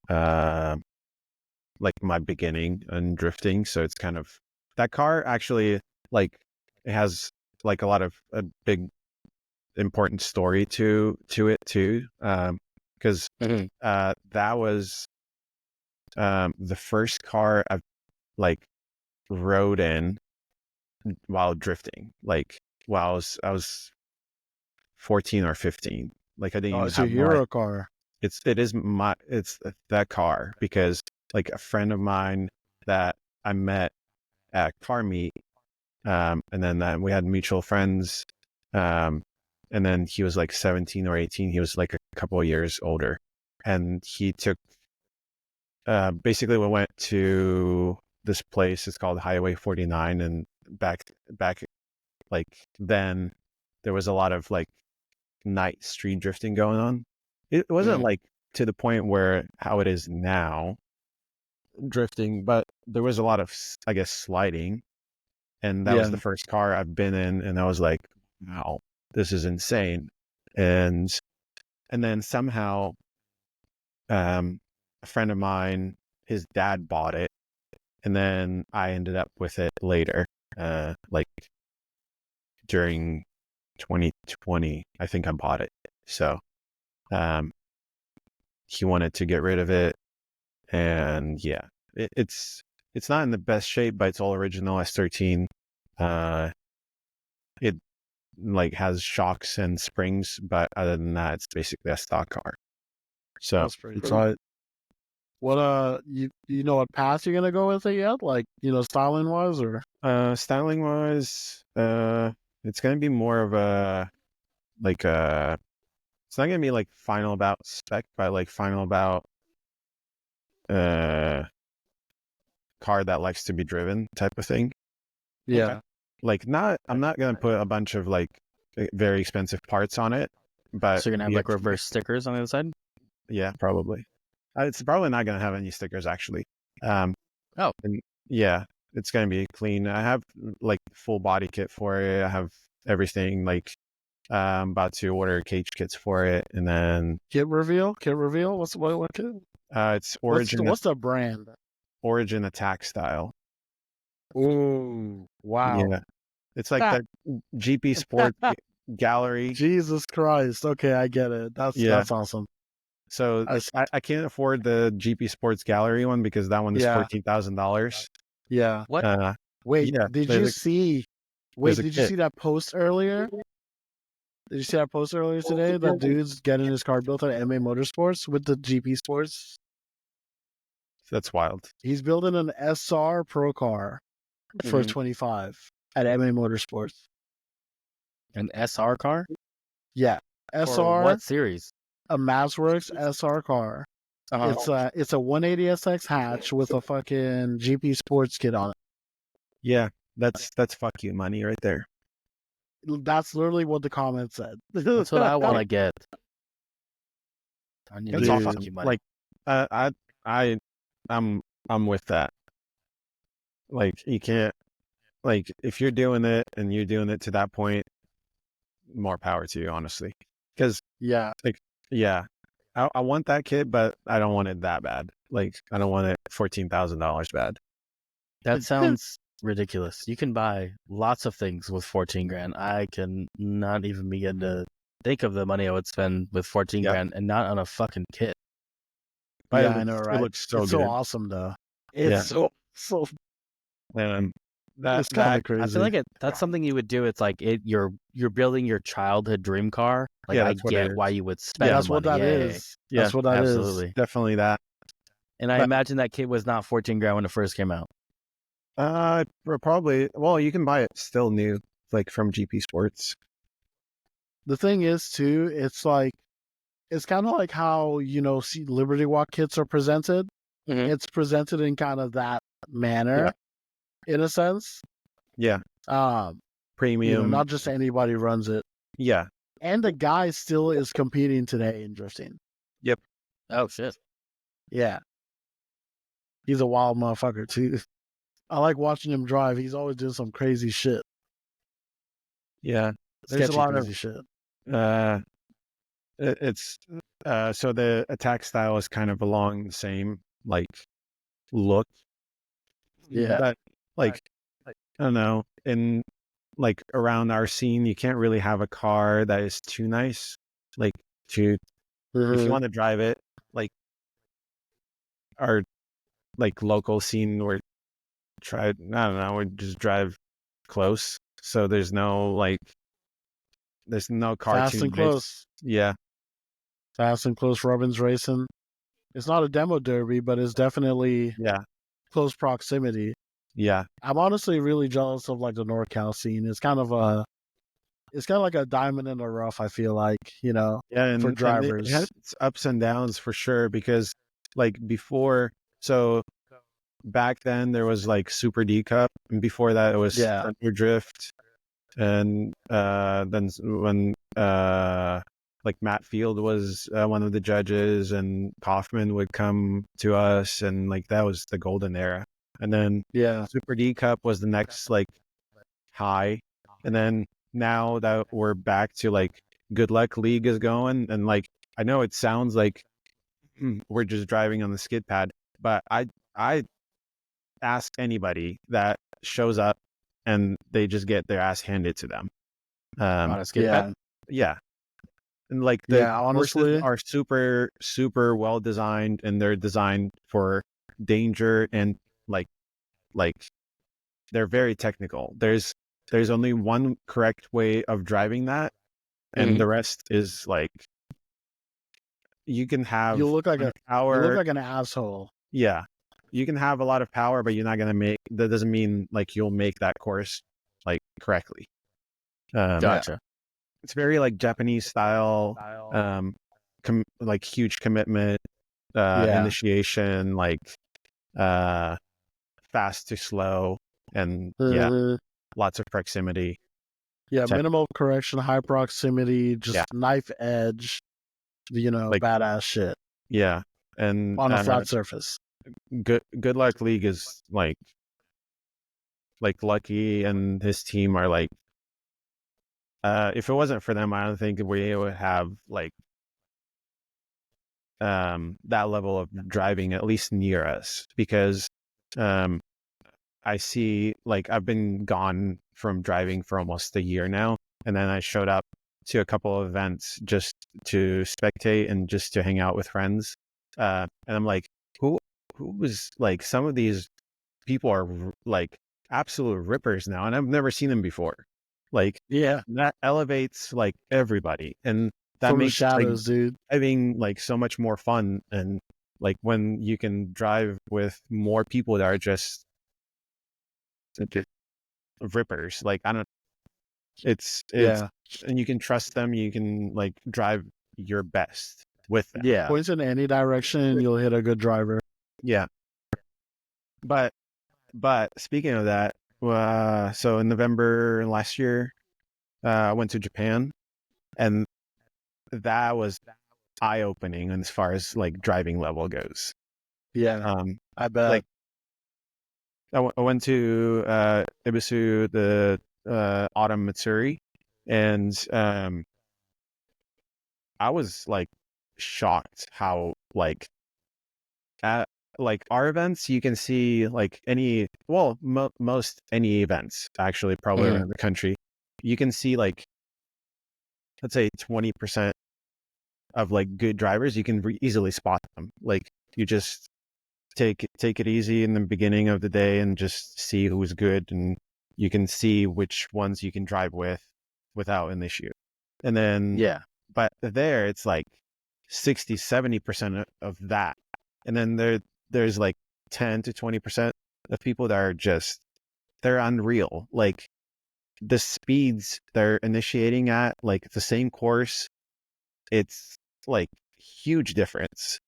like my beginning in drifting. So it's kind of that car actually like it has like a lot of a big important story to it too. Because that was the first car I've like rode in while drifting, like while I was 14 or 15. Like I didn't even it's have a hero car. It's that car because like a friend of mine that I met at car meet, and then we had mutual friends, and then he was like 17 or 18. He was like a couple of years older, and he took. Basically, we went to this place. It's called Highway 49, and back like then there was a lot of like night street drifting going on. It wasn't like to the point where how it is now drifting, but there was a lot of, I guess, sliding. And that was the first car I've been in, and I was like, wow, this is insane. And then somehow a friend of mine, his dad bought it, and then I ended up with it later, like during 2020, I think I bought it. So he wanted to get rid of it, and it's not in the best shape, but it's all original S13. It like has shocks and springs, but other than that, it's basically a stock car. So that's pretty cool. What you know what path you're gonna go with it yet? Like, styling wise, or styling wise, it's gonna be more of a like it's not gonna be like final about spec, but like final about car that likes to be driven type of thing. Yeah. Okay. Like I'm not gonna put a bunch of like very expensive parts on it, but so you're gonna have like reverse stickers on the other side. Yeah, probably. It's probably not gonna have any stickers actually. And it's gonna be clean. I have like full body kit for it. I have everything. Like I'm about to order cage kits for it, and then kit reveal. What kit? It's Origin. What's the brand? Origin Attack Style. Ooh, wow. Yeah, it's like that GP Sport Gallery. Jesus Christ. Okay, I get it. That's awesome. So I can't afford the GP Sports Gallery one because that one is $14,000. Yeah. What? Wait, did you see that post earlier? Did you see that post earlier today? That dude's getting his car built at MA Motorsports with the GP Sports. That's wild. He's building an SR Pro car for 25 at MA Motorsports. An SR car? Yeah, SR. For what series? A MassWorks SR car. It's a 180SX hatch with a fucking GP Sports kit on it. Yeah, that's fuck you money right there. That's literally what the comment said. That's what I want to get. I need to get fuck you money. Like, I'm with that. Like, you can't, like, if you're doing it and you're doing it to that point, more power to you, honestly. Because I want that kit, but I don't want it that bad. Like, I don't want it $14,000 bad. That sounds ridiculous. You can buy lots of things with 14 grand. I can not even begin to think of the money I would spend with 14 grand and not on a fucking kit. Yeah, I know, right? It looks so it's good. So awesome, though. It's so. That's kind of crazy. I feel like that's something you would do. It's like you're building your childhood dream car. Like, I get why you would spend. That's what that is. Yeah, that's what that absolutely. is. Definitely that. And I imagine that kit was not 14 grand when it first came out. Probably. Well, you can buy it still new, like from GP Sports. The thing is, too, it's kind of like how, see Liberty Walk kits are presented. Mm-hmm. It's presented in kind of that manner, in a sense. Yeah. Premium. Not just anybody runs it. Yeah. And the guy still is competing today in drifting. Yep. Oh, shit. Yeah. He's a wild motherfucker, too. I like watching him drive. He's always doing some crazy shit. Yeah. There's a lot of crazy shit. It's so the attack style is kind of along the same like look. Yeah. But like I don't know, in like around our scene, you can't really have a car that is too nice. Like if you want to drive it, like our like local scene we just drive close. So there's no car Fast and close. Yeah. Fast and close Robbins racing. It's not a demo derby, but it's definitely close proximity. Yeah. I'm honestly really jealous of like the NorCal scene. It's kind of it's kind of like a diamond in the rough. I feel like, you know, Yeah, for and it has drivers. its ups and downs for sure because like before, so back then there was like Super D Cup, and before that it was Yeah. Thunder Drift, and then when like Matt Field was one of the judges, and Kaufman would come to us, and like that was the golden era. And then Yeah. Super D Cup was the next like high, and then now that we're back to like Good Luck League is going, and like I know it sounds like we're just driving on the skid pad, but I ask anybody that shows up and they just get their ass handed to them. On a skid Yeah. pad? Yeah. And like the Yeah. courses Honestly, are super, super well designed, and they're designed for danger, and like they're very technical. There's only one correct way of driving that, and the rest is like you can have you look like power. an asshole. Yeah. You can have a lot of power, but you're not gonna make that doesn't mean like you'll make that course like correctly. Gotcha. It's very like Japanese style, like huge commitment, Yeah. initiation, like fast to slow, and yeah, lots of proximity. Yeah, minimal correction, high proximity, just Yeah. knife edge, you know, Like- badass shit Yeah, and on a flat surface. Good Luck League is like Lucky and his team are like. If it wasn't for them, I don't think we would have like that level of driving at least near us, because I see like I've been gone from driving for almost a year now, and then I showed up to a couple of events just to spectate and just to hang out with friends, and I'm like, who was like, some of these people are like absolute rippers now, and I've never seen them before. Like, Yeah, that elevates like everybody, and that from the makes like shadows, dude. driving like so much more fun. And like when you can drive with more people that are just rippers, like I don't, it's Yeah, and you can trust them, you can like drive your best with them. Yeah. points in any direction, and you'll hit a good driver. Yeah. But speaking of that, so in November last year, I went to Japan, and that was eye-opening as far as like driving level goes. Yeah, I bet. Like I went to Ibisu, the Autumn Matsuri, and I was like shocked how like at like our events you can see like any, well, most any events actually probably around the country, you can see like, let's say 20% of like good drivers, you can easily spot them. Like you just take it easy in the beginning of the day and just see who's good, and you can see which ones you can drive with without an issue. And then Yeah. but there it's like 60-70% of that, and then there's like 10 to 20% of people that are just, they're unreal. Like the speeds they're initiating at, like the same course, it's like huge difference.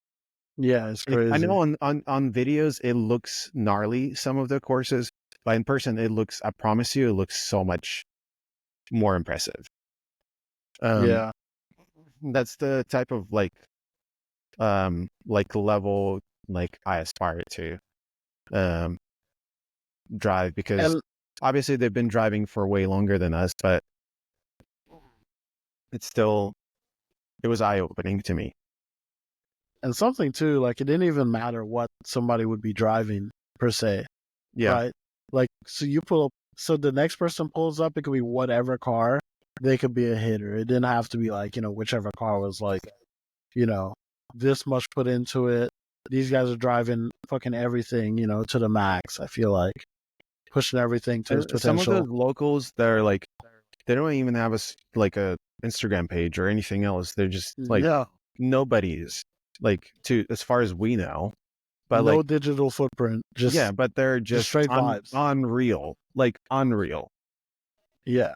Yeah, it's crazy. I know on videos it looks gnarly, some of the courses, but in person it looks, I promise you, it looks so much more impressive. Yeah, That's the type of like level like I aspire to drive, because and obviously they've been driving for way longer than us, but it's still, it was eye-opening to me. and something too, like it didn't even matter what somebody would be driving per se, Yeah. right? Like, so you pull up, so the next person pulls up, it could be whatever car, they could be a hitter. It didn't have to be like, you know, whichever car was like, you know, this much put into it. These guys are driving fucking everything, you know, to the max. I feel like pushing everything to its Some of potential. those locals, they're like, they don't even have like a Instagram page or anything else. They're just like, yeah, nobody's like, to as far as we know, but no like, digital footprint. Just yeah, but they're just straight vibes. unreal, like unreal. Yeah,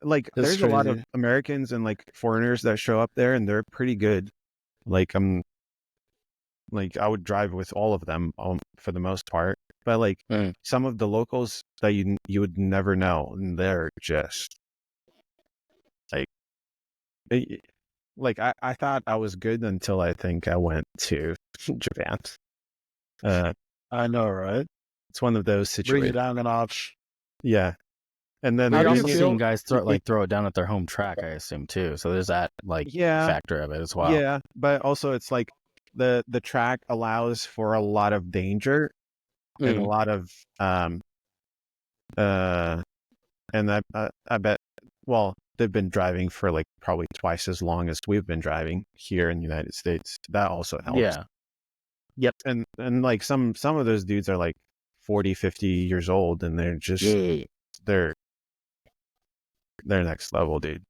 like It's there's a lot of crazy. Americans and like foreigners that show up there, and they're pretty good. Like I would drive with all of them for the most part, but like some of the locals that you would never know, and they're just like I thought I was good until I think I went to Japan. I know, right? It's one of those Bring you situations. down a notch. Yeah, and then How do You're you also feel? seeing guys throw it down at their home track, I assume too. So there's that factor of it as well. Yeah, but also it's like the track allows for a lot of danger and a lot of and I bet they've been driving for like probably twice as long as we've been driving here in the United States. That also helps. Yeah. Yep. And like some of those dudes are like 40, 50 years old, and they're just they're next level, dude.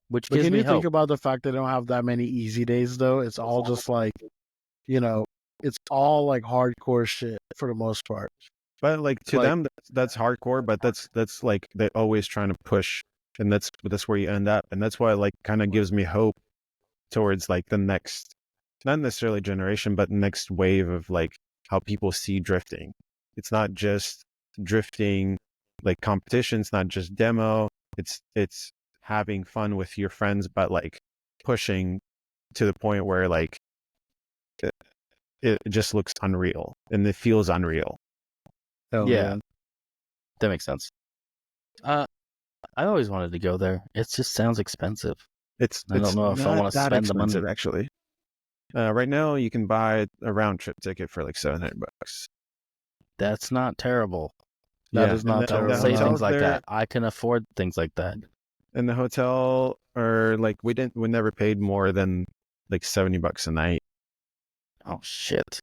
Which But gives can me you hope. think about the fact they don't have that many easy days though? It's all just like, it's all like hardcore shit for the most part. But like to them, that's hardcore. But that's like they're always trying to push, and that's where you end up, and that's why like kind of gives me hope towards like the next, not necessarily generation, but next wave of like how people see drifting. It's not just drifting like competition. It's not just demo. It's having fun with your friends, but like pushing to the point where like it just looks unreal and it feels unreal. Hell yeah. That makes sense. I always wanted to go there. It just sounds expensive. I don't know if I want to spend the money. Actually, right now you can buy a round trip ticket for like $700. That's not terrible. That is not terrible. Don't say things like that. I can afford things like that. And the hotel, or like we never paid more than like $70 a night. Oh shit!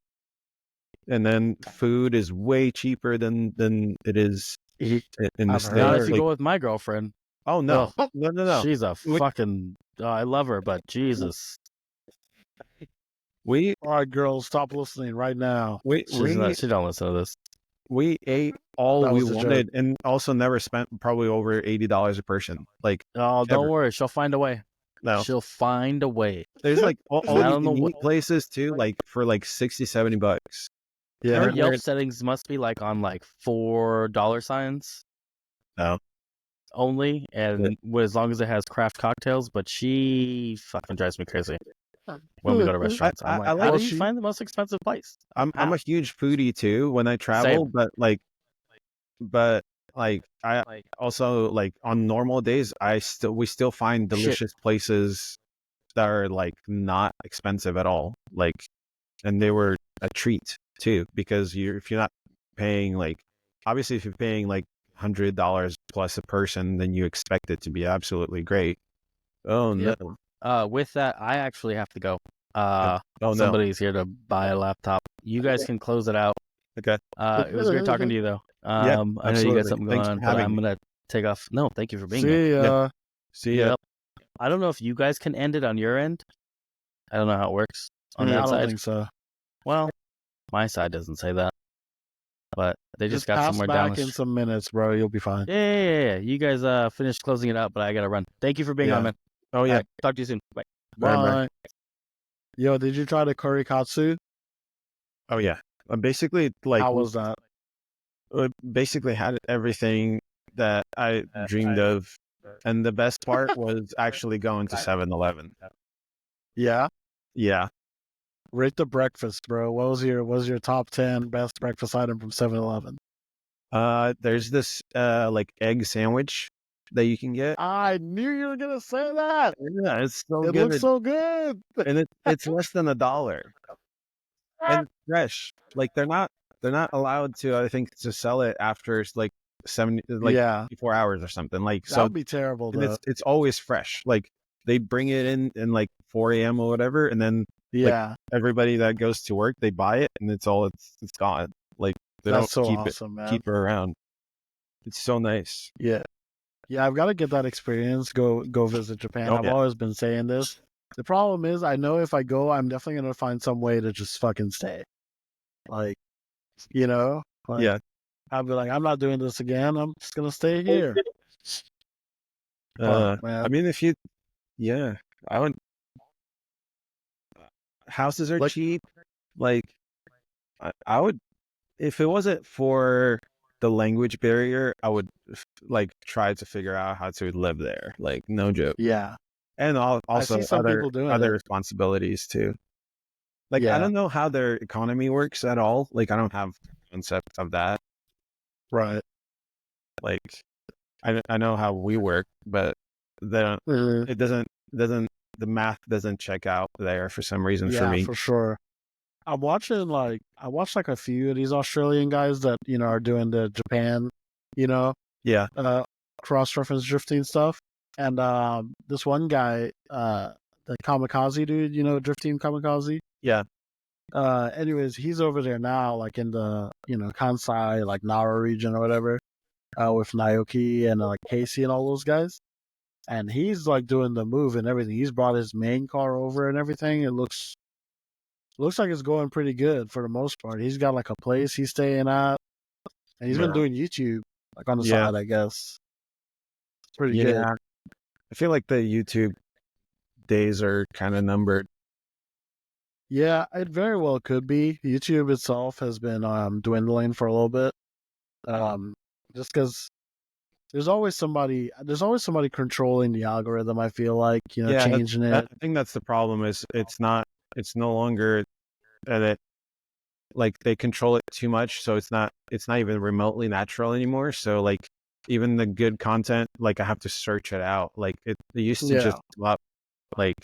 And then food is way cheaper than it is in the States. Unless you go with my girlfriend. Oh no, no! She's a fucking. I love her, but Jesus. All right, girls, stop listening right now. She don't listen to this. We ate all we wanted, and also never spent probably over $80 a person. Like, oh, don't worry, she'll find a way. No, she'll find a way. There's like all you can eat places too, like for like $60-$70. Yeah, her Yelp settings must be like on like $4 No, only, and as long as it has craft cocktails. But she fucking drives me crazy when we go to restaurants. I'm like, how do you find the most expensive place? I'm a huge foodie too when I travel, but I also like on normal days we still find delicious places that are like not expensive at all. Like, and they were a treat too, because if you're not paying like, obviously if you're paying like $100 plus a person, then you expect it to be absolutely great. Oh no. With that, I actually have to go. Oh, somebody's here to buy a laptop. You guys can close it out. Okay. It was great talking to you though. I know you got something going on, but I'm gonna take off. No, thank you for being here. See ya. Yep. I don't know if you guys can end it on your end. I don't know how it works on that side. I don't think so. Well, my side doesn't say that, but they just got somewhere back down in some minutes, bro. You'll be fine. Yeah. You guys finish closing it out, but I gotta run. Thank you for being on, man. Oh yeah. Talk to you soon. Bye. Bye. Yo, did you try the curry katsu? Oh yeah. Basically, like, how was that? Basically had everything that I dreamed of, and the best part was actually going to 7-Eleven. Yeah. Rate the breakfast, bro. What was your top 10 best breakfast item from 7-Eleven? There's this like egg sandwich that you can get. I knew you were gonna say that. Yeah, it's so good. It looks so good, and it's less than $1 and fresh. Like they're not allowed to, I think, to sell it after like 24 hours or something. Like, that would be terrible. Though. It's always fresh. Like they bring it in like 4 a.m. or whatever, and then like, everybody that goes to work, they buy it, and it's gone. Like they That's don't so keep awesome, man. keep it around. It's so nice. Yeah, I've got to get that experience. Go visit Japan. I've always been saying this. The problem is, I know if I go, I'm definitely gonna find some way to just fucking stay. Like, I'll be like, I'm not doing this again. I'm just gonna stay here. Fuck, man. I mean, yeah, I would. Houses are Like, cheap. Like, I would, if it wasn't for the language barrier, I would like try to figure out how to live there. Like, no joke. yeah, And I see also some people doing other it. responsibilities too. Like, I Yeah, don't know how their economy works at all. Like, I don't have concept of that. right. Like, I know how we work, but the Mhm. it doesn't the math doesn't check out there for some reason for Yeah, me. for sure. I watched like a few of these Australian guys that are doing the Japan, you know, Yeah, uh, cross reference drifting stuff, and this one guy, the Kamikaze dude, drifting Kamikaze. yeah, Anyways, he's over there now, like in the Kansai, like Nara region or whatever, with Naoki and like Casey and all those guys. And he's like doing the move and everything. He's brought his main car over and everything. It looks like it's going pretty good for the most part. He's got like a place he's staying at, and he's been yeah, doing YouTube like on the yeah, side, I guess. It's pretty good. yeah. I feel like the YouTube days are kind of numbered. Yeah, it very well could be. YouTube itself has been dwindling for a little bit. Um, just because there's always somebody controlling the algorithm. I feel like Yeah, changing it. I think that's the problem. Is it's no longer that like they control it too much, so it's not even remotely natural anymore. So like even the good content, like I have to search it out. Like it used to Yeah, just come up like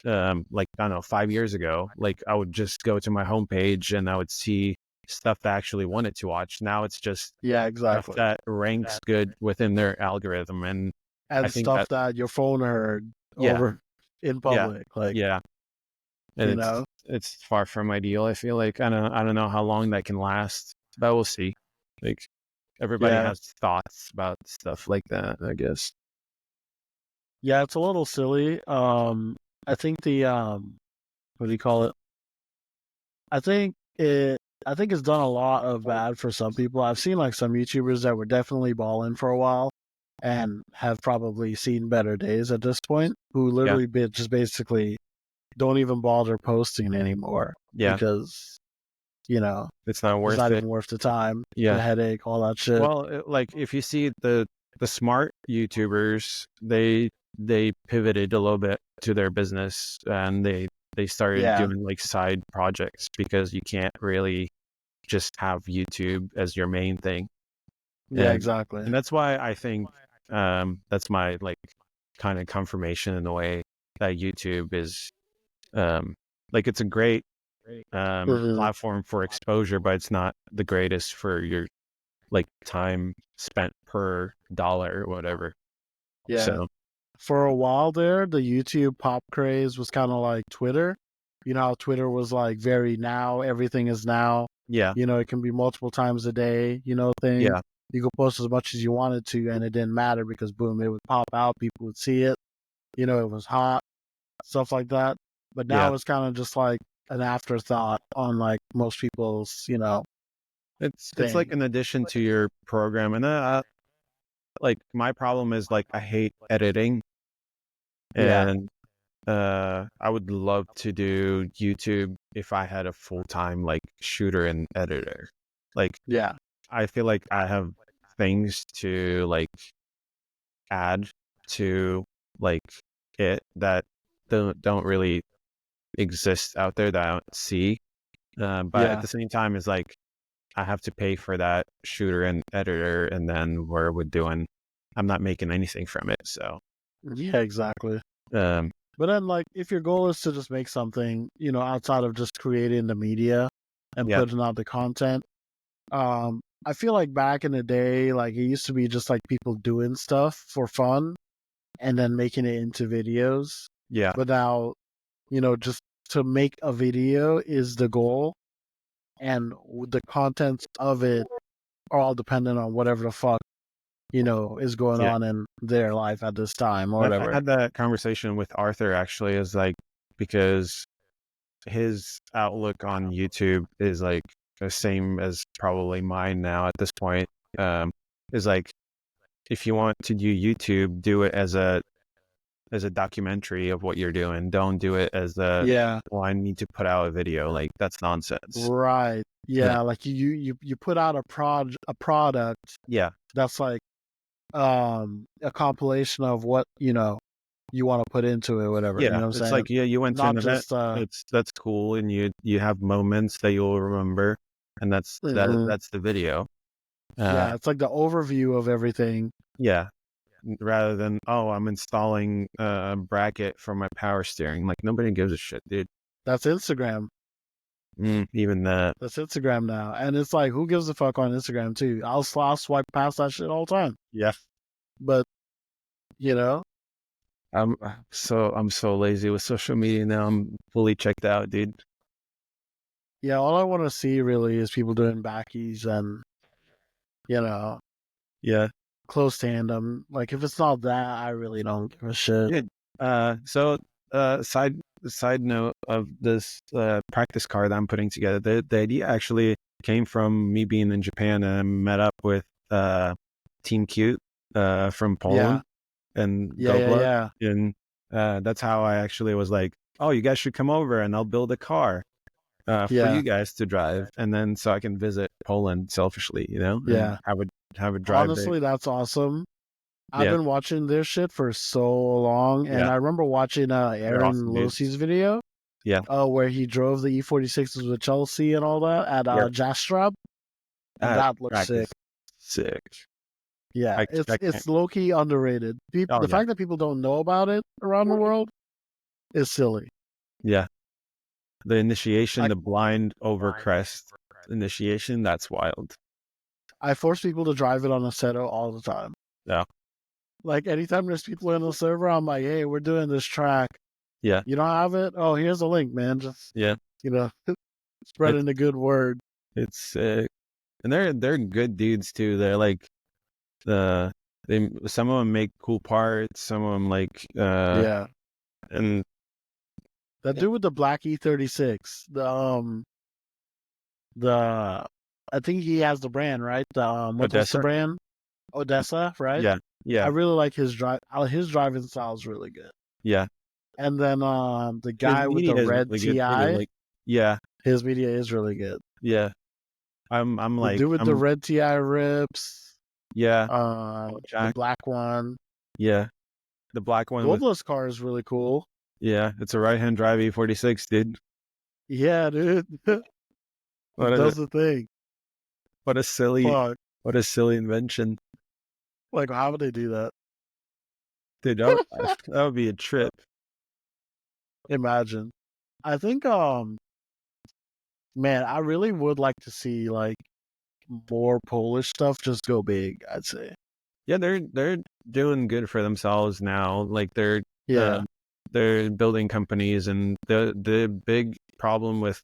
I don't know 5 years ago. Like I would just go to my homepage and I would see stuff that I actually wanted to watch. Now it's just yeah, stuff exactly. that ranks good within their algorithm, and I And think stuff that that your phone heard yeah, over in yeah, public, like yeah, and you know. it's far from ideal. I feel like I don't know how long that can last, but we'll see. Like everybody Yeah, has thoughts about stuff like that, I guess. yeah, it's a little silly. I think the what do you call it? I think it. I think it's done a lot of bad for some people. I've seen like some YouTubers that were definitely balling for a while and have probably seen better days at this point, who Yeah, literally just basically don't even bother posting anymore yeah, because you know it's not it's worth not it. even worth the time, the Yeah. headache, all that shit. Well, like if you see the smart YouTubers, they pivoted a little bit to their business and they started Yeah, doing like side projects because you can't really just have YouTube as your main thing. yeah, And exactly. and that's why I think that's my like kind of confirmation in a way that YouTube is um like it's a great Mhm. platform for exposure, but it's not the greatest for your like time spent per dollar or whatever. Yeah. So For a while there, the YouTube pop craze was kind of like Twitter. You know how Twitter was like very now, everything is now. yeah, It can be multiple times a day, thing. yeah, You could post as much as you wanted to, and it didn't matter because boom, it would pop out, people would see it. It was hot, stuff like that. But yeah. now it's kind of just like an afterthought on like most people's, It's like thing. an addition to your program, and like my problem is like I hate editing, Yeah, and I would love to do YouTube if I had a full time like shooter and editor. Like yeah, I feel like I have things to like add to like it that don't really exist out there that I don't see. But at yeah, the same time, it's like I have to pay for that shooter and editor, and then we're doing. I'm not making anything from it, so yeah, exactly. um, But then, like, if your goal is to just make something, outside of just creating the media and yeah, putting out the content, I feel like back in the day, like, it used to be just like people doing stuff for fun and then making it into videos. yeah, But now, just to make a video is the goal, and the contents of it are all dependent on whatever the fuck, is going yeah. on in their life at this time or I whatever. had that conversation with Arthur actually, is like because his outlook on YouTube is like the same as probably mine now at this point. Is like if you want to do YouTube, do it as a documentary of what you're doing. Don't do it as well, I need to put out a video. Like, that's nonsense. Right. Yeah, like you put out a product that's like a compilation of what, you want to put into it, whatever. You know what I'm saying? It's like, you went to Not an just event. That's cool, and you have moments that you'll remember, and that's that's the video. it's like the overview of everything. Yeah. Rather than, oh, I'm installing a bracket for my power steering. Like, nobody gives a shit, dude. That's Instagram. Even that. That's Instagram now. And it's like, who gives a fuck on Instagram too? I'll swipe past that shit all the time. Yeah. But, I'm so lazy with social media now. I'm fully checked out, dude. Yeah, all I want to see really is people doing backies and, close tandem. Like, if it's not that, I really don't give a shit. Yeah. So, side note of this practice car that I'm putting together, the idea actually came from me being in Japan, and I met up with Team Cute from Poland and Gobla. And that's how I actually was like, oh, you guys should come over and I'll build a car for you guys to drive, and then so I can visit Poland selfishly, and have a drive. Honestly, that's awesome. I've been watching their shit for so long, and I remember watching Aaron awesome, Losey's video. Where he drove the E46s with Chelsea and all that at Jastrab. That looks sick. Sick. Yeah, it's low-key underrated. The fact that people don't know about it around the world is silly. Yeah. The initiation, the blind over crest initiation, that's wild. I force people to drive it on Assetto all the time. Yeah. Like, anytime there's people in the server, I'm like, hey, we're doing this track. Yeah. You don't have it? Oh, here's a link, man. Just, spreading the good word. It's sick. And they're good dudes too. They're like, some of them make cool parts. Some of them like, and that dude with the black E36, I think he has the brand, right? What's the brand? Odessa, right? Yeah. I really like his drive. His driving style is really good. Yeah. And then the guy with the red really TI, his media is really good. Yeah. I'm like, the dude with the red TI rips. Yeah. The black one. Yeah. The black one. Gobla's car is really cool. Yeah, it's a right-hand drive E46, dude. Yeah, dude. It does the thing. What a silly invention. Like, how would they do that? Dude, that would be a trip. Imagine. I think, man, I really would like to see, like, more Polish stuff just go big, I'd say. Yeah, they're doing good for themselves now. Like, they're building companies, and the big problem with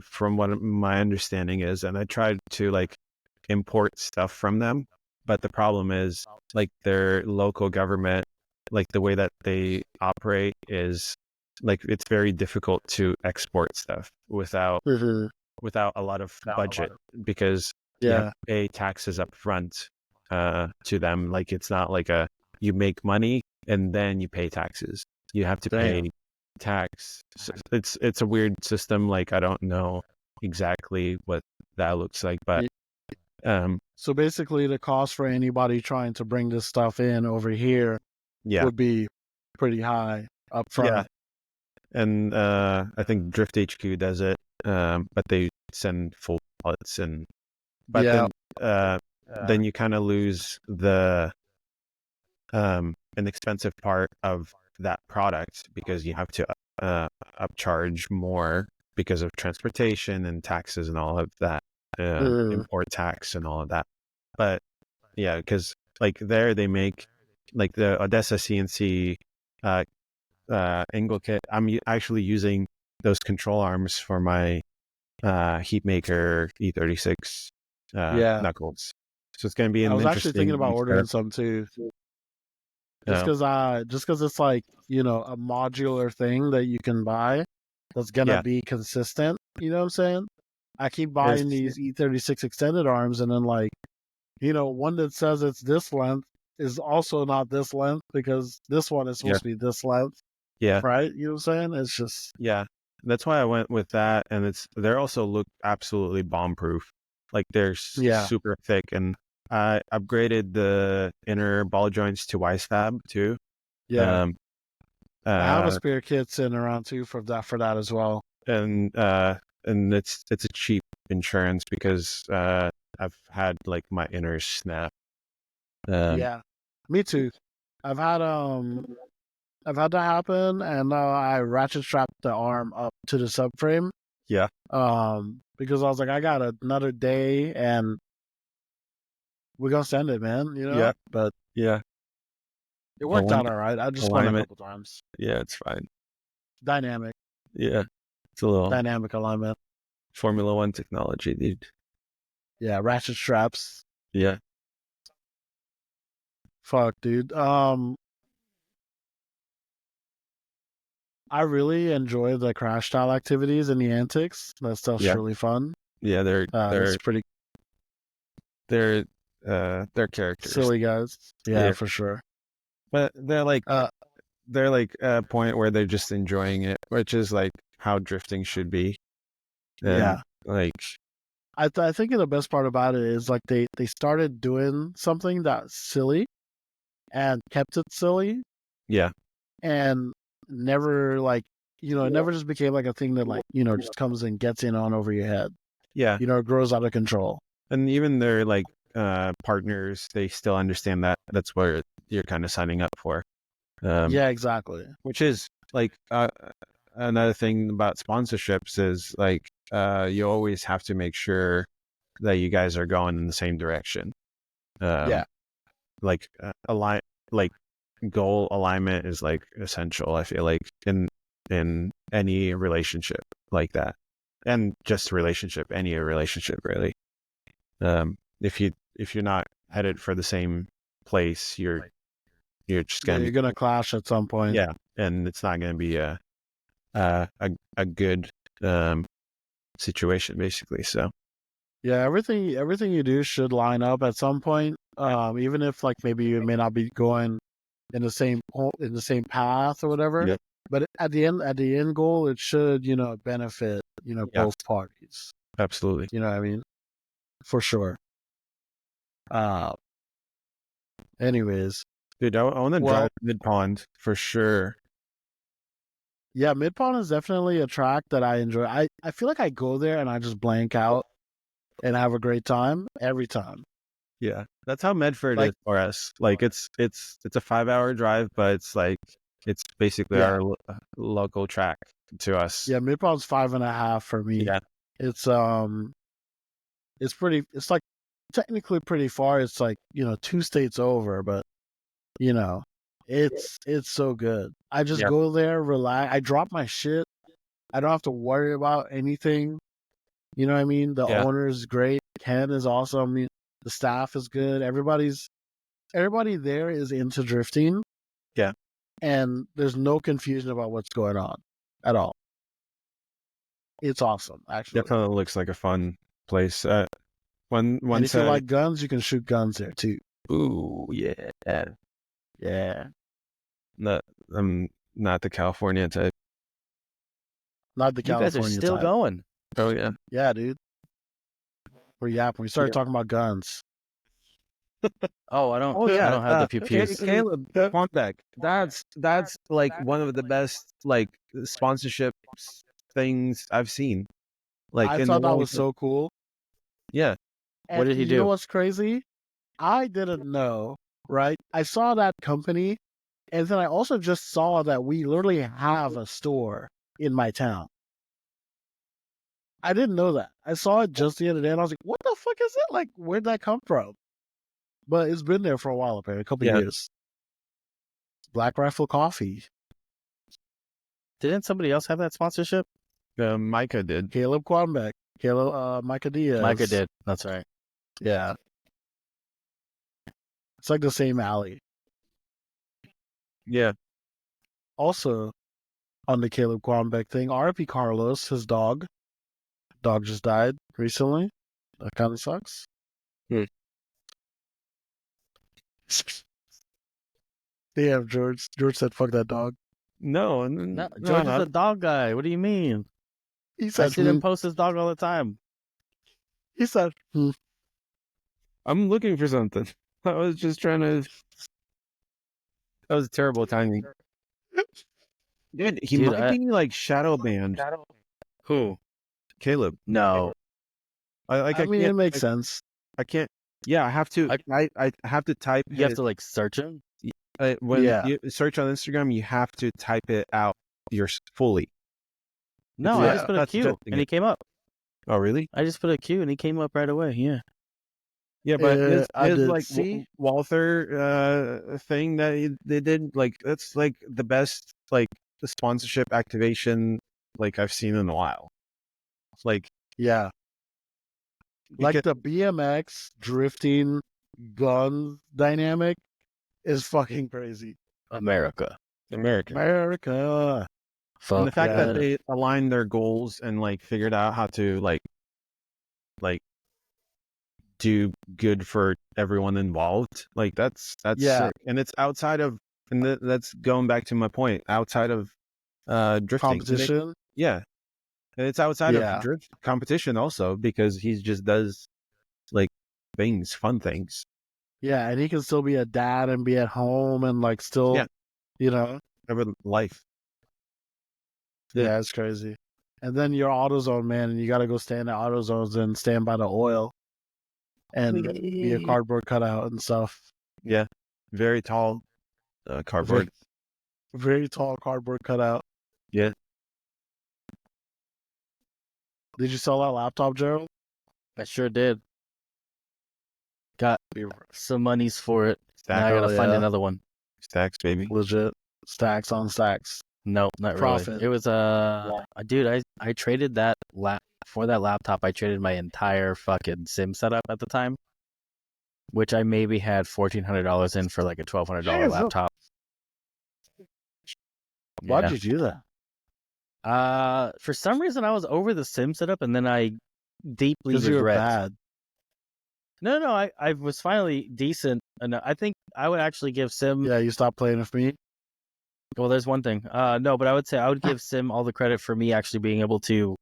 from what my understanding is, and I tried to like import stuff from them, but the problem is like their local government, like the way that they operate is like it's very difficult to export stuff without a lot of budget, because you have to pay taxes up front to them. Like, it's not like you make money and then you pay taxes. You have to pay tax. So it's a weird system. Like, I don't know exactly what that looks like, but so basically the cost for anybody trying to bring this stuff in over here would be pretty high up front. And I think Drift HQ does it, but they send full pallets, then you kind of lose the an expensive part of that product, because you have to upcharge more because of transportation and taxes and all of that, import tax and all of that. But yeah, because like there they make like the Odessa CNC angle kit. I'm actually using those control arms for my Heatmaker E36 knuckles. So it's going to be. I was actually thinking about ordering some too. Just because it's like, a modular thing that you can buy that's gonna be consistent. You know what I'm saying? I keep buying these E36 extended arms, and then like, one that says it's this length is also not this length because this one is supposed to be this length. Yeah. Right? You know what I'm saying? It's just That's why I went with that, and they're also look absolutely bomb proof. Like they're super thick, and I upgraded the inner ball joints to Wisefab too. Yeah. I have a spare kit sitting around too for that as well. And it's a cheap insurance because I've had like my inners snap. Yeah, me too. I've had that happen, and I ratchet strapped the arm up to the subframe. Yeah. Because I was like, I got another day, and we're gonna send it, man. You know. Yeah. But yeah, it worked out all right. I just spun a couple times. Yeah, it's fine. Dynamic. Yeah, it's a little dynamic alignment. Formula One technology, dude. Yeah, ratchet straps. Yeah. Fuck, dude. I really enjoy the crash style activities and the antics. That stuff's really fun. Yeah, they're pretty. They're characters. Silly guys. Yeah, for sure. But they're like a point where they're just enjoying it, which is like how drifting should be. And like I think the best part about it is like they started doing something that's silly and kept it silly. Yeah. And never like, it never just became like a thing that like, just comes and gets in on over your head. Yeah. It grows out of control. And even their like partners, they still understand that that's what you're kind of signing up for. Yeah, exactly. Which is like another thing about sponsorships is like you always have to make sure that you guys are going in the same direction. Like goal alignment is like essential. I feel like in any relationship like that, and just any relationship really. If you're not headed for the same place, you're just gonna clash at some point. Yeah, and it's not gonna be a good situation basically. So yeah, everything you do should line up at some point. Even if like maybe you may not be going in the same path or whatever. Yep. But at the end goal, it should benefit both parties. Absolutely. You know what I mean? For sure. Anyways, dude, I want to drive Mid Pond for sure. Yeah, Mid Pond is definitely a track that I enjoy. I feel like I go there and I just blank out and have a great time every time. Yeah, that's how Medford is for us. Like it's a 5-hour drive, but it's basically our local track to us. Yeah, Mid Pond's 5.5 for me. Yeah, it's pretty. It's like technically pretty far. It's like 2 states over, but it's so good. I just go there, relax. I drop my shit. I don't have to worry about anything. You know what I mean? The owner is great. Ken is awesome. The staff is good. Everybody there is into drifting. Yeah. And there's no confusion about what's going on at all. It's awesome, actually. Definitely looks like a fun place. And if you like guns, you can shoot guns there too. Ooh, yeah. Yeah. I'm not the California type. Not the California type. You guys are still going. Oh, yeah. Yeah, dude. We're yapping. We started talking about guns. I don't have the pew-pews. Caleb, Quanbeck. That's like one of the best like sponsorship things I've seen. Like I thought that was so cool. Yeah. And what did he do? You know what's crazy? I didn't know, right? I saw that company, and then I also just saw that we literally have a store in my town. I didn't know that. I saw it just the other day, and I was like, what the fuck is it? Like, where'd that come from? But it's been there for a while, apparently, a couple of years. Black Rifle Coffee. Didn't somebody else have that sponsorship? Micah did. Caleb Quanbeck. Micah Diaz. Micah did. That's right. Yeah. It's like the same alley. Yeah. Also, on the Caleb Quanbeck thing, R.I.P. Carlos, his dog. Dog just died recently. That kind of sucks. Damn, George. George said, "Fuck that dog." No, No, George is a dog guy. What do you mean? He I said, see him post his dog all the time. He said, I'm looking for something. I was just trying to. That was terrible timing. Dude, he Dude, might be like shadow banned. Who? Caleb. No. I mean, can't. it makes sense. I can't. Yeah, I have to. I have to type. You have to like search him. When Yeah. you search on Instagram, you have to type it out fully. No, I just put a That's Q suggesting and he it. came up. Oh, really? I just put a Q and he came up right away. Yeah. Yeah, but I his did like see. Walther thing that they did, like that's like the best like the sponsorship activation like I've seen in a while. Like Yeah. Like because- the BMX drifting guns dynamic is fucking crazy. America. American. America. Fuck. And the fact yeah. that they aligned their goals and like figured out how to like do good for everyone involved, like that's Yeah. sick. And it's outside of, and that's going back to my point, outside of drifting. Competition. Yeah. And it's outside of Yeah. drift competition also because he just does like things, fun things. Yeah. And he can still be a dad and be at home and like still, Yeah. you know, Have a life. yeah, it's crazy. And then you're AutoZone, man, and you got to go stand at AutoZones and stand by the oil and be a cardboard cutout and stuff. Yeah. Very tall cardboard. Very tall cardboard cutout. Yeah. Did you sell that laptop, Gerald? I sure did. Got some monies for it. Now I Stack, gotta find another one. stacks, baby. Legit. Stacks on stacks. No, not Profit. really. It was dude, I traded that for that laptop. I traded my entire fucking sim setup at the time, which I maybe had $1,400 in for like a $1,200 laptop. Why'd you do that? For some reason I was over the sim setup, and then I deeply Because you were regret. bad. No, I was finally decent, and I think I would actually give sim. Yeah, you stopped playing with me. Well, there's one thing. No, but I would say I would give sim all the credit for me actually being able to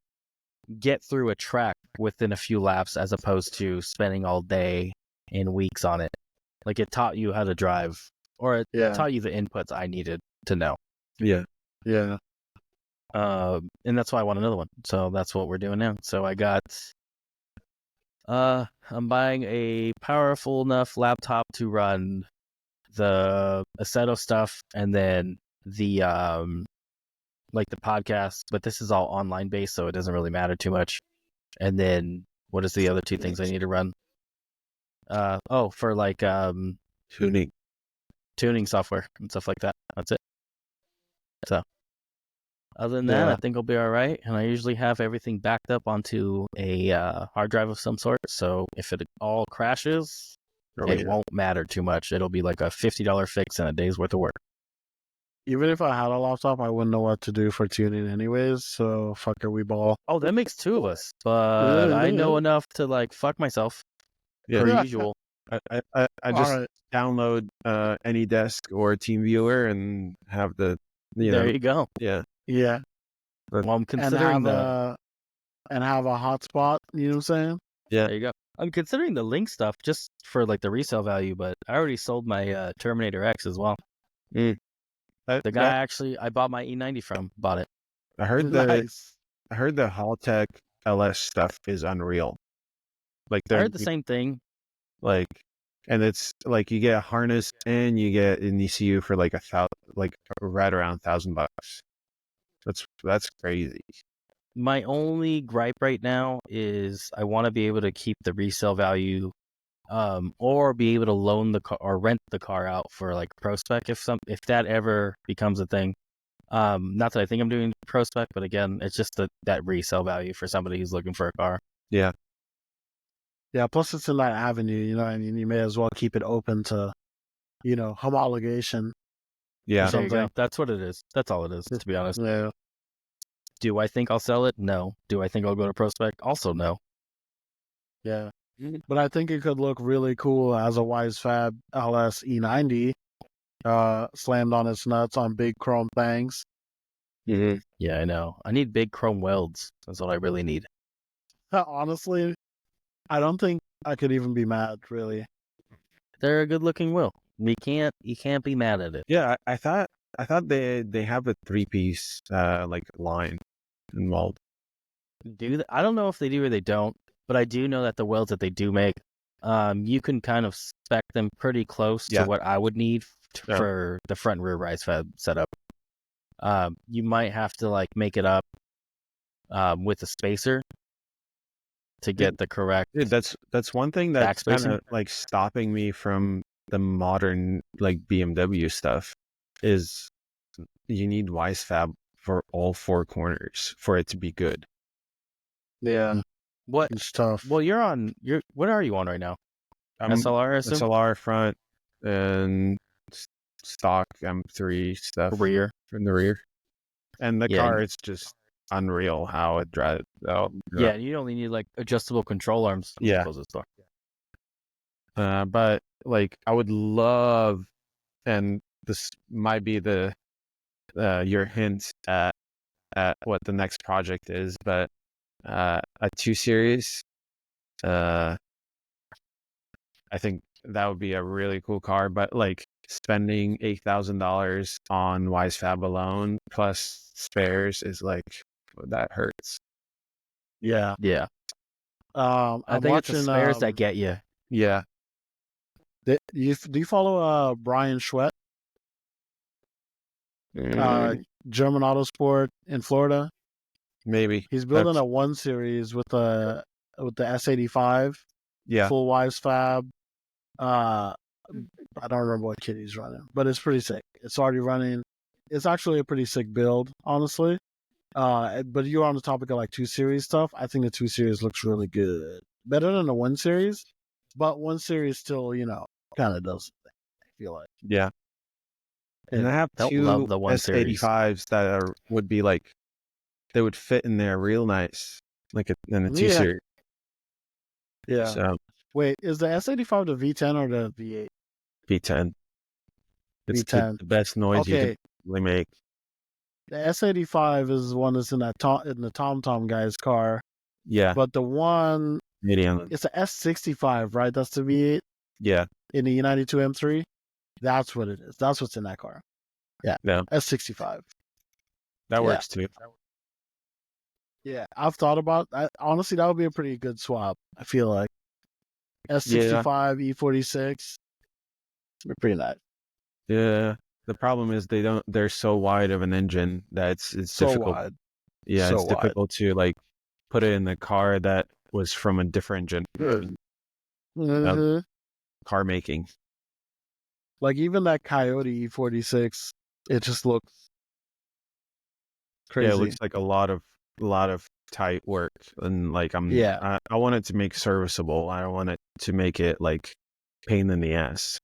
get through a track within a few laps, as opposed to spending all day and weeks on it. Like it taught you how to drive, or it taught you the inputs I needed to know. Yeah. Yeah. And that's why I want another one. So that's what we're doing now. So I got, I'm buying a powerful enough laptop to run the Assetto stuff, and then the like the podcast, but this is all online based, so it doesn't really matter too much. And then what is the other two things I need to run? For like tuning software and stuff like that. That's it. So other than that, I think I'll be all right. And I usually have everything backed up onto a hard drive of some sort. So if it all crashes, it won't matter too much. It'll be like a $50 fix and a day's worth of work. Even if I had a laptop, I wouldn't know what to do for tuning anyways. So fuck it, we ball. Oh, that makes two of us. But I know enough to like fuck myself. Per usual. I just download AnyDesk or TeamViewer and have the there you go. Yeah. Yeah. But, well, I'm considering and have a hotspot, you know what I'm saying? Yeah. There you go. I'm considering the Link stuff just for like the resale value, but I already sold my Terminator X as well. The guy I bought my E90 from bought it. I heard the Haltech LS stuff is unreal. Like I heard the same thing. Like, and it's like you get a harness and you get an ECU for like right around $1,000. That's crazy. My only gripe right now is I want to be able to keep the resale value, or be able to loan the car or rent the car out for like ProSpec if that ever becomes a thing. Not that I think I'm doing ProSpec, but again, it's just that resale value for somebody who's looking for a car. Yeah. Yeah, plus it's in that avenue, you know what I mean? You may as well keep it open to, homologation. Yeah. There you go. That's what it is. That's all it is, to be honest. Yeah. Do I think I'll sell it? No. Do I think I'll go to ProSpec? Also no. Yeah. But I think it could look really cool as a Wise Fab LS E90 slammed on its nuts on big chrome things. Mm-hmm. Yeah, I know. I need big chrome welds. That's what I really need. Honestly, I don't think I could even be mad, really. They're a good-looking wheel. You can't be mad at it. Yeah, I thought they have a 3-piece like line involved. I don't know if they do or they don't, but I do know that the welds that they do make, you can kind of spec them pretty close to what I would need for the front and rear rise fab setup. You might have to like make it up with a spacer to get the correct. Dude, that's one thing that's kind of like stopping me from the modern like BMW stuff is you need wise fab for all 4 corners for it to be good. Yeah. It's tough. Well, what are you on right now? SLR, I assume? SLR front and stock M3 stuff rear from the rear. And the car is just unreal how it drives out. Yeah, you only need like adjustable control arms. Yeah. But like I would love, and this might be the your hint at what the next project is, but a 2 Series, I think that would be a really cool car. But like spending $8,000 on wise fab alone plus spares is like that hurts. Yeah. I think it's the spares that get you. Yeah. Do you follow Brian Schwett? German Autosport in Florida. Maybe he's building a 1 Series with the S85. Yeah, full wise fab. I don't remember what kit he's running, but it's pretty sick. It's already running. It's actually a pretty sick build, honestly. But you're on the topic of like 2 Series stuff. I think the 2 Series looks really good, better than the 1 Series, but 1 Series still, kind of does. I feel like. Yeah. And I have 2 S85s that would be like, they would fit in there real nice, like in a 2 Series. Yeah. So, wait, is the S85 the V10 or the V8? V10. It's V10. The best noise you can really make. The S85 is the one that's in the TomTom guy's car. Yeah. But the one, it's the S65, right? That's the V8? Yeah. In the E92 M3? That's what it is. That's what's in that car. Yeah. S65. That works too. Yeah, I've thought about that. Honestly, that would be a pretty good swap, I feel like. S65, E46. Be pretty nice. Yeah. The problem is they're so wide of an engine that it's so difficult. Wide. Yeah, so it's difficult to like put it in the car that was from a different engine. Car making. Like even that Coyote E46, it just looks crazy. Yeah, it looks like a lot of tight work, and like I want it to make serviceable. I don't want it to make it like pain in the ass.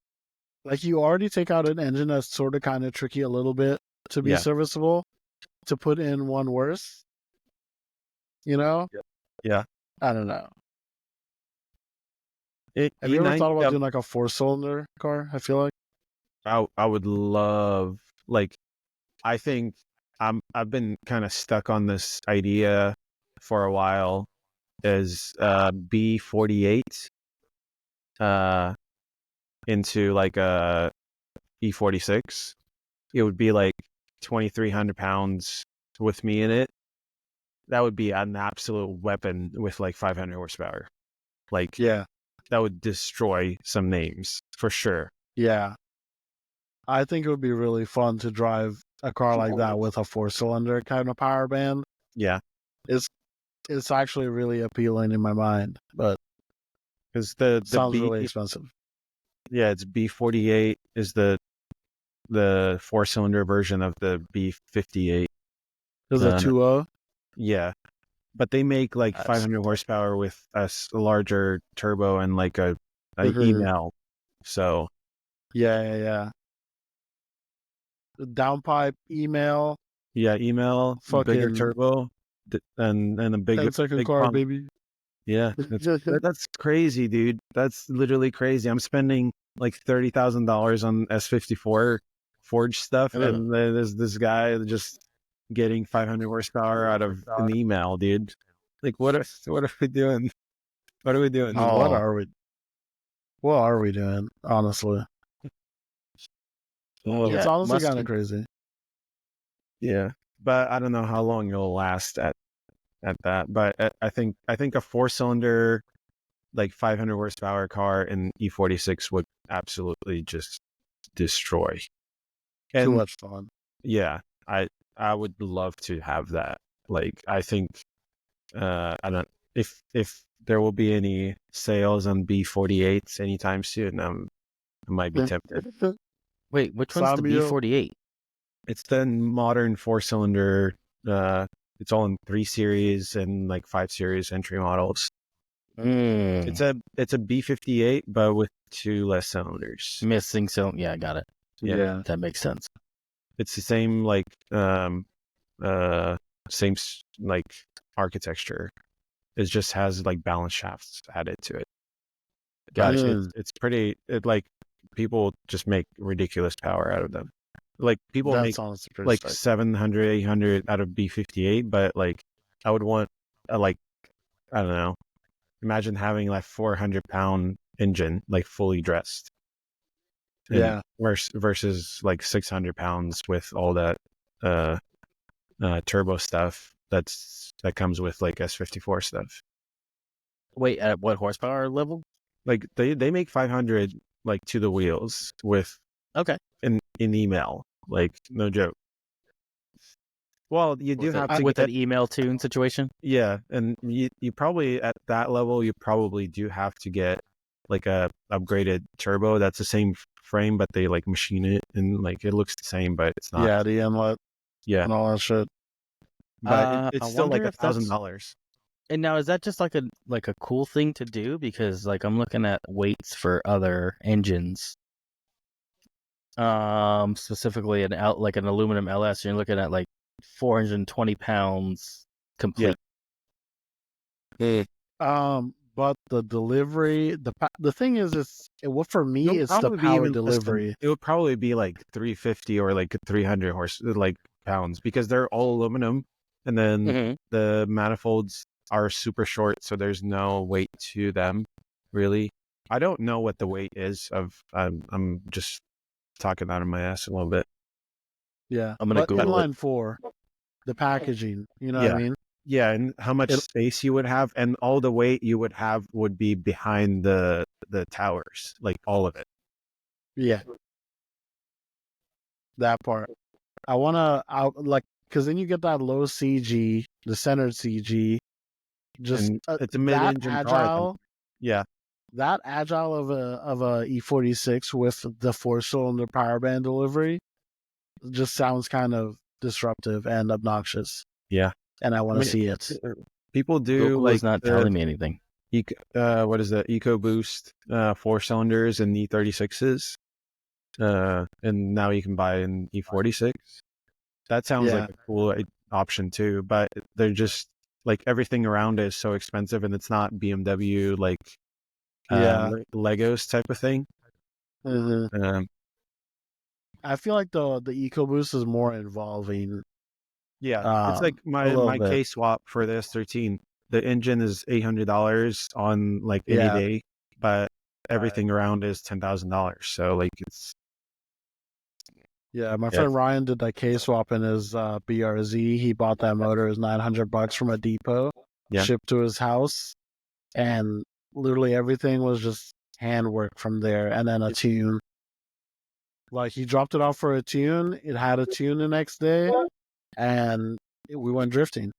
Like you already take out an engine that's sort of kind of tricky a little bit to be serviceable, to put in one worse. Yeah. I don't know. Have you ever thought about doing like a 4-cylinder car? I feel like I would love, like, I think I've been kind of stuck on this idea for a while, is B48 into like a E46. It would be like 2,300 pounds with me in it. That would be an absolute weapon with like 500 horsepower. Like, that would destroy some names for sure. Yeah. I think it would be really fun to drive a car like that with a 4-cylinder kind of power band. Yeah. It's actually really appealing in my mind, but because the sounds really expensive. Yeah, it's B48 is the 4-cylinder version of the B58. Is it 2.0? Yeah, but they make like 500 horsepower with a larger turbo and like a email. So yeah. The downpipe email. Yeah, email, bigger turbo, and a big 10-second car, pump. Baby. Yeah, that's crazy, dude. That's literally crazy. I'm spending like $30,000 on S54 forged stuff, Ugh. and then there's this guy just getting 500 horsepower out of an email, dude. Like, what are we doing? What are we doing? What are we? What are we doing? Honestly, it's honestly kind of crazy. Yeah, but I don't know how long it'll last at that. But I think a 4-cylinder, like 500 horsepower car in E46 would absolutely just destroy. And Too much fun. yeah, I would love to have that. Like, I think I don't if there will be any sales on B48s anytime soon. I might be tempted. Wait, which one's the B48? It's the modern 4-cylinder. It's all in 3 series and like 5 series entry models. It's a B58, but with 2 less cylinders. Missing cylinder. Yeah, I got it. Yeah, that makes sense. it's the same like same like architecture. It just has like balance shafts added to it. Gotcha. It's pretty. Like people just make ridiculous power out of them. Like people make like 700, 800 out of B58, but like I would want like I don't know. Imagine having like 400-pound engine like fully dressed. Yeah. Versus like 600 pounds with all that turbo stuff that comes with like S54 stuff. Wait, at what horsepower level? Like they make 500 like to the wheels with in email, like no joke. Well, you do have to with an email tune situation. Yeah, and you probably at that level you probably do have to get like a upgraded turbo that's the same frame, but they like machine it and like it looks the same, but it's not. Yeah, the inlet. Yeah, and all that shit. But it's still like $1,000. And now is that just like a cool thing to do? Because like I'm looking at weights for other engines. Specifically an aluminum LS, you're looking at like 420 pounds complete. Yeah. But the delivery, the thing is, for me, it's the power delivery. It would probably be like 350 or like 300 pounds because they're all aluminum, and then the manifolds are super short, so there's no weight to them, really. I don't know what the weight is of. I'm just talking out of my ass a little bit. Yeah, I'm gonna Google inline 4, the packaging. You know what I mean? Yeah, and how much space you would have, and all the weight you would have would be behind the towers, like all of it. Yeah, that part. I like because then you get that low CG, the centered CG. Just it's a mid-engine car. Yeah, that agile of a E46 with the 4-cylinder power band delivery just sounds kind of disruptive and obnoxious. Yeah. And I want to see it. People do Google is not telling me anything. What is the EcoBoost 4 cylinders and E36s? And now you can buy an E46. That sounds like a cool option too, but they're just like everything around it is so expensive, and it's not BMW like Legos type of thing. I feel like the EcoBoost is more involving. Yeah, it's like my K swap for the S13. The engine is $800 on like any day, but everything around is $10,000. So like it's. Yeah, my friend Ryan did that K swap in his BRZ. He bought that motor. It was $900 from a depot, shipped to his house, and literally everything was just handwork from there, and then a tune. Like he dropped it off for a tune. It had a tune the next day. And we went drifting.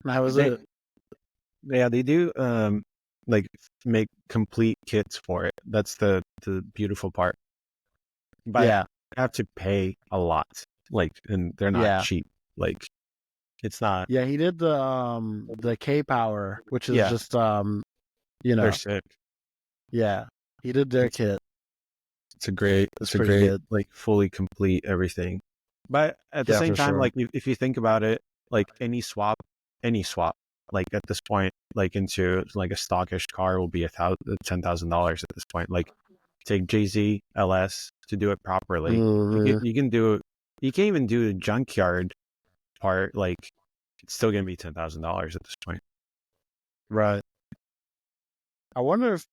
And that was it. Yeah, they do like make complete kits for it. That's the beautiful part. But you have to pay a lot. Like, and they're not cheap. Like, it's not. Yeah, he did the K Power, which is just they're sick. Yeah, he did their kit. It's a great good. Like fully complete everything. But at the same time, like if you think about it, like any swap, like at this point, like into like a stockish car will be $10,000 at this point. Like take JZ LS to do it properly. Mhm. You can do it. You can't even do the junkyard part. Like, it's still going to be $10,000 at this point. Right. I wonder if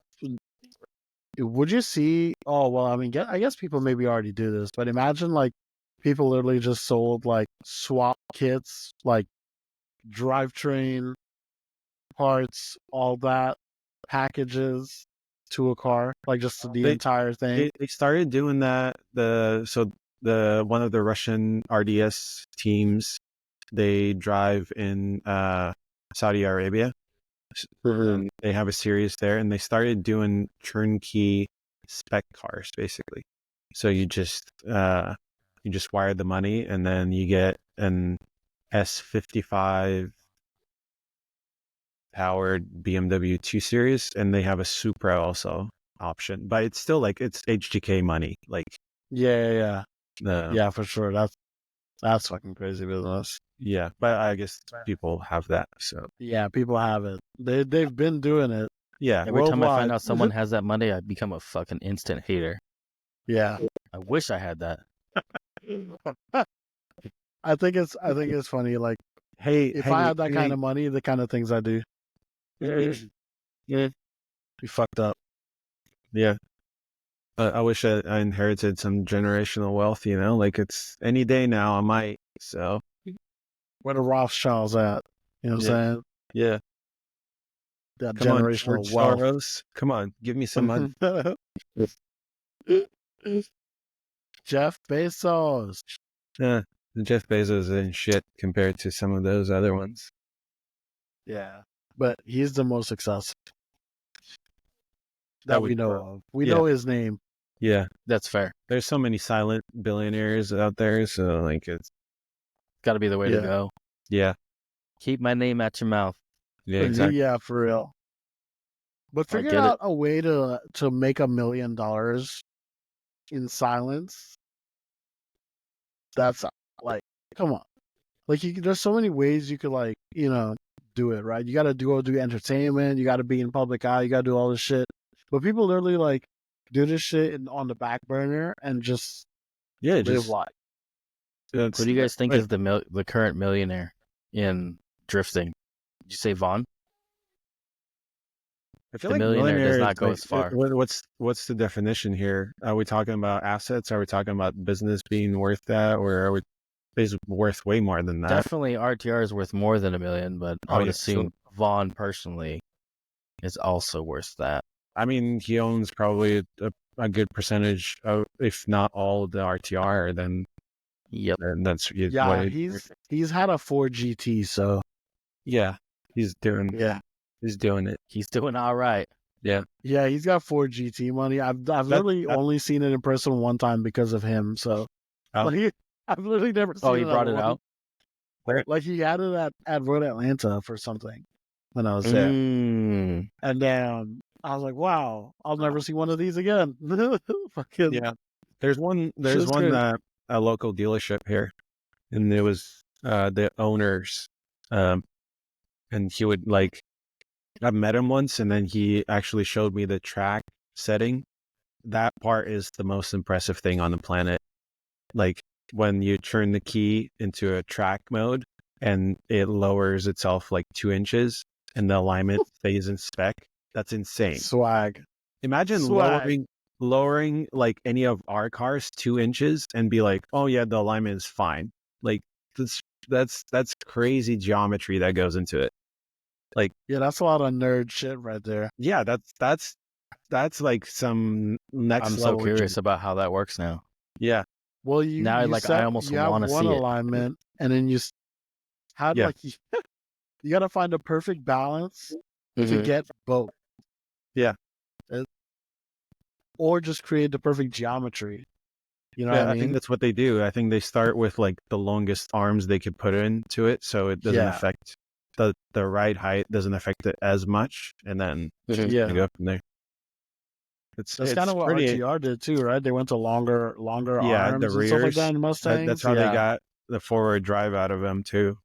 would you see? Oh well, I mean, I guess people maybe already do this, but imagine like people literally just sold like swap kits, like drivetrain parts, all that packages to a car, like just the entire thing. They started doing that. The one of the Russian RDS teams, they drive in Saudi Arabia. And they have a series there, and they started doing turnkey spec cars basically. So you just wire the money, and then you get an S55 powered BMW 2 Series, and they have a Supra also option, but it's still like it's HGK money. Like Yeah, for sure. That's fucking crazy business. Yeah, but I guess people have that. So yeah, people have it. They've been doing it. Yeah, every time I find out someone has that money, I become a fucking instant hater. Yeah, I wish I had that. I think it's funny. Like, if I had that kind of money, the kind of things I do. Yeah, be fucked up. Yeah. I wish I inherited some generational wealth, like it's any day now I might. So where the Rothschilds at? You know what I'm saying? Yeah. That Come on, generational wealth. Soros. Come on, give me some money. Jeff Bezos. Yeah, Jeff Bezos ain't shit compared to some of those other ones. Yeah, but he's the most successful that we know of. We know his name. Yeah, that's fair. There's so many silent billionaires out there, so like it's got to be the way to go. Yeah, keep my name at your mouth. Yeah, exactly. Yeah, for real. But figure out a way to make $1 million in silence. That's like, come on. Like, there's so many ways you could do it, right? You got to do entertainment. You got to be in public eye. You got to do all this shit. But people literally do this shit on the back burner and just live life. Who do you guys think is the current millionaire in drifting? Did you say Vaughn? I feel like millionaire does not go as far. What's the definition here? Are we talking about assets? Are we talking about business being worth that, or are we basically worth way more than that? Definitely, RTR is worth more than $1 million, but I would assume Vaughn personally is also worth that. I mean, he owns probably a good percentage of, if not all, of the RTR. Then and that's he's had a Ford GT, so he's doing He's doing it. He's doing all right. Yeah. Yeah, he's got Ford GT money. I've literally only seen it in person one time because of him. So I've literally never seen it. Oh, he brought it out? Like, he had it at Road Atlanta for something when I was there. And then I was like, wow, I'll never see one of these again. Yeah. There's one a local dealership here, and it was the owners, and he would I met him once, and then he actually showed me the track setting. That part is the most impressive thing on the planet. Like, when you turn the key into a track mode and it lowers itself 2 inches and the alignment stays in spec. That's insane. Swag. Imagine lowering any of our cars 2 inches and be like, oh yeah, the alignment is fine. That's crazy geometry that goes into it. That's a lot of nerd shit right there. Yeah, that's some next I'm level. so curious about how that works now. Yeah. Well, I almost want to see it. Alignment, and then you got to find a perfect balance to get both. Yeah. Or just create the perfect geometry. You know what I mean? I think that's what they do. I think they start with the longest arms they could put into it, so it doesn't affect the ride height, doesn't affect it as much, and then go from there. That's kind of what RTR did too, right? They went to longer arms the rears, and stuff like that in Mustangs. That's how they got the forward drive out of them too.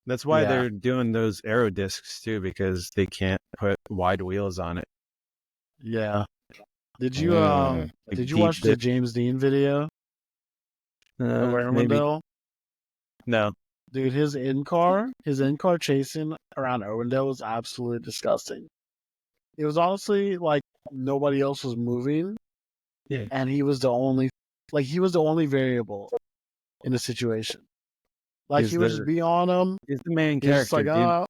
That's why they're doing those aero discs too, because they can't put wide wheels on it. Yeah. Did you like did you deep watch the dip. James Dean video of Maybe Armandale? no. Dude, his in car chasing around Irwindale was absolutely disgusting. It was honestly like nobody else was moving, Yeah. and he was the only variable in the situation. Like He's he would just the be on him. he's the main He's just character, like, dude.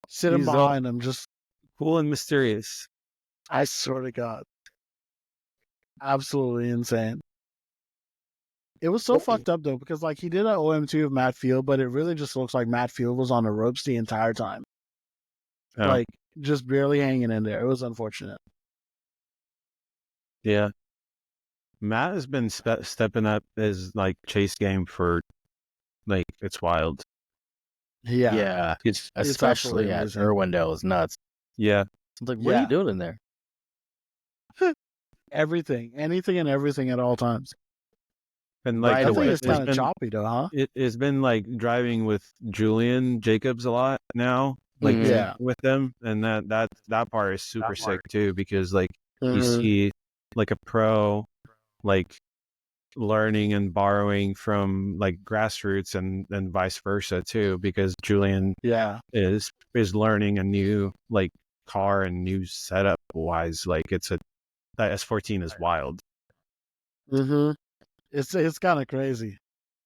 sitting He's all behind him. Just, cool and mysterious. I swear to God, absolutely insane. It was so fucked up though because like he did an OM2 of Matt Field, but it really just looks like Matt Field was on the ropes the entire time. Oh, Like just barely hanging in there. It was unfortunate. yeah. Matt has been stepping up his like chase game for like it's wild. Yeah. It's absolutely especially at amazing. Irwindale is nuts. Yeah. It's like, what are Yeah. you doing in there? Everything, anything and everything at all times. And like Right I away. think it's kind of been choppy though, huh? it's been like driving with Julian Jacobs a lot now, like Mhm. Yeah. with them, and that part is super sick too because like you Mhm. see like a pro like learning and borrowing from like grassroots and vice versa too because Julian Yeah. is learning a new like car and new setup wise like that S14 is wild. Mm-hmm. It's kind of crazy.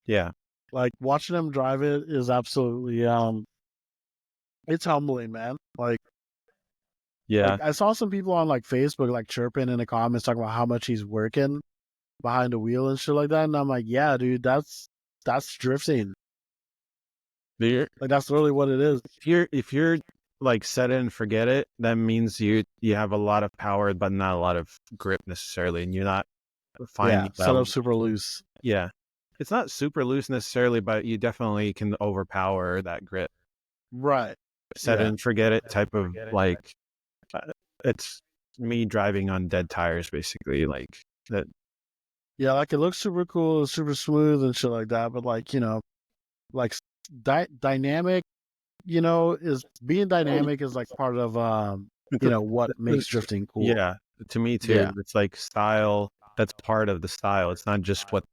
Yeah. Like watching him drive it is absolutely it's humbling, man. Like Yeah. I saw some people on like Facebook like chirping in the comments talking about how much he's working behind the wheel and shit like that, and I'm like, yeah, dude, that's drifting. You're, Like that's really what it is. if you're like set it and forget it, that means you have a lot of power but not a lot of grip necessarily, and you're not finding Set up super loose. yeah, it's not super loose necessarily, but you definitely can overpower that grip. Right. Set it Yeah. and forget it type of like it's me driving on dead tires basically, like that. Yeah, like it looks super cool, super smooth and shit like that, but like, like dynamic, is being dynamic is like part of what makes drifting cool. Yeah, to me too. Yeah. It's like style. That's part of the style. It's not just what,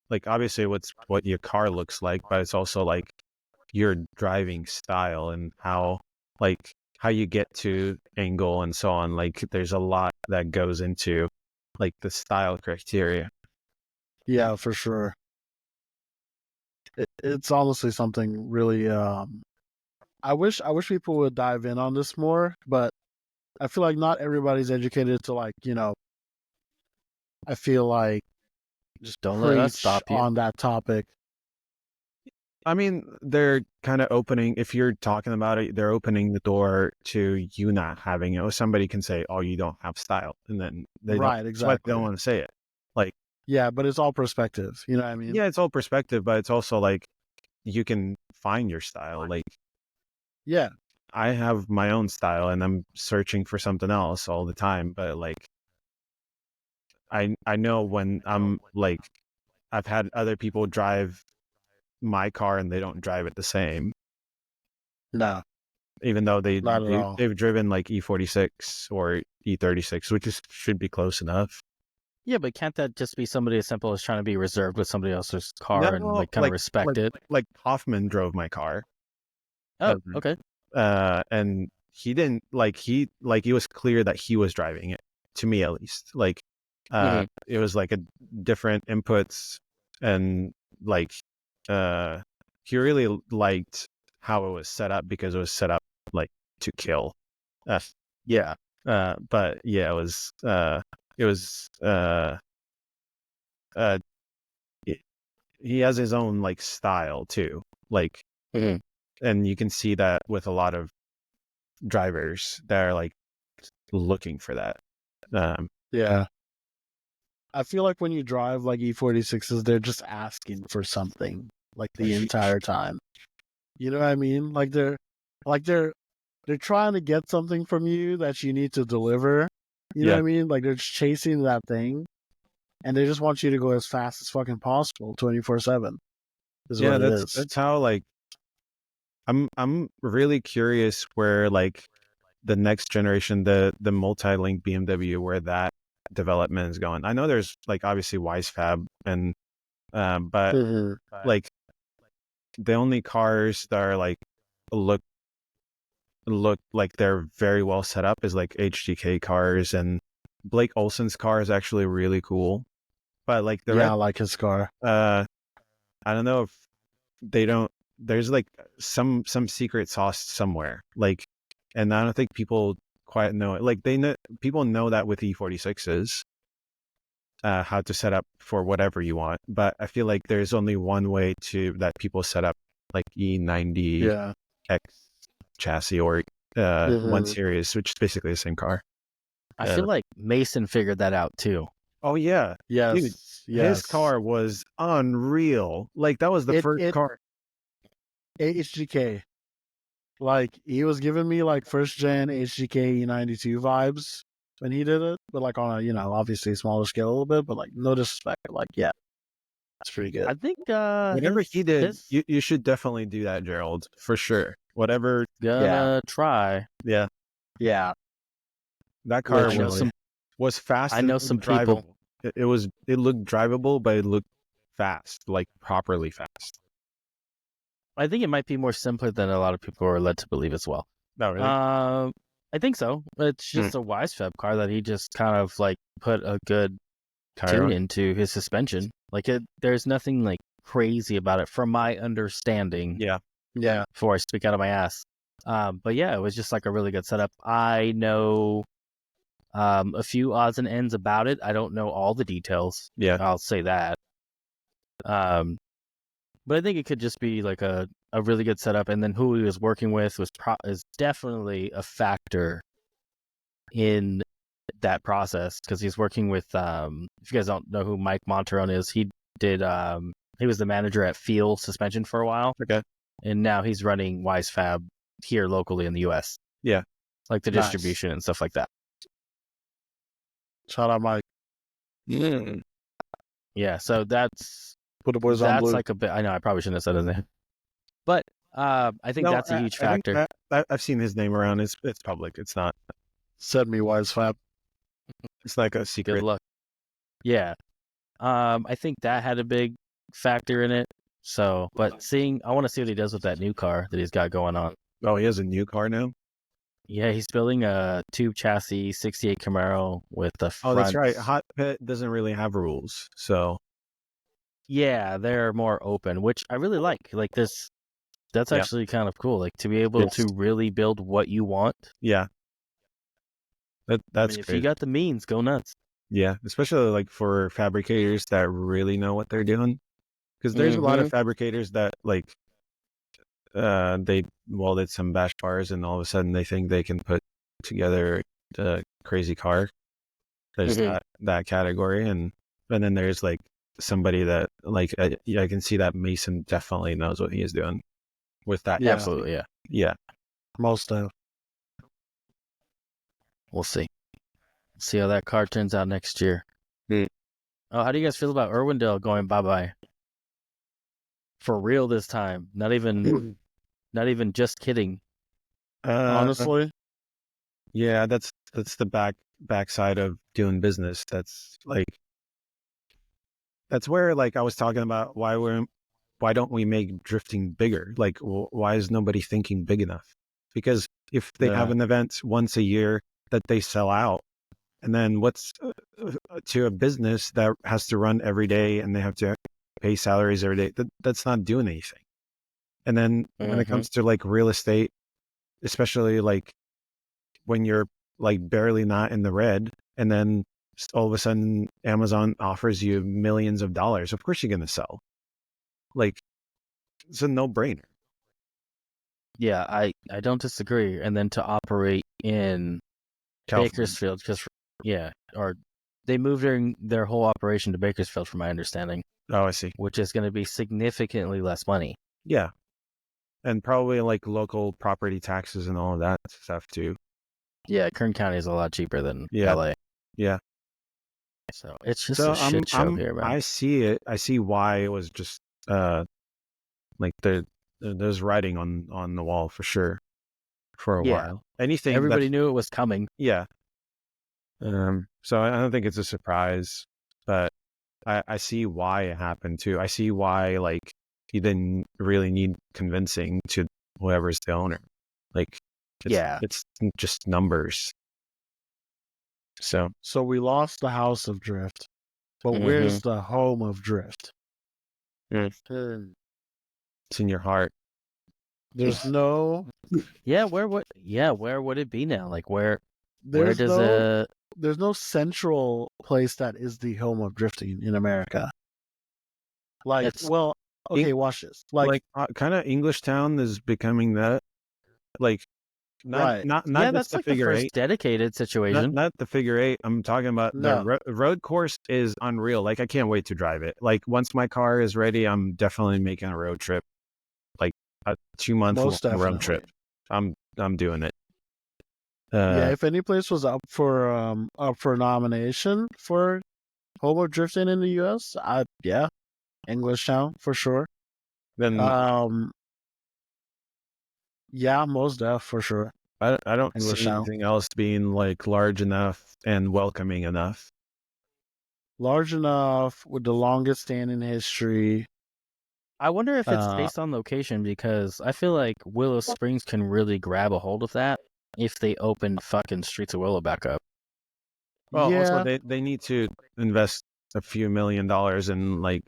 like obviously what your car looks like, but it's also like your driving style and how you get to angle and so on. Like there's a lot that goes into like the style criteria. Yeah, for sure. It's honestly something really I wish people would dive in on this more, but I feel like not everybody's educated to like, I feel like Just don't let us preach stop you. on that topic. I mean, they're kind of opening, if you're talking about it, they're opening the door to you not having it. Or somebody can say, oh, you don't have style. And then they Right, that's why they exactly. don't want to say it. Like, Yeah, but it's all perspective. You know what I mean? yeah, it's all perspective, but it's also like you can find your style. Like, Yeah. I have my own style and I'm searching for something else all the time. But like, I know when I'm like, I've had other people drive my car and they don't drive it the same, No, even though not at all. they've driven like E46 or E36, which should be close enough. Yeah, but can't that just be somebody as simple as trying to be reserved with somebody else's car and No, like kind of respect it? Like Hoffman drove my car. Oh, okay. And he didn't he was clear that he was driving it, to me at least. Like it was like a different inputs and like he really liked how it was set up because it was set up like to kill. Yeah. But yeah, it was he has his own like style too. Like Mhm. and you can see that with a lot of drivers that are like looking for that. Yeah. I feel like when you drive like E46s, they're just asking for something like the entire time. You know what I mean? Like they're trying to get something from you that you need to deliver. You know what I mean? Like they're just chasing that thing, and they just want you to go as fast as fucking possible, 24/7. Is Yeah, what it is. that's how like I'm really curious where like the next generation, the multi-link BMW, where that development is going. I know there's like obviously Wisefab and but like the only cars that are like look like they're very well set up is like HGK cars, and Blake Olson's car is actually really cool. But like the I like his car. I don't know if they don't. There's like some secret sauce somewhere. Like, and I don't think people quite know it. Like people know that with E46s, how to set up for whatever you want. But I feel like there's only one way that people set up like E90 X chassis or 1 Series, which is basically the same car. I feel like Mason figured that out too. Oh yeah, yes, dude, his car was unreal. Like that was the first car. HGK, like he was giving me like first gen HGK E92 vibes when he did it, but like on a obviously smaller scale a little bit, but like no disrespect, like that's pretty good. I think whatever he did, you should definitely do that, Gerald, for sure. Whatever, try. Yeah. That car was fast. I know some drivable. people. It looked drivable, but it looked fast, like properly fast. I think it might be more simpler than a lot of people are led to believe as well. No, really? I think so. It's just a Wisefab car that he just kind of like put a good tune into his suspension. Like there's nothing like crazy about it from my understanding. Yeah. Before I speak out of my ass. But yeah, it was just like a really good setup. I know a few odds and ends about it. I don't know all the details. Yeah. I'll say that. But I think it could just be like a really good setup, and then who he was working with is definitely a factor in that process, because he's working with if you guys don't know who Mike Monterone is, he was the manager at Feel Suspension for a while. Okay. And now he's running Wisefab here locally in the US. Yeah. Like the distribution and stuff like that. Shout out Mike. Yeah, so that's put the boys on blue. That's like a bit. I know I probably shouldn't have said his name, but I think that's a huge factor. I've seen his name around. It's public. It's not. Send me Wisefab. It's like a secret. Good luck. Yeah, I think that had a big factor in it. So, but I want to see what he does with that new car that he's got going on. Oh, he has a new car now? Yeah, he's building a tube chassis 68 Camaro with the front. Oh, that's right. Hot Pit doesn't really have rules, so. Yeah, they're more open, which I really like. Like this, that's actually kind of cool. Like to be able to really build what you want. Yeah. That's if you got the means, go nuts. Yeah, especially like for fabricators that really know what they're doing. Because there's a lot of fabricators that like they welded some bash bars and all of a sudden they think they can put together a crazy car. There's that category, and then there's like somebody that like I can see that Mason definitely knows what he is doing with that. Yeah, absolutely, yeah. Most of. We'll see. See how that car turns out next year. Oh, how do you guys feel about Irwindale going bye-bye? For real this time. Not even just kidding. Honestly. Yeah, that's the backside of doing business. That's where like I was talking about why don't we make drifting bigger? Like why is nobody thinking big enough? Because if they have an event once a year that they sell out, and then what's to a business that has to run every day and they have to pay salaries every day, that's not doing anything. And then when it comes to like real estate, especially like when you're like barely not in the red, and then all of a sudden Amazon offers you millions of dollars, of course you're going to sell. Like it's a no-brainer. Yeah, I don't disagree. And then to operate in Bakersfield, because or they moved their whole operation to Bakersfield, from my understanding. Oh, I see. Which is going to be significantly less money. Yeah, and probably like local property taxes and all of that stuff too. Yeah, Kern County is a lot cheaper than LA. Yeah. So it's just a shit show here, man. I see it. I see why it was just like there's writing on the wall for sure. for a Yeah. while. Anything Everybody knew it was coming. yeah. So I don't think it's a surprise, but I see why it happened too. I see why like he didn't really need convincing to whoever's the owner. Like it's just numbers. So we lost the house of drift, but where's the home of drift? it's in your heart. There's no. Yeah, where would it be now? Like where There's does no. There's no central place that is the home of drifting in America. Like, It's- well, okay, watch this. Like kind of English Town is becoming that. Like, not just that's the like the figure first eight. dedicated situation. Not the figure eight. I'm talking about the road course is unreal. Like, I can't wait to drive it. Like, once my car is ready, I'm definitely making a road trip. Like a 2-month road trip. I'm doing it. Yeah, if any place was up for nomination for home of drifting in the U.S., English Town for sure. Then yeah, most def for sure. I don't English see Town. anything else being like large enough and welcoming enough. Large enough with the longest standing history. I wonder if it's based on location, because I feel like Willow Springs can really grab a hold of that if they open fucking Streets of Willow back up. Well, also they need to invest a few $1 million in like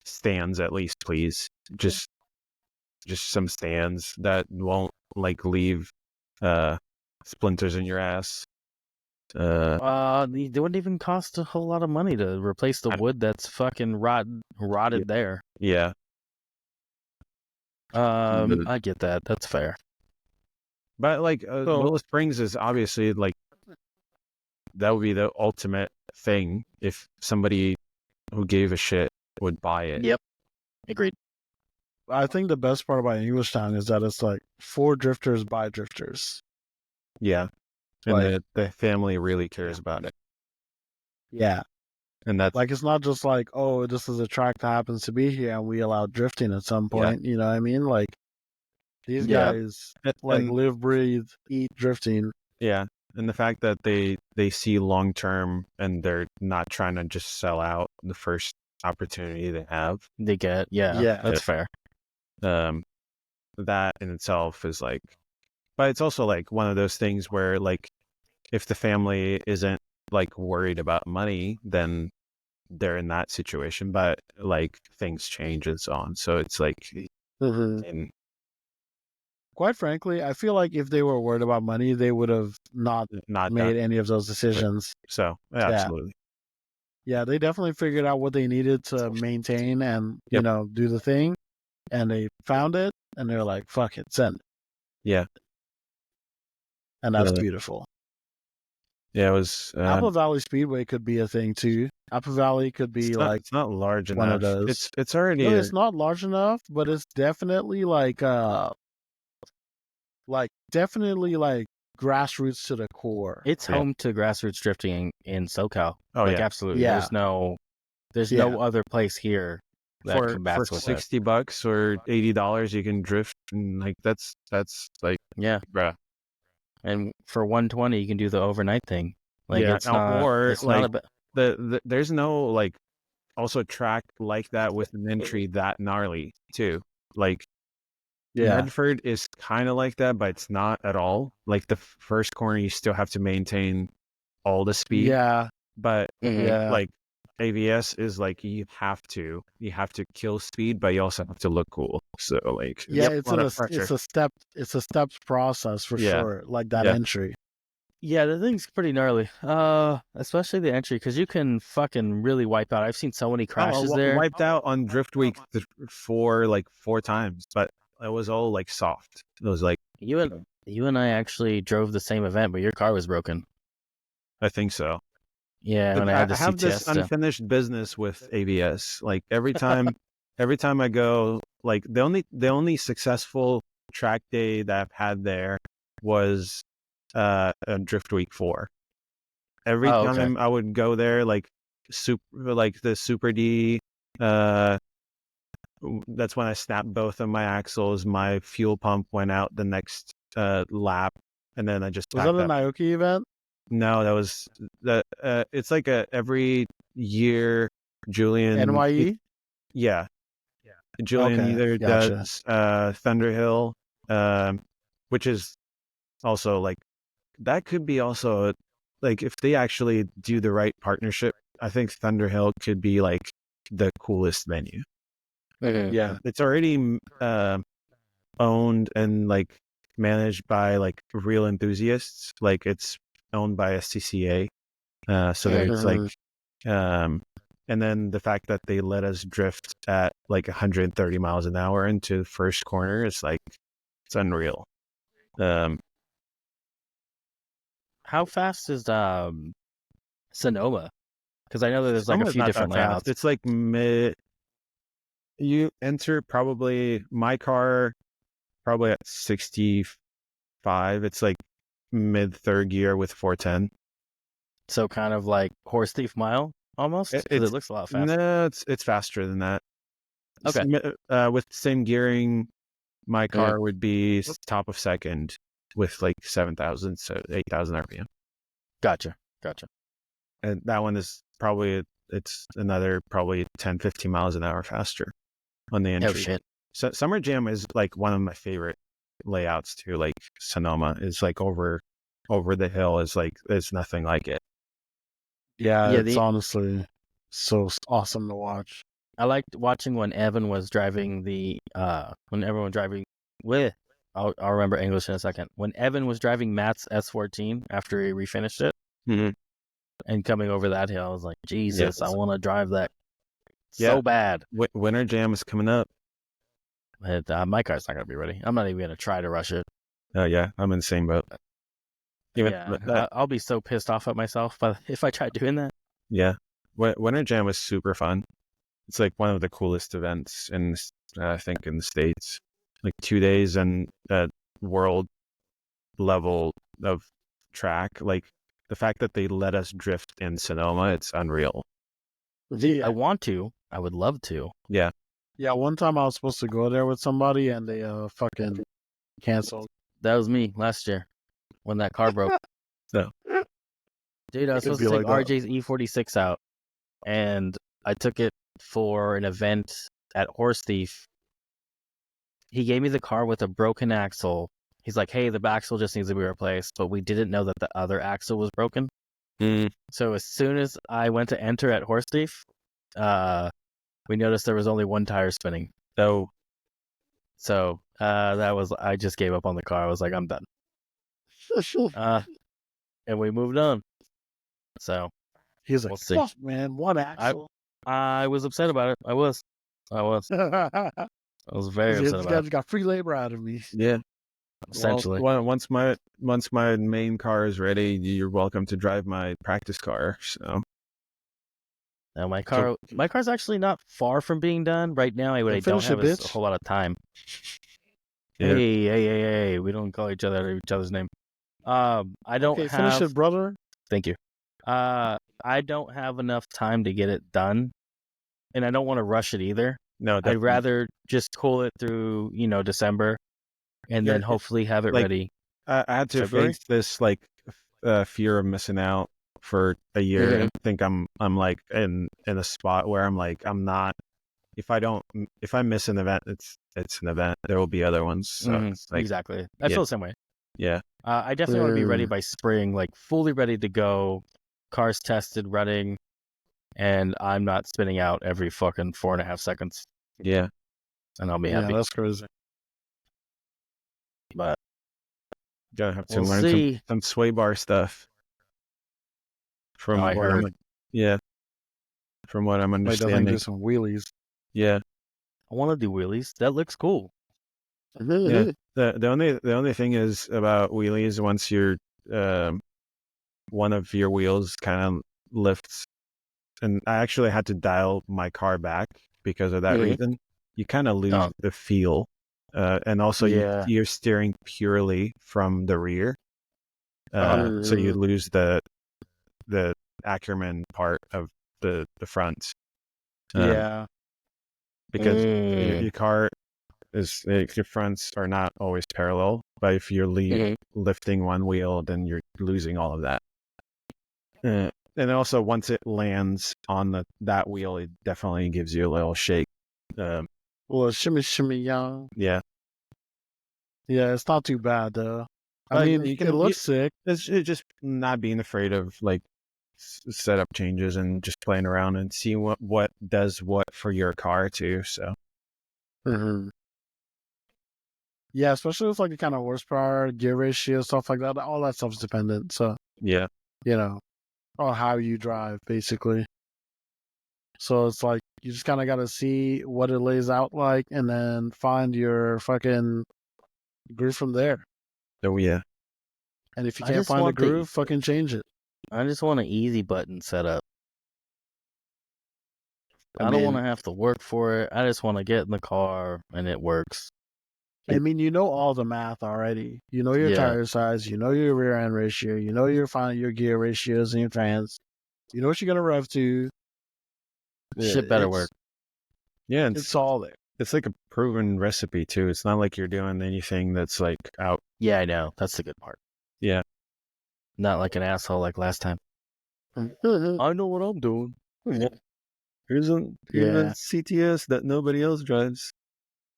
stands at least, please. Just some stands that won't like leave splinters in your ass. They wouldn't even cost a whole lot of money to replace the wood that's fucking rotted there. Yeah. I get that. That's fair. But like Willow Springs is obviously like that would be the ultimate thing if somebody who gave a shit would buy it. Yep. Agreed. I think the best part about English Town is that it's like for drifters by drifters. Yeah. And like, the family really cares about it. Yeah. And that's like, it's not just like, oh, this is a track that happens to be here and we allow drifting at some point. You know what I mean? Like, these guys like live, breathe, eat drifting. Yeah. And the fact that they see long term and they're not trying to just sell out the first opportunity they have. They get, that's fair. That in itself is like, but it's also like one of those things where like if the family isn't like worried about money, then they're in that situation. But like things change and so on. So it's like, and quite frankly, I feel like if they were worried about money, they would have not made any of those decisions. So absolutely. Yeah, they definitely figured out what they needed to maintain and, you know, do the thing. And they found it and they're like, fuck it, send it. Yeah. And that's beautiful. Yeah, it was. Apple Valley Speedway could be a thing too. Apple Valley could be it's not large enough. One of those. It's already. No, it's not large enough, but it's definitely like definitely like grassroots to the core. It's home to grassroots drifting in SoCal. Oh, like, absolutely. Yeah. There's no other place here that combats for with $60 or $80 you can drift, and like that's like bruh. And for $120 you can do the overnight thing. Like it's not, or it's like not there's no like also track like that with an entry that gnarly too. Like Medford is kind of like that, but it's not at all. Like the first corner, you still have to maintain all the speed. Yeah, but like AVS is like you have to kill speed, but you also have to look cool. So like it's a steps process for sure. Like that entry. Yeah, the thing's pretty gnarly. Especially the entry, because you can fucking really wipe out. I've seen so many crashes there. Wiped out on Drift Week 4 times, but it was all like soft. It was like you and I actually drove the same event, but your car was broken. I think so. Yeah, when I had the have CTS this unfinished business with ABS. Like every time I go, like the only successful track day that I've had there was Drift Week 4. Every time I would go there, like the Super D, that's when I snapped both of my axles. My fuel pump went out the next lap, and then I just Was tacked that an up. Aoki event? No, that was it's like every year Julian. NYE? Yeah, Julian Okay, either gotcha. does Thunderhill, which is also like that could be also like if they actually do the right partnership, I think Thunderhill could be like the coolest venue. Yeah. It's already owned and like managed by like real enthusiasts. Like it's owned by SCCA. So there's like, and then the fact that they let us drift at like 130 miles an hour into the first corner is like, it's unreal. How fast is Sonoma? Because I know that there's like a Sonoma's few not that different fast. layouts. It's like you enter probably my car probably at 65. It's like mid third gear with 410. So kind of like Horse Thief Mile almost, because it looks a lot faster. No, it's faster than that. Okay. With same gearing, my car would be top of second with like 7,000, so 8,000 RPM. Gotcha. And that one is probably, it's another probably 10, 15 miles an hour faster on the entry. Oh shit. So Summer Jam is like one of my favorite layouts too. Like Sonoma is like over the hill is like, there's nothing like it. Yeah, Yeah, it's honestly so awesome to watch. I liked watching when Evan was driving when everyone was driving with. I'll remember English in a second. When Evan was driving Matt's S14 after he refinished it and coming over that hill, I was like, Jesus, I want to drive that so bad. Winter Jam is coming up. But, my car's not gonna be ready. I'm not even gonna try to rush it. Oh yeah, I'm in the same boat. I'll be so pissed off at myself if I try doing that. Yeah, Winter Jam was super fun. It's like one of the coolest events I think in the States. Like 2 days and world level of track. Like the fact that they let us drift in Sonoma, it's unreal. Yeah. I would love to. Yeah. Yeah, one time I was supposed to go there with somebody and they fucking canceled. That was me last year when that car broke. So, dude, I was supposed to take RJ's E46 out, and I took it for an event at Horse Thief. He gave me the car with a broken axle. He's like, hey, the axle just needs to be replaced, but we didn't know that the other axle was broken. So as soon as I went to enter at Horse Thief, we noticed there was only one tire spinning. So I just gave up on the car. I was like, I'm done. And we moved on. So he's like, we'll fuck, man, one axle. I was upset about it. I was very upset about it. Guys got free labor out of me. Yeah. Essentially. Well, once my main car is ready, you're welcome to drive my practice car. So now my car's actually not far from being done right now. What I don't have is a whole lot of time. Yeah. Hey, we don't call each other's name. I don't have. Finish it, brother. Thank you. I don't have enough time to get it done, and I don't want to rush it either. No, definitely. I'd rather just cool it through, December, and then hopefully have it ready. I had to face this like fear of missing out for a year, and I think I'm like in a spot where I'm like I'm not. If I miss an event, it's an event. There will be other ones. So exactly. I feel the same way. Yeah. I definitely want to be ready by spring, like fully ready to go. Cars tested, running, and I'm not spinning out every fucking 4.5 seconds. Yeah. And I'll be happy. Yeah, that's crazy. But gotta have to learn some sway bar stuff. From I heard. From what I'm understanding. Do some wheelies. Yeah. I want to do wheelies. That looks cool. Yeah. The only thing is about wheelies, once you're one of your wheels kind of lifts, and I actually had to dial my car back because of that reason. You kind of lose the feel, and also you're steering purely from the rear, so you lose the Ackerman part of the front. Because your car is your fronts are not always parallel, But if you're lifting one wheel, then you're losing all of that. And also, once it lands on that wheel, it definitely gives you a little shake. Well, shimmy, young. Yeah. Yeah, it's not too bad though. I But mean, it looks sick. It's just not being afraid of like setup changes and just playing around and see what does what for your car too. So. Mm-hmm. Yeah, especially with like the kind of horsepower, gear ratio, stuff like that. All that stuff's dependent. So Yeah. On how you drive, basically. So it's like you just kind of got to see what it lays out like, and then find your fucking groove from there. Oh yeah. And if you can't find a groove, fucking change it. I just want an easy button setup. I don't want to have to work for it. I just want to get in the car and it works. I mean, you know all the math already. You know your tire size. You know your rear end ratio. You know your gear ratios and your fans. You know what you're gonna rev to. Shit better work. Yeah, it's all there. It's like a proven recipe too. It's not like you're doing anything that's like out. Yeah, I know. That's the good part. Yeah. Not like an asshole like last time. I know what I'm doing. Yeah. Here's a CTS that nobody else drives.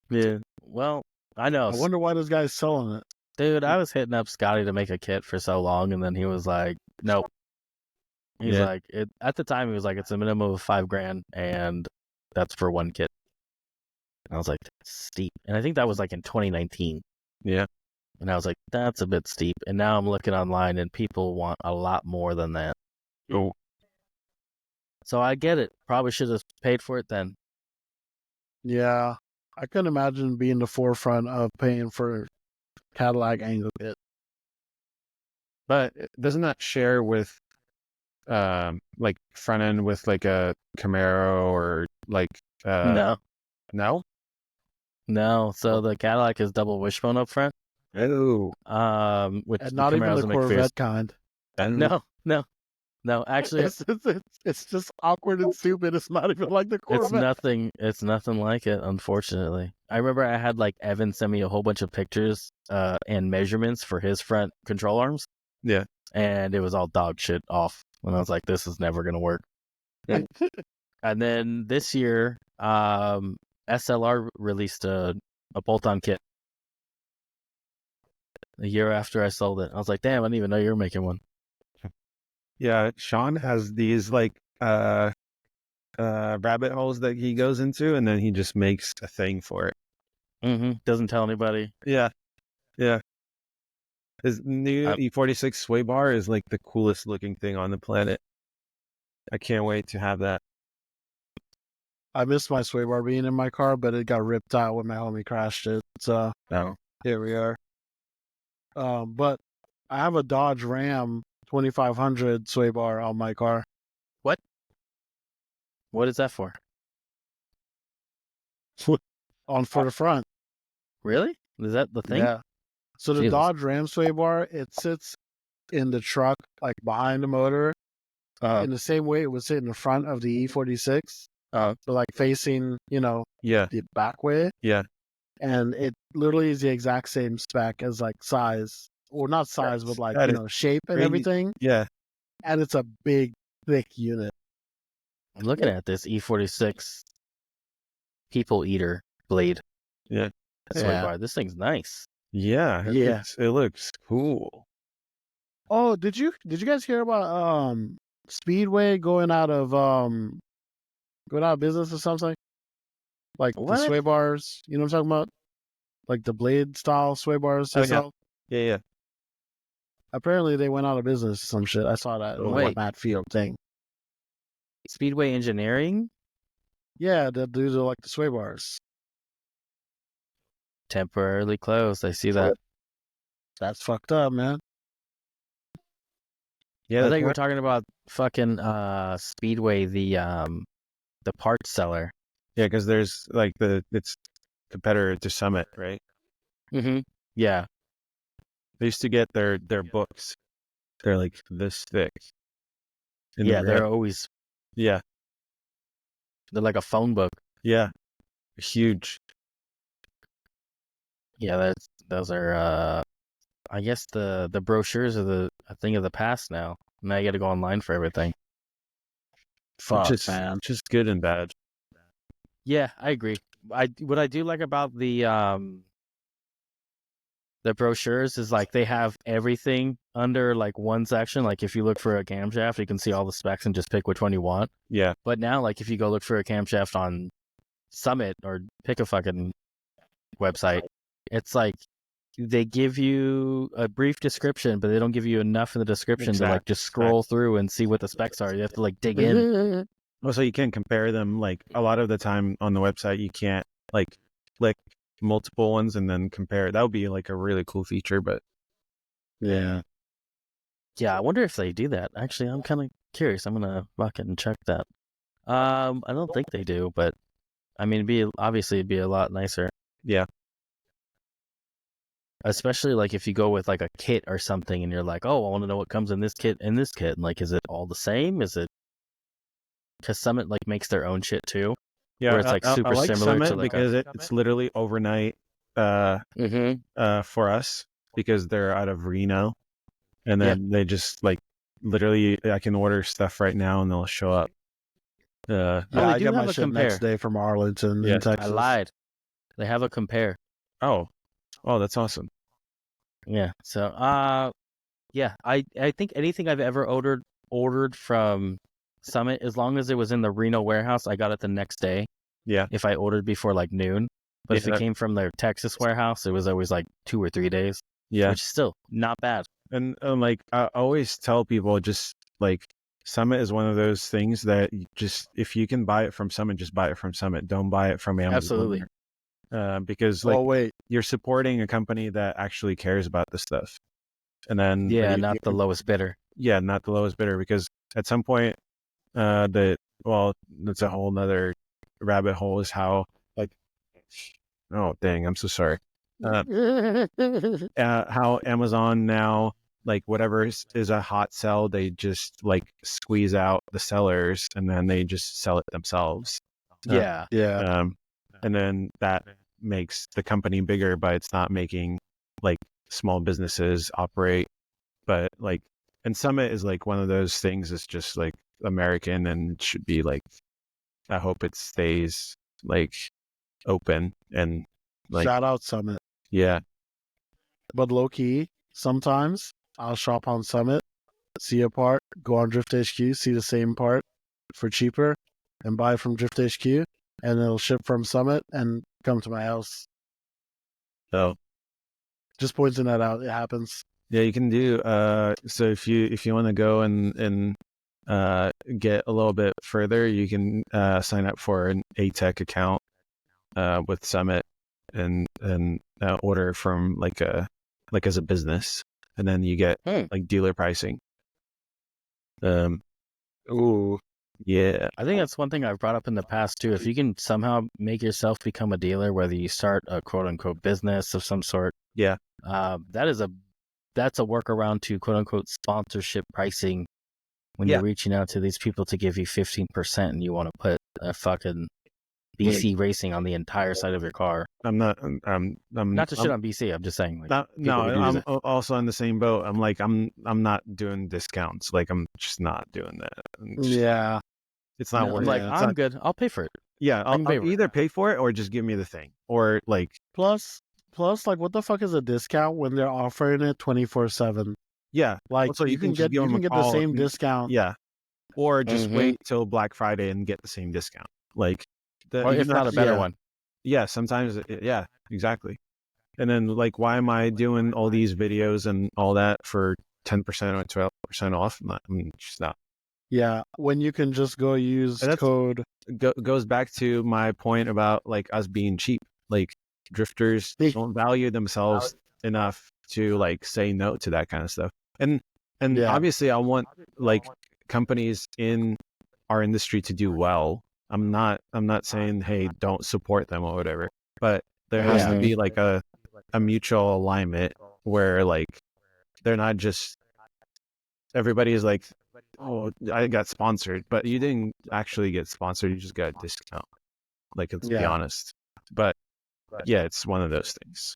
Yeah. Well, I know. I wonder why this guy's selling it. Dude, I was hitting up Scotty to make a kit for so long, and then he was like, nope. He's like, at the time, he was like, it's a minimum of $5,000, and that's for one kit. And I was like, that's steep. And I think that was like in 2019. Yeah. And I was like, that's a bit steep. And now I'm looking online, and people want a lot more than that. Oh. So I get it. Probably should have paid for it then. Yeah. I couldn't imagine being the forefront of paying for Cadillac angle kit. But doesn't that share with like front end with like a Camaro or like No. So the Cadillac is double wishbone up front. Oh. Which and not even the Corvette kind. No, actually, it's just awkward and stupid. It's not even like the Corvette. It's nothing like it, unfortunately. I remember I had like Evan send me a whole bunch of pictures and measurements for his front control arms. Yeah. And it was all dog shit off. And I was like, this is never gonna work. And then this year, SLR released a bolt-on kit. A year after I sold it, I was like, damn, I didn't even know you were making one. Yeah, Sean has these like rabbit holes that he goes into, and then he just makes a thing for it. Doesn't tell anybody. Yeah. His new E46 sway bar is like the coolest looking thing on the planet. I can't wait to have that. I missed my sway bar being in my car, but it got ripped out when my homie crashed it. So here we are. But I have a Dodge Ram 2500 sway bar on my car. What? What is that for? For the front. Really? Is that the thing? Yeah. So the Dodge Ram sway bar, it sits in the truck, like behind the motor, in the same way it would sit in the front of the E46. So like facing, the back way. Yeah. And it literally is the exact same spec as like size, or not size, but like, shape and everything. Yeah. And it's a big, thick unit. I'm looking at this E46 people eater blade. Yeah. Bar. This thing's nice. Yeah. It looks cool. Oh, did you guys hear about Speedway going out of business or something? Like the sway bars, you know what I'm talking about? Like the blade style sway bars. Yeah. Apparently they went out of business or some shit. I saw that in the Matt Field thing. Speedway Engineering? Yeah, that dudes are like the sway bars. Temporarily closed. I see that. That's fucked up, man. Yeah, I thought you were talking about fucking Speedway, the parts seller. Yeah, because there's like it's competitor to Summit, right? Yeah. They used to get their books. They're like this thick. They're always. Yeah. They're like a phone book. Yeah. Huge. Yeah, those are I guess the brochures are a thing of the past now. Now you got to go online for everything. Fuck, man. Just good and bad. Yeah, I agree. What I do like about the brochures is like they have everything under like one section. Like if you look for a camshaft, you can see all the specs and just pick which one you want. Yeah. But now, like if you go look for a camshaft on Summit or pick a fucking website, it's like they give you a brief description, but they don't give you enough in the description to like just scroll through and see what the specs are. You have to like dig in. Also, you can't compare them. Like a lot of the time on the website, you can't like click multiple ones and then compare. That would be like a really cool feature, but Yeah. Yeah, I wonder if they do that. Actually, I'm kind of curious. I'm gonna fucking check that. I don't think they do, but I mean, it'd be a lot nicer. Yeah. Especially like if you go with like a kit or something, and you're like, oh, I want to know what comes in this kit and this kit. And like, is it all the same? Is it? Because Summit like makes their own shit too. Yeah, where it's like super I like similar Summit to like because it's literally overnight for us because they're out of Reno, and then they just like literally I can order stuff right now and they'll show up. Yeah, I got my shit next day from Arlington in Texas. I lied. They have a compare. Oh, that's awesome. Yeah. So, yeah, I think anything I've ever ordered from Summit, as long as it was in the Reno warehouse, I got it the next day. Yeah. If I ordered before like noon, but if it came from their Texas warehouse, it was always like 2 or 3 days. Yeah. Which is still not bad. And like I always tell people, just like Summit is one of those things that just if you can buy it from Summit, just buy it from Summit. Don't buy it from Amazon. Absolutely. Because like you're supporting a company that actually cares about this stuff. And then not the lowest bidder. Yeah, not the lowest bidder, because at some point that's a whole nother rabbit hole, is how like I'm so sorry. How Amazon now, like whatever is a hot sell, they just like squeeze out the sellers and then they just sell it themselves. And then that makes the company bigger, but it's not making like small businesses operate. But like, and Summit is like one of those things that's just like American and should be like, I hope it stays like open and like. Shout out Summit. Yeah. But low key, sometimes I'll shop on Summit, see a part, go on Drift HQ, see the same part for cheaper, and buy from Drift HQ, and it'll ship from Summit and come to my house. So, just pointing that out, it happens. Yeah, you can do. So if you want to go and get a little bit further, you can sign up for an ATEC account with Summit and order from like as a business, and then you get like dealer pricing. Ooh. Yeah. I think that's one thing I've brought up in the past too. If you can somehow make yourself become a dealer, whether you start a quote unquote business of some sort, that's a workaround to quote unquote sponsorship pricing when you're reaching out to these people to give you 15% and you want to put a fucking BC Racing on the entire side of your car. I'm not to shit on BC. I'm just saying. Like, I'm also in the same boat. I'm like, I'm not doing discounts. Like, I'm just not doing that. It's not worth it. Like, I'm good. I'll pay for it. Yeah, I'll either pay for it or just give me the thing. Or like, plus, like, what the fuck is a discount when they're offering it 24/7? Yeah, like, so you can get the same discount. Yeah, or just wait till Black Friday and get the same discount. Like, or if not a better one. Yeah, sometimes. Yeah, exactly. And then like, why am I doing all these videos and all that for 10% or 12% off? I'm just not. Yeah, when you can just go use code. Goes back to my point about like us being cheap. Like, drifters don't value themselves enough to like say no to that kind of stuff. And obviously I want like companies in our industry to do well. I'm not saying, hey, don't support them or whatever, but there has to be like a mutual alignment where like they're not just everybody is like, oh, I got sponsored, but you didn't actually get sponsored, you just got a discount. Like, let's be honest. But yeah, it's one of those things.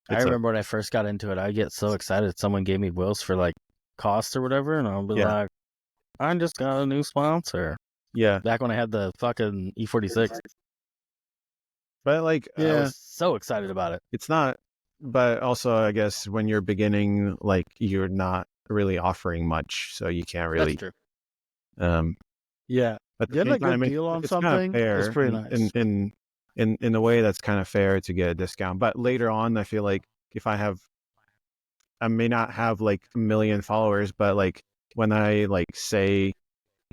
I remember when I first got into it, I get so excited. Someone gave me wheels for like cost or whatever, and I'll be like, I just got a new sponsor. Yeah. Back when I had the fucking E46. But like, I was so excited about it. It's not, but also I guess when you're beginning, like you're not really offering much, so you can't really. That's true. Yeah. At the Getting same a good time, deal on it's kind something of fair. is pretty nice. In a way that's kind of fair to get a discount. But later on, I feel like if I may not have like a million followers, but like when I like say,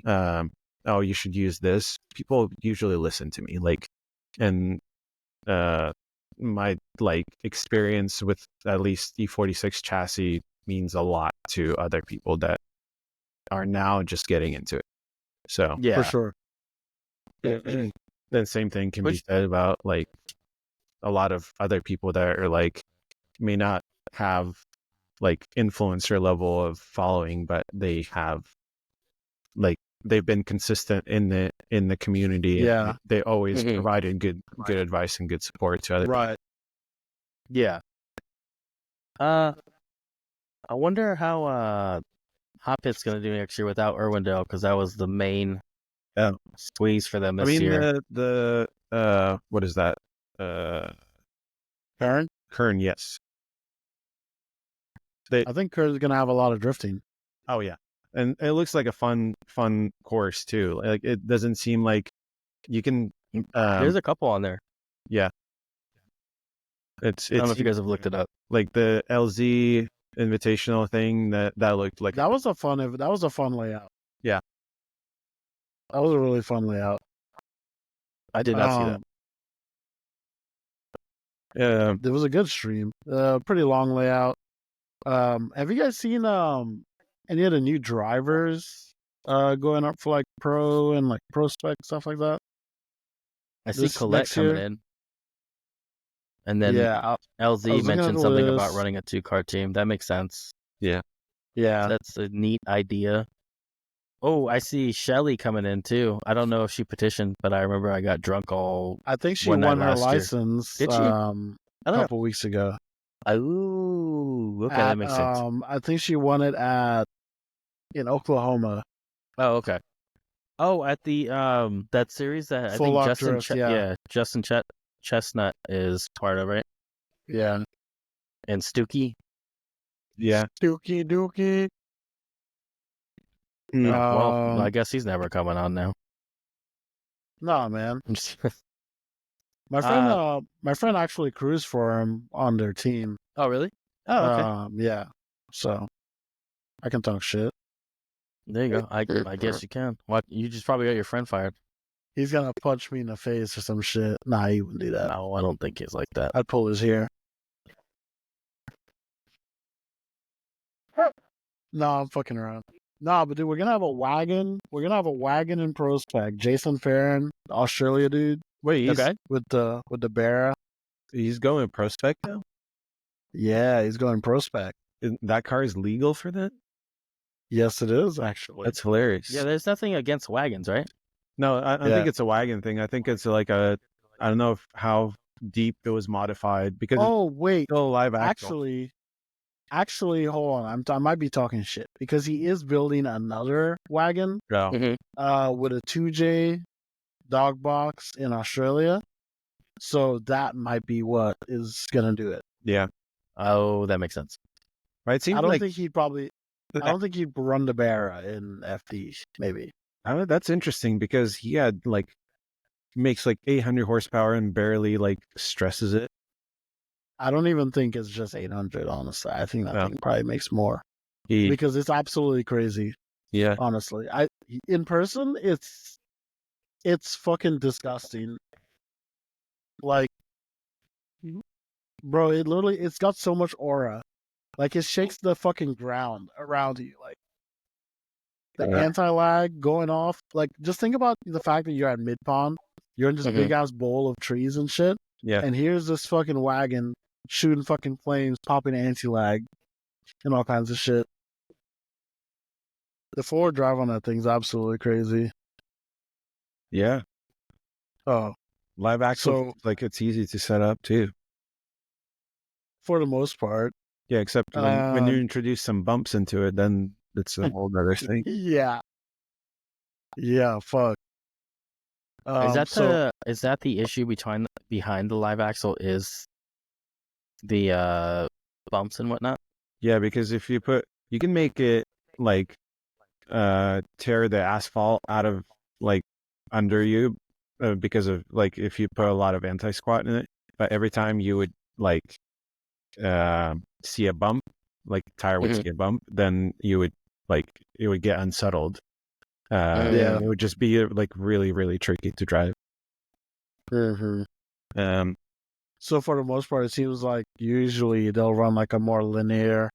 oh, you should use this, people usually listen to me. Like, and my like experience with at least E46 chassis means a lot to other people that are now just getting into it. So Yeah, for sure. The same thing can be said about like a lot of other people that are like may not have like influencer level of following, but they have like they've been consistent in the community. Yeah. And they always provided good advice and good support to other people. Right. Yeah. I wonder how Hot Pit's gonna do next year without Irwindale, because that was the main squeeze for them this year. The what is that? Kern? Kern, yes. I think Kern's gonna have a lot of drifting. Oh yeah, and it looks like a fun course too. Like it doesn't seem like you can. There's a couple on there. Yeah, I don't know if you guys have looked it up. Like the LZ Invitational thing that looked like that was a fun layout. Yeah, that was a really fun layout. I did not see that. It was a good stream. Pretty long layout. Have you guys seen any of the new drivers going up for like pro and like pro spec stuff like that? I see Colette coming in. And then LZ mentioned something about running a 2-car team. That makes sense. Yeah. Yeah. That's a neat idea. Oh, I see Shelly coming in too. I don't know if she petitioned, but I remember I got drunk all. I think she won her license. Did she? A couple weeks ago. Oh, okay, that makes sense. I think she won it in Oklahoma. Oh, okay. Oh, at the that series that I think Justin Chestnut is part of, right? Yeah. And Stookie. Yeah. Stookie Dookie. Well, I guess he's never coming on now. Nah, man. My friend actually cruised for him on their team. Oh, really? Oh, okay. Yeah. So I can talk shit. There you go. I guess you can. What? You just probably got your friend fired. He's gonna punch me in the face or some shit. Nah, he wouldn't do that. No, I don't think he's like that. I'd pull his hair. No, I'm fucking around. Nah, but dude, we're gonna have a wagon. We're gonna have a wagon in pro spec. Jason Farron, the Australia dude. Wait, he's with the Barra. He's going pro spec now? Yeah, he's going pro spec. That car is legal for that? Yes, it is, actually. That's hilarious. Yeah, there's nothing against wagons, right? No, I think it's a wagon thing. I think it's like I don't know how deep it was modified because wait, it's still a live axle. Actually, hold on. I might be talking shit because he is building another wagon with a 2J dog box in Australia. So that might be what is gonna do it. Yeah. Oh, that makes sense. Right. I don't think he'd run the Barra in FD. Maybe. That's interesting because he had makes 800 horsepower and barely stresses it. I don't even think it's just 800. Honestly, I think that thing probably makes more because it's absolutely crazy. Yeah. Honestly, in person it's fucking disgusting. Like, bro, it's got so much aura. Like, it shakes the fucking ground around you. Like, the anti-lag going off. Like, just think about the fact that you're at mid-pond. You're in this big-ass bowl of trees and shit. Yeah. And here's this fucking wagon shooting fucking flames, popping anti-lag, and all kinds of shit. The forward drive on that thing's absolutely crazy. Yeah. Oh. Live axle, it's easy to set up, too. for the most part. Yeah, except when you introduce some bumps into it, then it's a whole other thing. Yeah. Yeah, fuck. Is that the issue behind the live axle is the bumps and whatnot? Yeah, because if you can make it like tear the asphalt out of like under you because of like if you put a lot of anti-squat in it, but every time you would like see a bump, like tire would see a bump, then you would like it would get unsettled. Yeah. It would just be like really, really tricky to drive. So for the most part, it seems like usually they'll run like a more linear,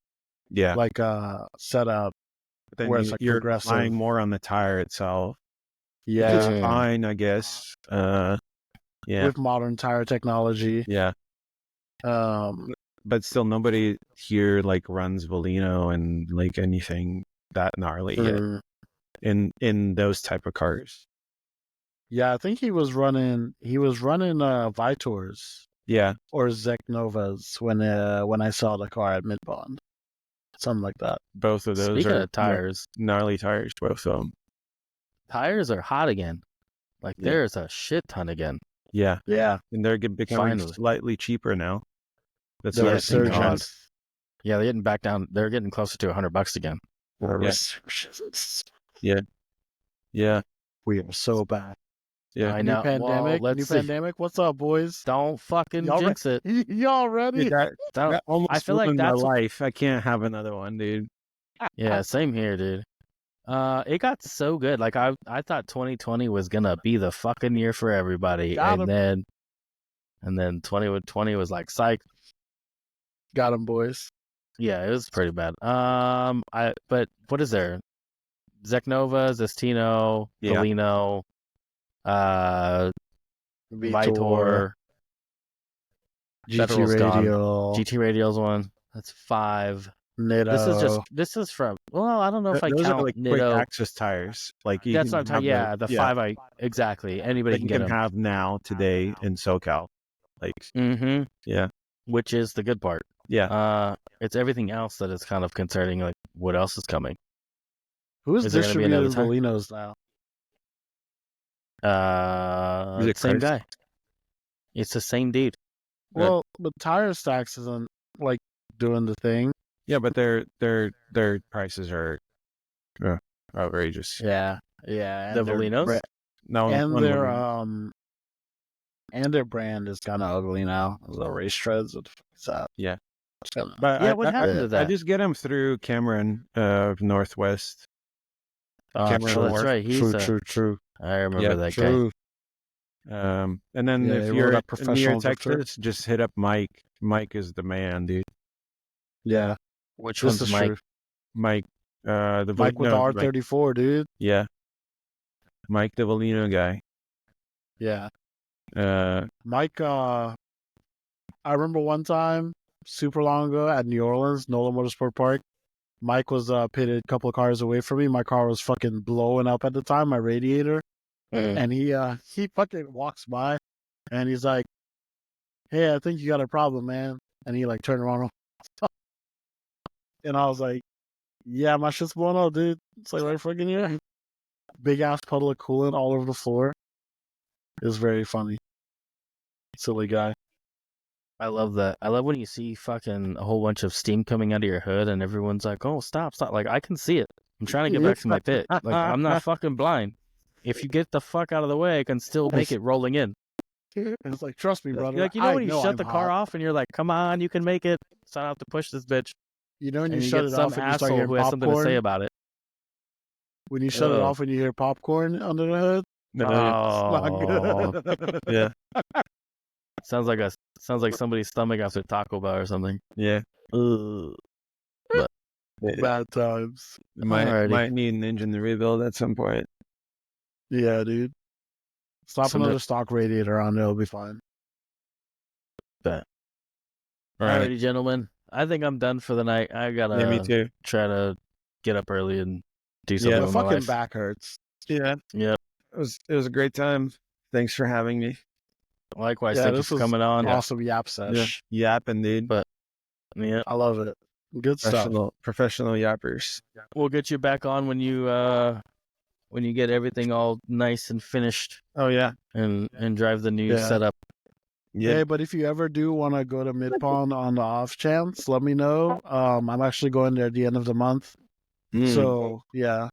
yeah, like setup but then where it's like you're progressive. relying more on the tire itself. Yeah, Which is fine, I guess. Yeah, with modern tire technology. Yeah, but still, nobody here like runs Volino and like anything that gnarly yet in those type of cars. Yeah, I think he was running Vitors. Yeah, or Zeknovas when I saw the car at Midbond, something like that. both of those Speaking are of tires, gnarly tires. Both of them. Tires are hot again. Like there's a shit ton again. Yeah, yeah, and they're becoming slightly cheaper now. That's the resurgence. Yeah, they're getting back down. They're getting closer to $100 again. Yeah. We are so bad. Yeah, I know. New pandemic. Well, New pandemic. What's up, boys? Don't fucking jinx it. Y'all ready? That almost I feel like ruined my that's life. I can't have another one, dude. Yeah, same here, dude. It got so good. Like I thought 2020 was gonna be the fucking year for everybody, and then 2020 was like psych. Got him, boys. Yeah, it was pretty bad. But what is there? Zeknova, Zestino, Polino, Vitor, GT Radial. GT Radial's one. That's 5. Nitto. This is from. Well, I don't know if I Those count are like Nitto. quick access tires. Like That's what I'm talking. Yeah, the 5. Exactly. Anybody can get them. Have now today in SoCal. Like. Yeah. Which is the good part. Yeah. It's everything else that is kind of concerning. Like what else is coming? Who's distributing Volinos now? Same guy. It's the same dude. Well, but Tire Stacks isn't like doing the thing. Yeah, but their prices are outrageous. Yeah. The Volinos. And their brand is kind of ugly now. The race treads. Yeah. But what happened to that? I just get them through Cameron of Northwest. Cameron, that's right. He's true. I remember that guy. And then if you're near Texas, just hit up Mike. Mike is the man, dude. Yeah. Which one's Mike? True. Mike, the Mike with the R34, dude. Yeah. Mike, the Volino guy. Yeah. Mike, I remember one time, super long ago at New Orleans, NOLA Motorsport Park, Mike was pitted a couple of cars away from me. My car was fucking blowing up at the time, my radiator. And he fucking walks by and he's like, "Hey, I think you got a problem, man." And he like turned around and I was like, "Yeah, my shit's blowing up, dude." It's like right fucking here. Big ass puddle of coolant all over the floor. It was very funny. Silly guy. I love that. I love when you see fucking a whole bunch of steam coming out of your hood and everyone's like, "Oh, stop. Like, I can see it. I'm trying to get back to my pit. Like, I'm not fucking blind. If you get the fuck out of the way, I can still make it rolling in." It's like, trust me, brother. Like, when you shut the car off and you're like, "Come on, you can make it. So I don't have to push this bitch." When you shut it off and you start hearing who has something to say about it. When you shut it off and you hear popcorn under the hood. No, it's not good. Yeah. Sounds like somebody's stomach after Taco Bell or something. Yeah. But bad times. Might need an engine to rebuild at some point. Yeah, dude. Slap another stock radiator on, it'll be fine. Bet. Alrighty, gentlemen. I think I'm done for the night. I gotta me too. Try to get up early and do something with my life. The fucking back hurts. Yeah. Yep. It was a great time. Thanks for having me. Likewise, thank you for coming on. Awesome yap sesh. Yeah. Yapping, dude. But Yeah. I love it. Good stuff. Professional yappers. We'll get you back on when you get everything all nice and finished. Oh yeah, and drive the new Yeah. setup. yeah. Hey, but if you ever do want to go to Mid Pond on the off chance, let me know. I'm actually going there at the end of the month. So yeah,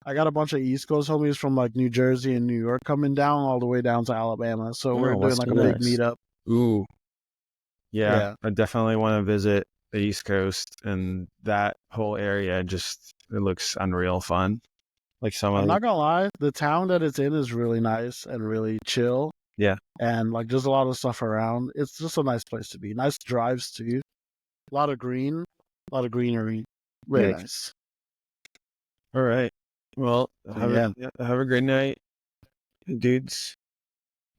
I got a bunch of East Coast homies from like New Jersey and New York coming down all the way down to Alabama. So we're doing West like a big Coast. meetup. Ooh, yeah, Yeah. I definitely want to visit the East Coast, and that whole area it looks unreal fun. Like some I'm of not gonna lie, the town that it's in is really nice and really chill. Yeah. And like there's a lot of stuff around. It's just a nice place to be. Nice drives too. A lot of green, a lot of greenery. Very Yeah. nice. All right. Well, So, have a great night, dudes.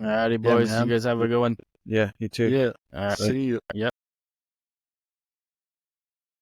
Alrighty, boys. man. You guys have a good one. Yeah, you too. Yeah. All right. See you. Yep.